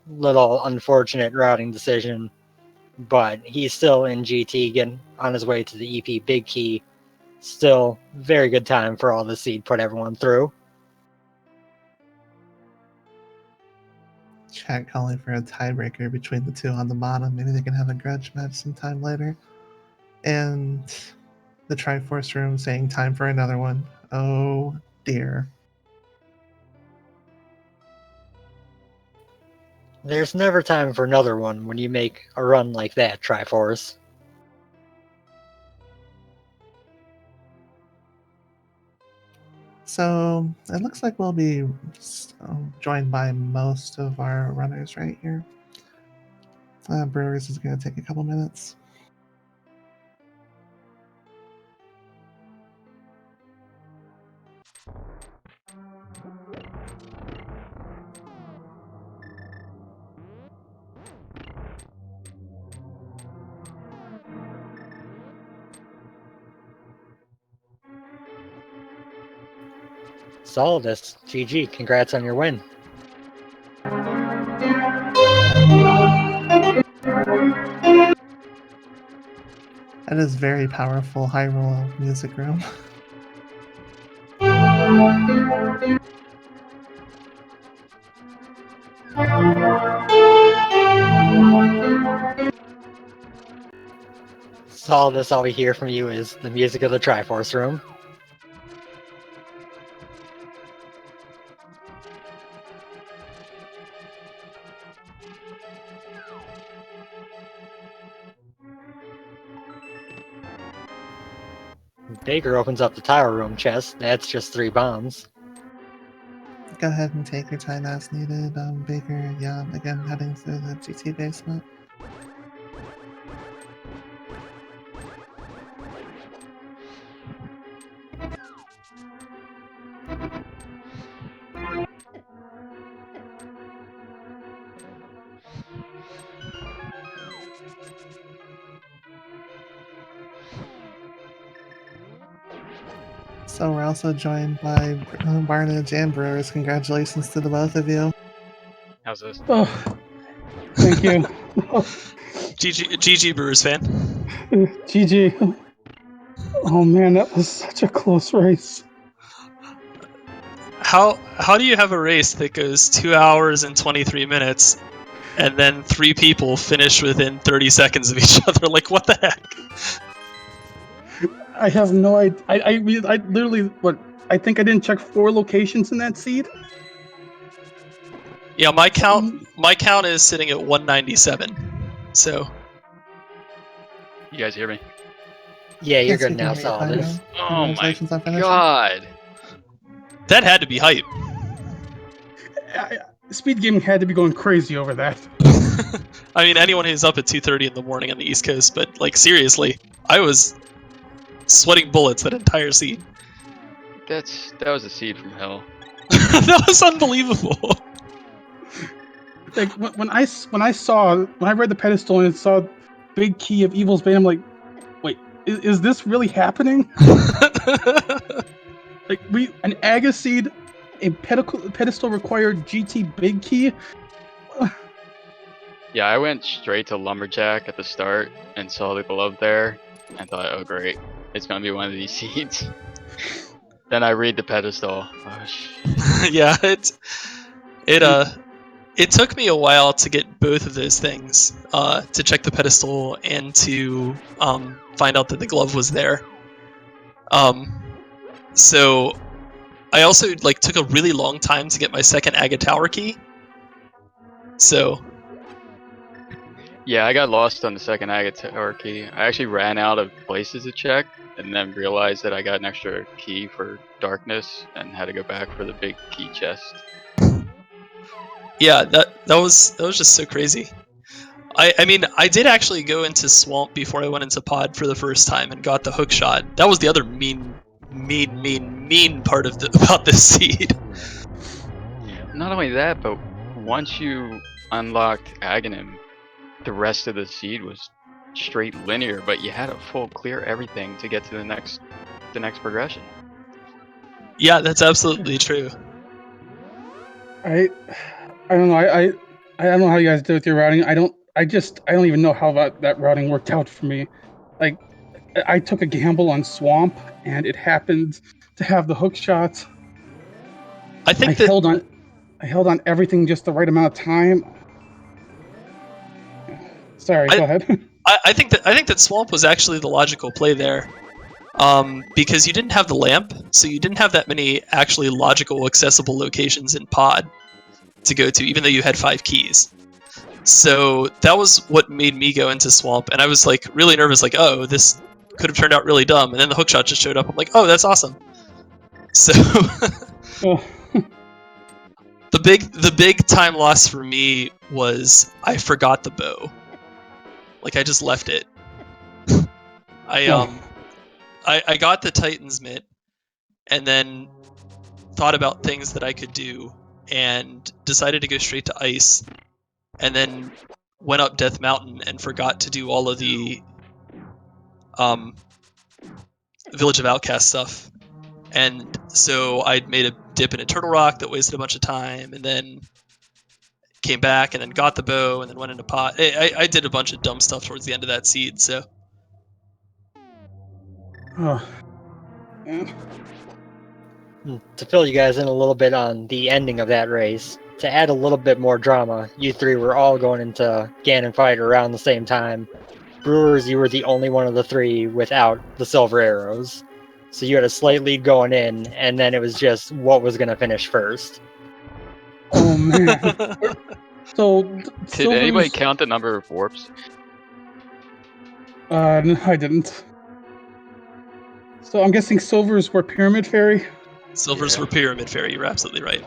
Speaker 2: little unfortunate routing decision, but he's still in GT, getting on his way to the EP Big Key. Still very good time for all the seed put everyone through.
Speaker 1: Chat calling for a tiebreaker between the two on the bottom. Maybe they can have a grudge match sometime later. And the Triforce room saying time for another one. Oh dear.
Speaker 2: There's never time for another one when you make a run like that, Triforce.
Speaker 1: So it looks like we'll be joined by most of our runners right here. Brewers is going to take a couple minutes.
Speaker 2: Solidus, GG, congrats on your win.
Speaker 1: That is very powerful Hyrule music room.
Speaker 2: Solidus, all we hear from you is the music of the Triforce room. Baker opens up the tower room chest. That's just 3 bombs.
Speaker 1: Go ahead and take your time as needed, Baker. Yeah, again, heading through the GT basement. So we're also joined by Barnage and Brewers. Congratulations to the both of you.
Speaker 3: How's this?
Speaker 4: Oh, thank you.
Speaker 5: GG Brewers fan.
Speaker 4: GG. Oh man, that was such a close race.
Speaker 5: How do you have a race that goes 2 hours and 23 minutes and then 3 people finish within 30 seconds of each other? Like, what the heck?
Speaker 4: I have no idea. I literally, I think I didn't check 4 locations in that seed.
Speaker 5: Yeah, my count is sitting at 197. So
Speaker 3: You guys hear me?
Speaker 2: Yeah, you're
Speaker 1: Yes,
Speaker 2: good
Speaker 1: we can
Speaker 2: now,
Speaker 1: hear you fine
Speaker 2: Solidus.
Speaker 1: now.
Speaker 3: Oh
Speaker 1: Congratulations
Speaker 3: my
Speaker 1: on finishing.
Speaker 3: god!
Speaker 5: that had to be hype.
Speaker 4: Speed Gaming had to be going crazy over that.
Speaker 5: I mean, anyone who's up at 2:30 in the morning on the East Coast, but like seriously, I was sweating bullets that entire seed.
Speaker 3: That was a seed from hell.
Speaker 5: That was unbelievable.
Speaker 4: Like when I read the pedestal and saw Big Key of Evil's Bane, I'm like, wait, is this really happening? Like an Aga seed, a pedestal required GT Big Key.
Speaker 3: Yeah, I went straight to Lumberjack at the start and saw the glove there and thought, oh great, it's gonna be one of these seeds. Then I read the pedestal. Oh,
Speaker 5: Yeah, it took me a while to get both of those things, to check the pedestal and to find out that the glove was there. So I also took a really long time to get my second Aga Tower key. So
Speaker 3: yeah, I got lost on the second Agate Tower key. I actually ran out of places to check and then realized that I got an extra key for darkness and had to go back for the big key chest.
Speaker 5: yeah, that was just so crazy. I mean, I did actually go into Swamp before I went into Pod for the first time and got the hook shot. That was the other mean part of about this seed.
Speaker 3: Not only that, but once you unlocked Aghanim, the rest of the seed was straight linear, but you had to full clear everything to get to the next progression.
Speaker 5: Yeah, that's absolutely true.
Speaker 4: I don't know. I don't know how you guys do with your routing. I don't even know how that routing worked out for me. Like I took a gamble on Swamp and it happened to have the hook shot.
Speaker 5: I think
Speaker 4: I held on everything just the right amount of time. Sorry, go ahead.
Speaker 5: I think that Swamp was actually the logical play there, because you didn't have the lamp, so you didn't have that many actually logical accessible locations in Pod to go to, even though you had 5 keys. So that was what made me go into Swamp, and I was really nervous, oh, this could have turned out really dumb, and then the hookshot just showed up. I'm like, oh, that's awesome. So the big time loss for me was I forgot the bow. I just left it. I got the Titan's Mitt, and then thought about things that I could do, and decided to go straight to Ice, and then went up Death Mountain and forgot to do all of the Village of Outcast stuff. And so I'd made a dip in a Turtle Rock that wasted a bunch of time, and then came back and then got the bow and then went into Pot. I did a bunch of dumb stuff towards the end of that seed, so.
Speaker 2: To fill you guys in a little bit on the ending of that race, to add a little bit more drama, you 3 were all going into Ganon fight around the same time. Brewers, you were the only one of the 3 without the silver arrows. So you had a slight lead going in, and then it was just what was going to finish first.
Speaker 4: Oh man. So
Speaker 3: did anybody count the number of warps?
Speaker 4: No, I didn't. So I'm guessing silvers were Pyramid Fairy.
Speaker 5: Silvers
Speaker 3: Yeah.
Speaker 5: were Pyramid Fairy. You're absolutely right.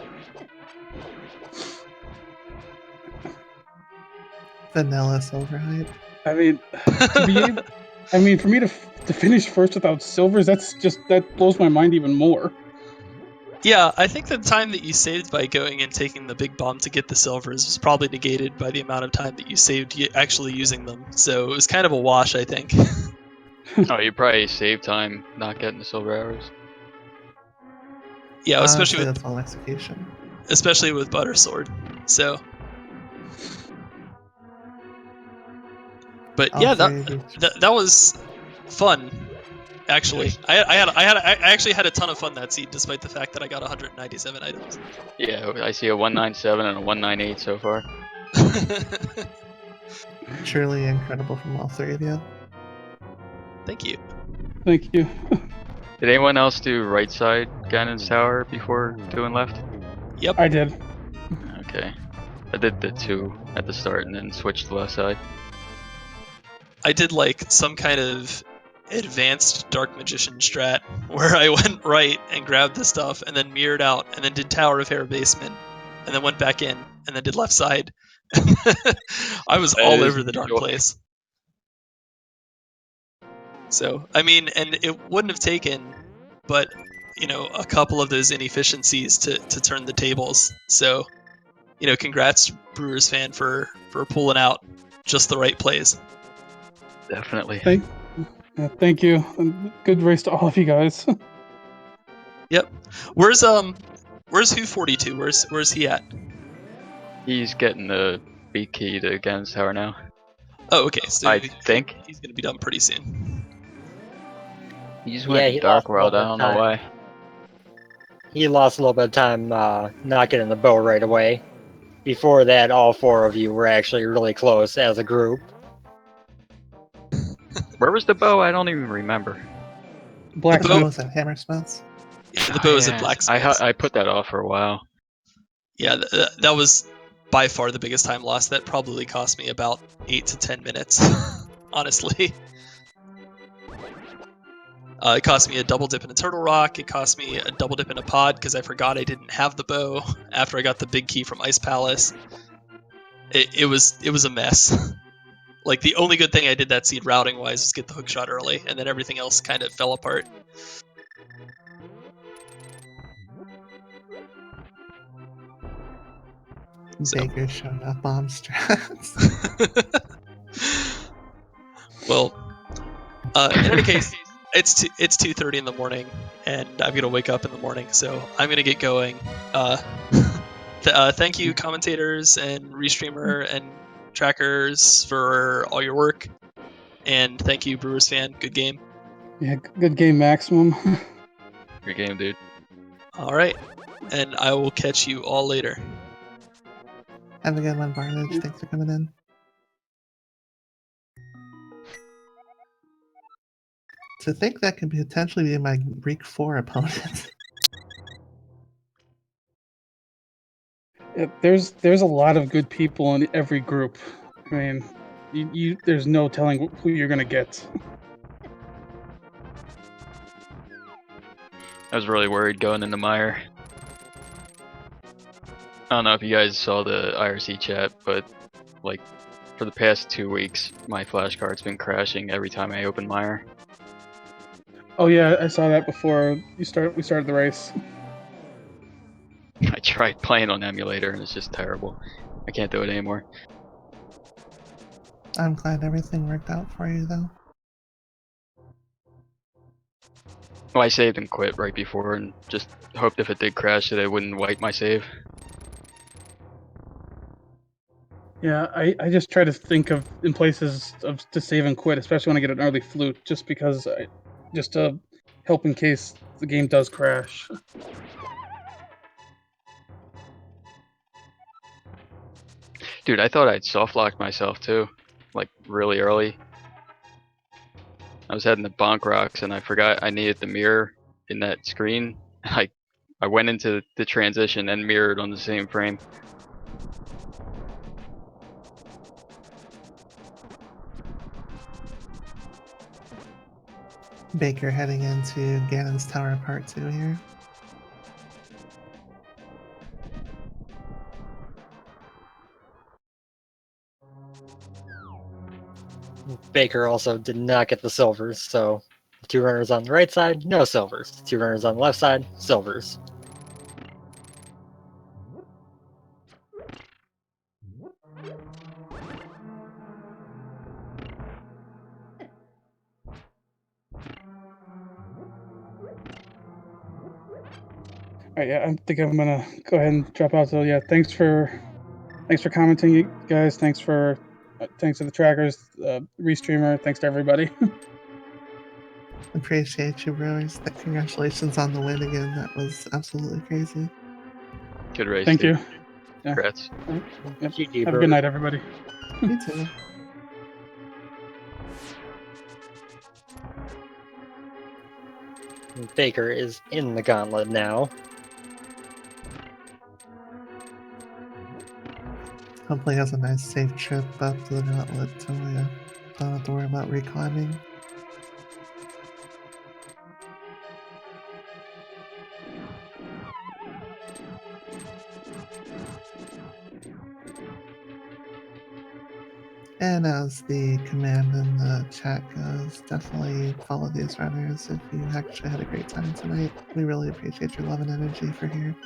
Speaker 1: Vanilla silver hype.
Speaker 4: I mean, to be able, I mean, for me to finish first without silvers, that blows my mind even more.
Speaker 5: Yeah, I think the time that you saved by going and taking the big bomb to get the silvers was probably negated by the amount of time that you saved actually using them. So it was kind of a wash, I think.
Speaker 3: Oh, you probably saved time not getting the silver arrows.
Speaker 5: Yeah,
Speaker 1: Honestly, that's all execution.
Speaker 5: especially with Butter Sword. So, but
Speaker 1: All
Speaker 5: yeah,
Speaker 1: three of you.
Speaker 5: that was fun. Actually, I actually had a ton of fun that seed, despite the fact that I got 197 items.
Speaker 3: Yeah, I see a 197 and a 198 so far.
Speaker 1: Truly incredible from all three of you.
Speaker 5: Thank you.
Speaker 4: Thank you.
Speaker 3: Did anyone else do right side Ganon's tower before doing left?
Speaker 5: Yep.
Speaker 4: I did.
Speaker 3: Okay. I did the 2 at the start and then switched to the left side.
Speaker 5: I did like some kind of advanced dark magician strat where I went right and grabbed the stuff and then mirrored out and then did Tower of Hair basement and then went back in and then did left side. I was all over the darn place. So, I mean, and it wouldn't have taken but, a couple of those inefficiencies to turn the tables. So, congrats Brewers fan for pulling out just the right plays.
Speaker 3: Definitely.
Speaker 4: Thank you. And good race to all of you guys.
Speaker 5: Yep. Where's who42? Where's he at?
Speaker 3: He's getting the B key to Ganon's tower now.
Speaker 5: Oh, okay. So
Speaker 3: I think
Speaker 5: he's gonna be done pretty soon.
Speaker 3: he just
Speaker 2: Yeah,
Speaker 3: went
Speaker 2: he
Speaker 3: Dark
Speaker 2: lost a
Speaker 3: World. I
Speaker 2: little
Speaker 3: don't
Speaker 2: bit of
Speaker 3: know
Speaker 2: time.
Speaker 3: why.
Speaker 2: He lost a little bit of time not getting the bow right away. Before that, all 4 of you were actually really close as a group.
Speaker 3: Where was the bow? I don't even remember.
Speaker 4: Black
Speaker 1: The bow was at Hammersmith's.
Speaker 5: Yeah, the bow is
Speaker 3: Yeah,
Speaker 5: at Blacksmith's.
Speaker 3: I put that off for a while.
Speaker 5: Yeah, that was by far the biggest time loss. That probably cost me about 8 to 10 minutes, honestly. It cost me a double dip in a turtle rock. It cost me a double dip in a pod because I forgot I didn't have the bow after I got the big key from Ice Palace. It was a mess. Like, the only good thing I did that seed routing wise was get the hook shot early, and then everything else kind of fell apart. So.
Speaker 1: Baker's showing up bomb strats.
Speaker 5: Well, in any case, it's 2:30 in the morning, and I'm gonna wake up in the morning, so I'm gonna get going. Thank you, commentators and restreamer and trackers, for all your work, and thank you, Brewers fan. Good game.
Speaker 4: Yeah, good game, Maximum.
Speaker 3: Good game, dude.
Speaker 5: All right, and I will catch you all later.
Speaker 1: Have a good one, Barnage. Thanks for coming in. To think that could potentially be my Greek 4 opponent.
Speaker 4: Yeah, there's a lot of good people in every group. I mean, you there's no telling who you're gonna get.
Speaker 3: I was really worried going into Mire. I don't know if you guys saw the IRC chat, but like for the past 2 weeks, my flashcard's been crashing every time I open Mire.
Speaker 4: Oh yeah, I saw that before we started the race.
Speaker 3: I tried playing on emulator and it's just terrible. I can't do it anymore.
Speaker 1: I'm glad everything worked out for you, though.
Speaker 3: Well, I saved and quit right before and just hoped if it did crash that it wouldn't wipe my save.
Speaker 4: Yeah, I just try to think of in places to save and quit, especially when I get an early flute, just because just to help in case the game does crash.
Speaker 3: Dude, I thought I'd soft locked myself too, like really early. I was heading to Bonk Rocks and I forgot I needed the mirror in that screen. I went into the transition and mirrored on the same frame.
Speaker 1: Baker heading into Ganon's Tower Part 2 here.
Speaker 2: Baker also did not get the silvers, so 2 runners on the right side, no silvers. 2 runners on the left side, silvers.
Speaker 4: All right, yeah, I think I'm gonna go ahead and drop out. So yeah, thanks for commenting, you guys. Thanks to the trackers, restreamer. Thanks to everybody.
Speaker 1: Appreciate you, Brewers. Congratulations on the win again. That was absolutely crazy.
Speaker 3: Good race.
Speaker 4: Thank
Speaker 3: dude.
Speaker 4: you. Yeah.
Speaker 3: Congrats.
Speaker 4: Yep.
Speaker 2: GG,
Speaker 4: Have a good night, everybody.
Speaker 1: You too.
Speaker 2: Baker is in the gauntlet now.
Speaker 1: Hopefully has a nice safe trip up to the gauntlet so we don't have to worry about reclimbing. And as the command in the chat goes, definitely follow these runners if you actually had a great time tonight. We really appreciate your love and energy for here.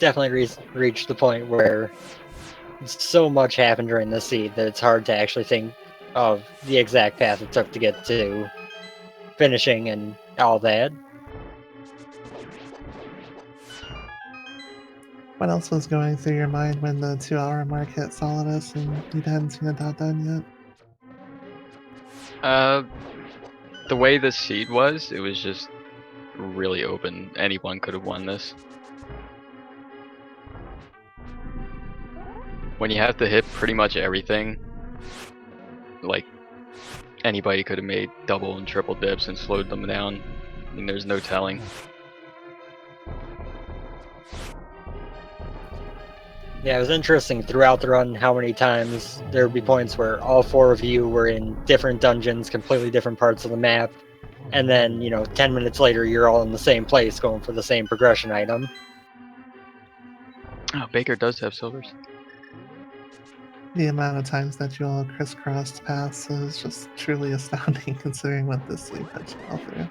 Speaker 2: Definitely reached the point where so much happened during the seed that it's hard to actually think of the exact path it took to get to finishing and all that.
Speaker 1: What else was going through your mind when the 2-hour mark hit Solidus and you hadn't seen a dot done yet?
Speaker 3: The way the seed was, it was just really open. Anyone could have won this. When you have to hit pretty much everything, like anybody could have made double and triple dips and slowed them down. I mean, there's no telling.
Speaker 2: Yeah, it was interesting throughout the run how many times there would be points where all 4 of you were in different dungeons, completely different parts of the map, and then, 10 minutes later you're all in the same place going for the same progression item.
Speaker 3: Oh, Baker does have silvers.
Speaker 1: The amount of times that you all crisscrossed paths is just truly astounding considering what this league put you all through.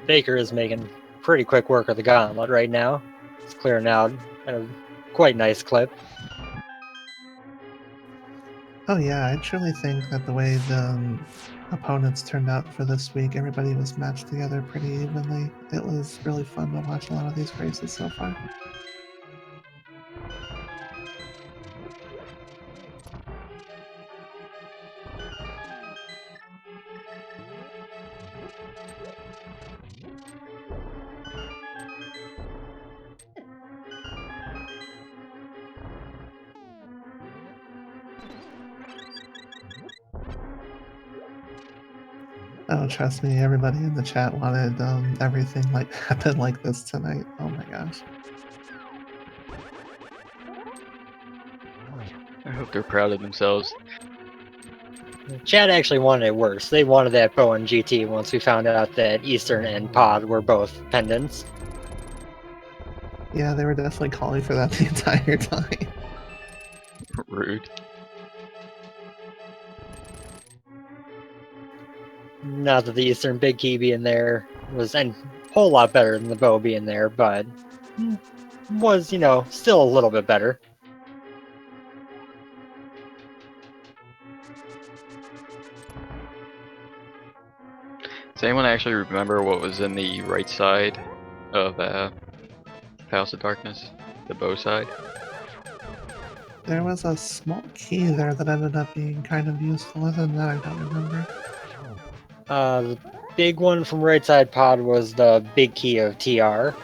Speaker 2: Baker is making pretty quick work of the gauntlet right now. It's clearing out at a quite nice clip.
Speaker 1: Oh yeah, I truly think that the way the opponents turned out for this week, everybody was matched together pretty evenly. It was really fun to watch a lot of these races so far. Oh, trust me, everybody in the chat wanted everything like happen like this tonight. Oh my gosh.
Speaker 3: I hope they're proud of themselves.
Speaker 2: Chad actually wanted it worse. They wanted that bow and GT once we found out that Eastern and Pod were both pendants.
Speaker 1: Yeah, they were definitely calling for that the entire time.
Speaker 3: Rude.
Speaker 2: Not that the Eastern Big Key being there was a whole lot better than the bow being there, but was, still a little bit better.
Speaker 3: Does anyone actually remember what was in the right side of House of Darkness? The bow side?
Speaker 1: There was a small key there that ended up being kind of useful. Other than that, I don't remember.
Speaker 2: The big one from right side pod was the big key of TR.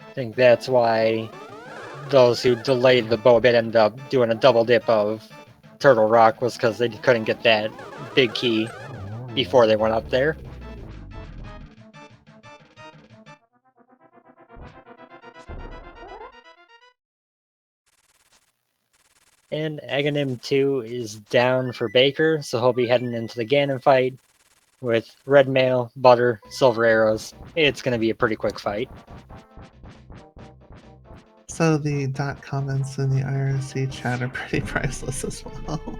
Speaker 2: I think that's why those who delayed the bow bit ended up doing a double dip of Turtle Rock, was because they couldn't get that big key before they went up there. And Aghanim 2 is down for Baker, so he'll be heading into the Ganon fight with red mail, butter, silver arrows. It's going to be a pretty quick fight.
Speaker 1: So the dot comments in the IRC chat are pretty priceless as well.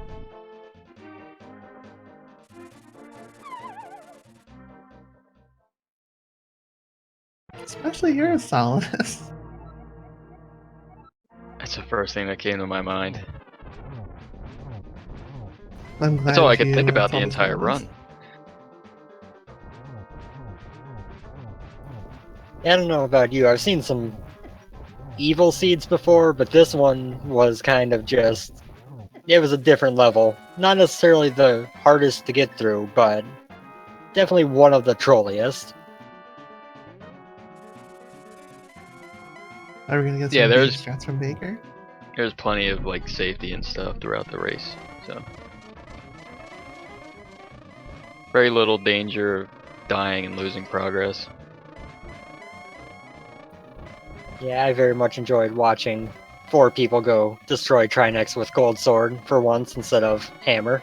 Speaker 1: Especially yours, Solidus.
Speaker 3: That's the first thing that came to my mind.
Speaker 1: I'm glad
Speaker 3: That's all I could
Speaker 1: you
Speaker 3: think about the
Speaker 1: told us
Speaker 3: entire
Speaker 1: about this.
Speaker 3: run.
Speaker 2: I don't know about you, I've seen some evil seeds before, but this one was kind of just... It was a different level. Not necessarily the hardest to get through, but definitely one of the trolliest.
Speaker 1: Are we gonna get
Speaker 3: Yeah,
Speaker 1: some big
Speaker 3: there's-
Speaker 1: strats from Baker?
Speaker 3: There's plenty of like safety and stuff throughout the race, so very little danger of dying and losing progress.
Speaker 2: Yeah, I very much enjoyed watching 4 people go destroy Trinex with Gold Sword for once instead of Hammer.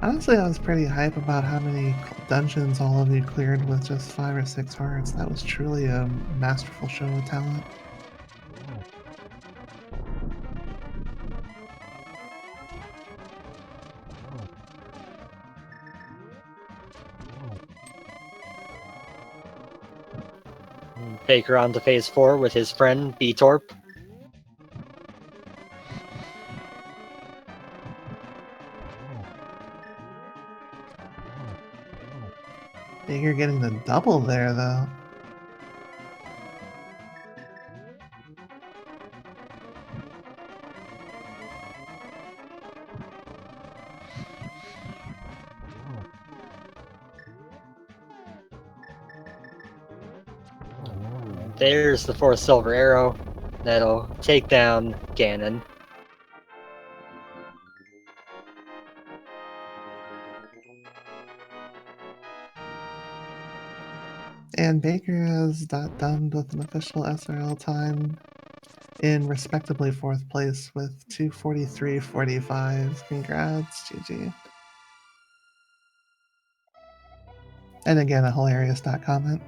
Speaker 1: Honestly, I was pretty hype about how many dungeons all of you cleared with just 5 or 6 hearts. That was truly a masterful show of talent.
Speaker 2: Baker on to phase 4 with his friend B-Torp.
Speaker 1: Baker getting the double there, though.
Speaker 2: There's the 4th silver arrow. That'll take down Ganon.
Speaker 1: And Baker has done with an official SRL time in respectably 4th place with 2:43.45. Congrats, GG. And again, a hilarious dot comment.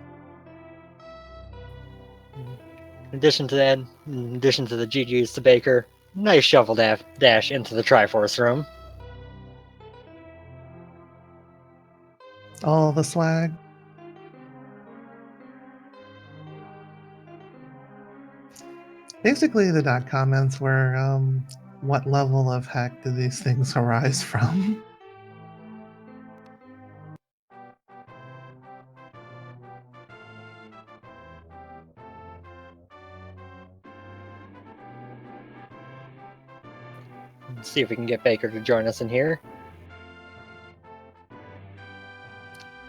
Speaker 2: In addition to that, in addition to the GG's to Baker, nice shovel dash into the Triforce room.
Speaker 1: All the swag. Basically, the dot comments were, what level of heck did these things arise from?
Speaker 2: Let's see if we can get Baker to join us in here.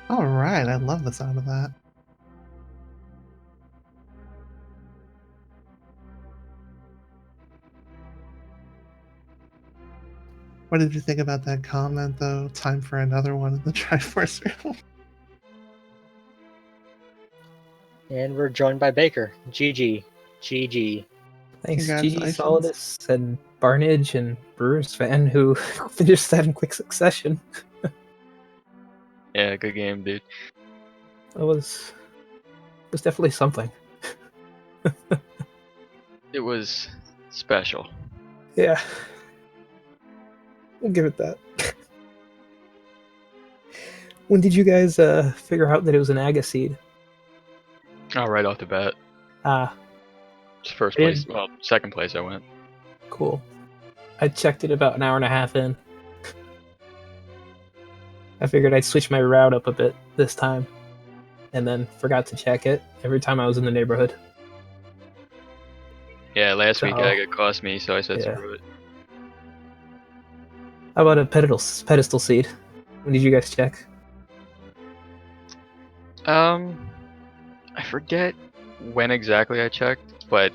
Speaker 1: Alright, I love the sound of that. What did you think about that comment, though? Time for another one in the Triforce room.
Speaker 2: And we're joined by Baker. GG. GG.
Speaker 6: Thanks, GG
Speaker 1: Congratulations.
Speaker 6: Solidus and Barnage and Brewers fan who finished that in quick succession.
Speaker 3: Yeah, good game, dude.
Speaker 6: It was definitely something.
Speaker 3: It was special.
Speaker 6: Yeah. We'll give it that. When did you guys figure out that it was an Aga seed?
Speaker 3: Oh, right off the bat. It's first
Speaker 6: I
Speaker 3: place.
Speaker 6: did.
Speaker 3: Well, second place I went.
Speaker 6: Cool. I checked it about an hour and a half in. I figured I'd switch my route up a bit this time, and then forgot to check it every time I was in the neighborhood.
Speaker 3: Yeah, last week
Speaker 6: So,
Speaker 3: it cost me, so I said
Speaker 6: yeah.
Speaker 3: screw it.
Speaker 6: How about a pedestal seed? When did you guys check?
Speaker 3: I forget when exactly I checked, but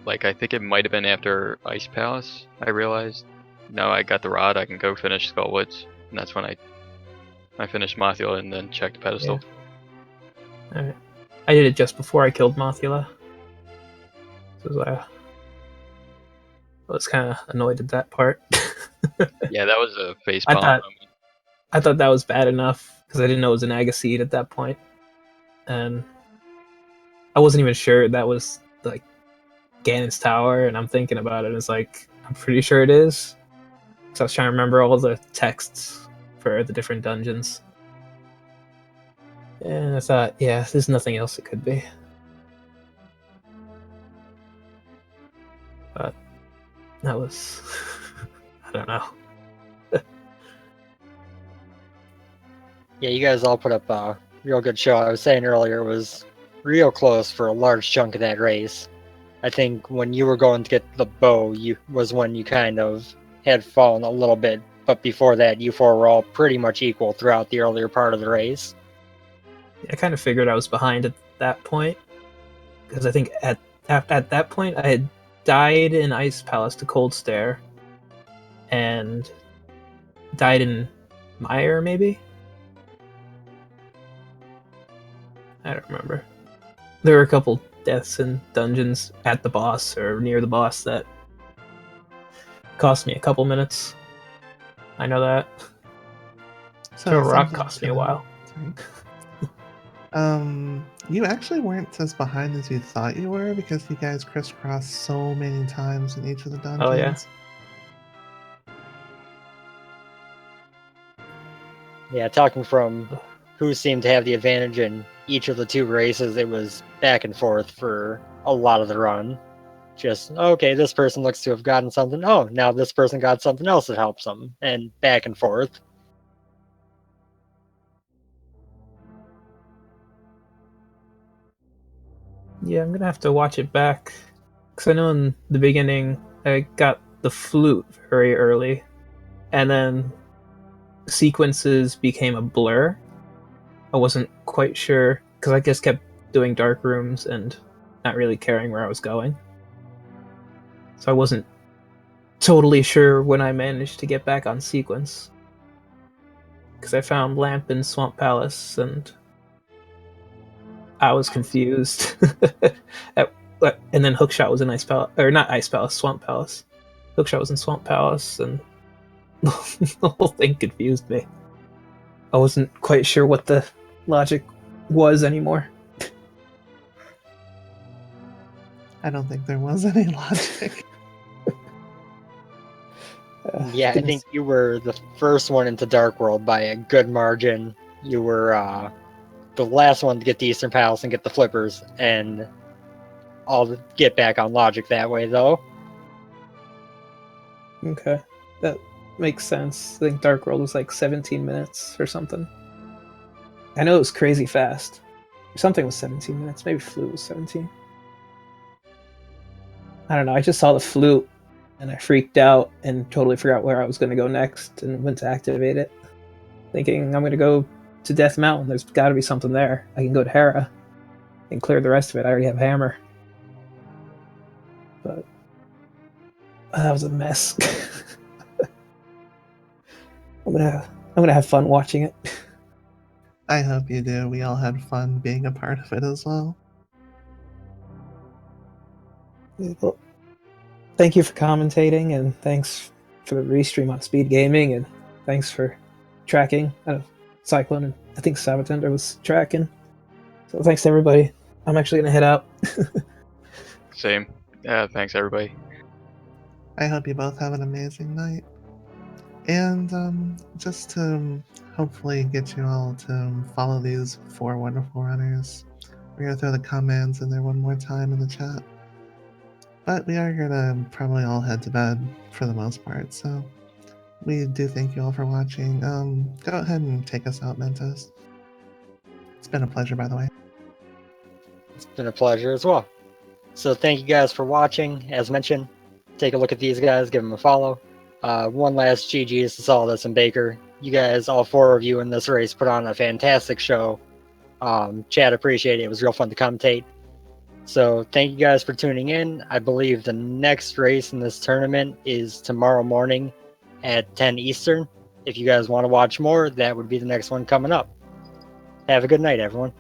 Speaker 3: like I think it might have been after Ice Palace. I realized, no, I got the rod. I can go finish Skullwoods, and that's when I finished Mothula and then checked pedestal.
Speaker 6: Yeah. Alright. I did it just before I killed Mothula. So I was kind of annoyed at that part.
Speaker 3: Yeah, that was a facepalm
Speaker 6: I thought
Speaker 3: moment.
Speaker 6: I thought that was bad enough because I didn't know it was an Aga seed at that point, and I wasn't even sure that was like Ganon's tower. And I'm thinking about it, and it's like I'm pretty sure it is. So I was trying to remember all the texts for the different dungeons, and I thought, yeah, there's nothing else it could be. But that was, I don't know.
Speaker 2: Yeah, you guys all put up a real good show. I was saying earlier it was real close for a large chunk of that race. I think when you were going to get the bow, was when you kind of had fallen a little bit. But before that, you four were all pretty much equal throughout the earlier part of the race.
Speaker 6: I kind of figured I was behind at that point because I think at that point I had died in Ice Palace to Cold Stare and died in Mire, maybe? I don't remember. There were a couple deaths in dungeons at the boss or near the boss that cost me a couple minutes. I know that.
Speaker 1: So
Speaker 6: Throw a rock
Speaker 1: something
Speaker 6: cost me a
Speaker 1: to-
Speaker 6: while.
Speaker 1: sorry. You actually weren't as behind as you thought you were because you guys crisscrossed so many times in each of the dungeons.
Speaker 6: Oh, yeah?
Speaker 2: Yeah, talking from who seemed to have the advantage in each of the two races, it was back and forth for a lot of the run. Just, okay, this person looks to have gotten something. Oh, now this person got something else that helps them. And back and forth.
Speaker 6: Yeah, I'm gonna have to watch it back. Because I know in the beginning I got the flute very early, and then sequences became a blur. I wasn't quite sure, because I just kept doing dark rooms and not really caring where I was going. So I wasn't totally sure when I managed to get back on sequence. Because I found Lamp in Swamp Palace, and I was confused. And then Hookshot was in Ice Palace, or not Ice Palace, Swamp Palace. Hookshot was in Swamp Palace, and the whole thing confused me. I wasn't quite sure what the logic was anymore.
Speaker 1: I don't think there was any logic.
Speaker 2: Yeah, I think you were the first one into Dark World by a good margin. You were the last one to get the Eastern Palace and get the flippers, and I'll get back on logic that way, though.
Speaker 6: Okay, that makes sense. I think Dark World was like 17 minutes or something. I know it was crazy fast. Something was 17 minutes. Maybe Flute was 17. I don't know. I just saw the flute and I freaked out and totally forgot where I was going to go next and went to activate it, thinking I'm going to go to Death Mountain. There's got to be something there. I can go to Hera and clear the rest of it. I already have Hammer. But that was a mess. I'm gonna have fun watching it.
Speaker 1: I hope you do. We all had fun being a part of it as well.
Speaker 6: Well, thank you for commentating, and thanks for the restream on Speed Gaming, and thanks for tracking. Cyclone and I think Sabatender was tracking. So thanks to everybody. I'm actually gonna head out.
Speaker 3: Same. Yeah, thanks everybody.
Speaker 1: I hope you both have an amazing night. And just to hopefully get you all to follow these 4 wonderful runners, We're going to throw the commands in there one more time in the chat. But we are going to probably all head to bed for the most part. So we do thank you all for watching. Go ahead and take us out, Mentos. It's been a pleasure, by the way.
Speaker 2: It's been a pleasure as well. So thank you guys for watching. As mentioned, take a look at these guys, give them a follow. One last GG's to Solidus and Baker. You guys, all four of you in this race, put on a fantastic show. Chad, appreciate it. It was real fun to commentate. So thank you guys for tuning in. I believe the next race in this tournament is tomorrow morning at 10 Eastern. If you guys want to watch more, that would be the next one coming up. Have a good night, everyone.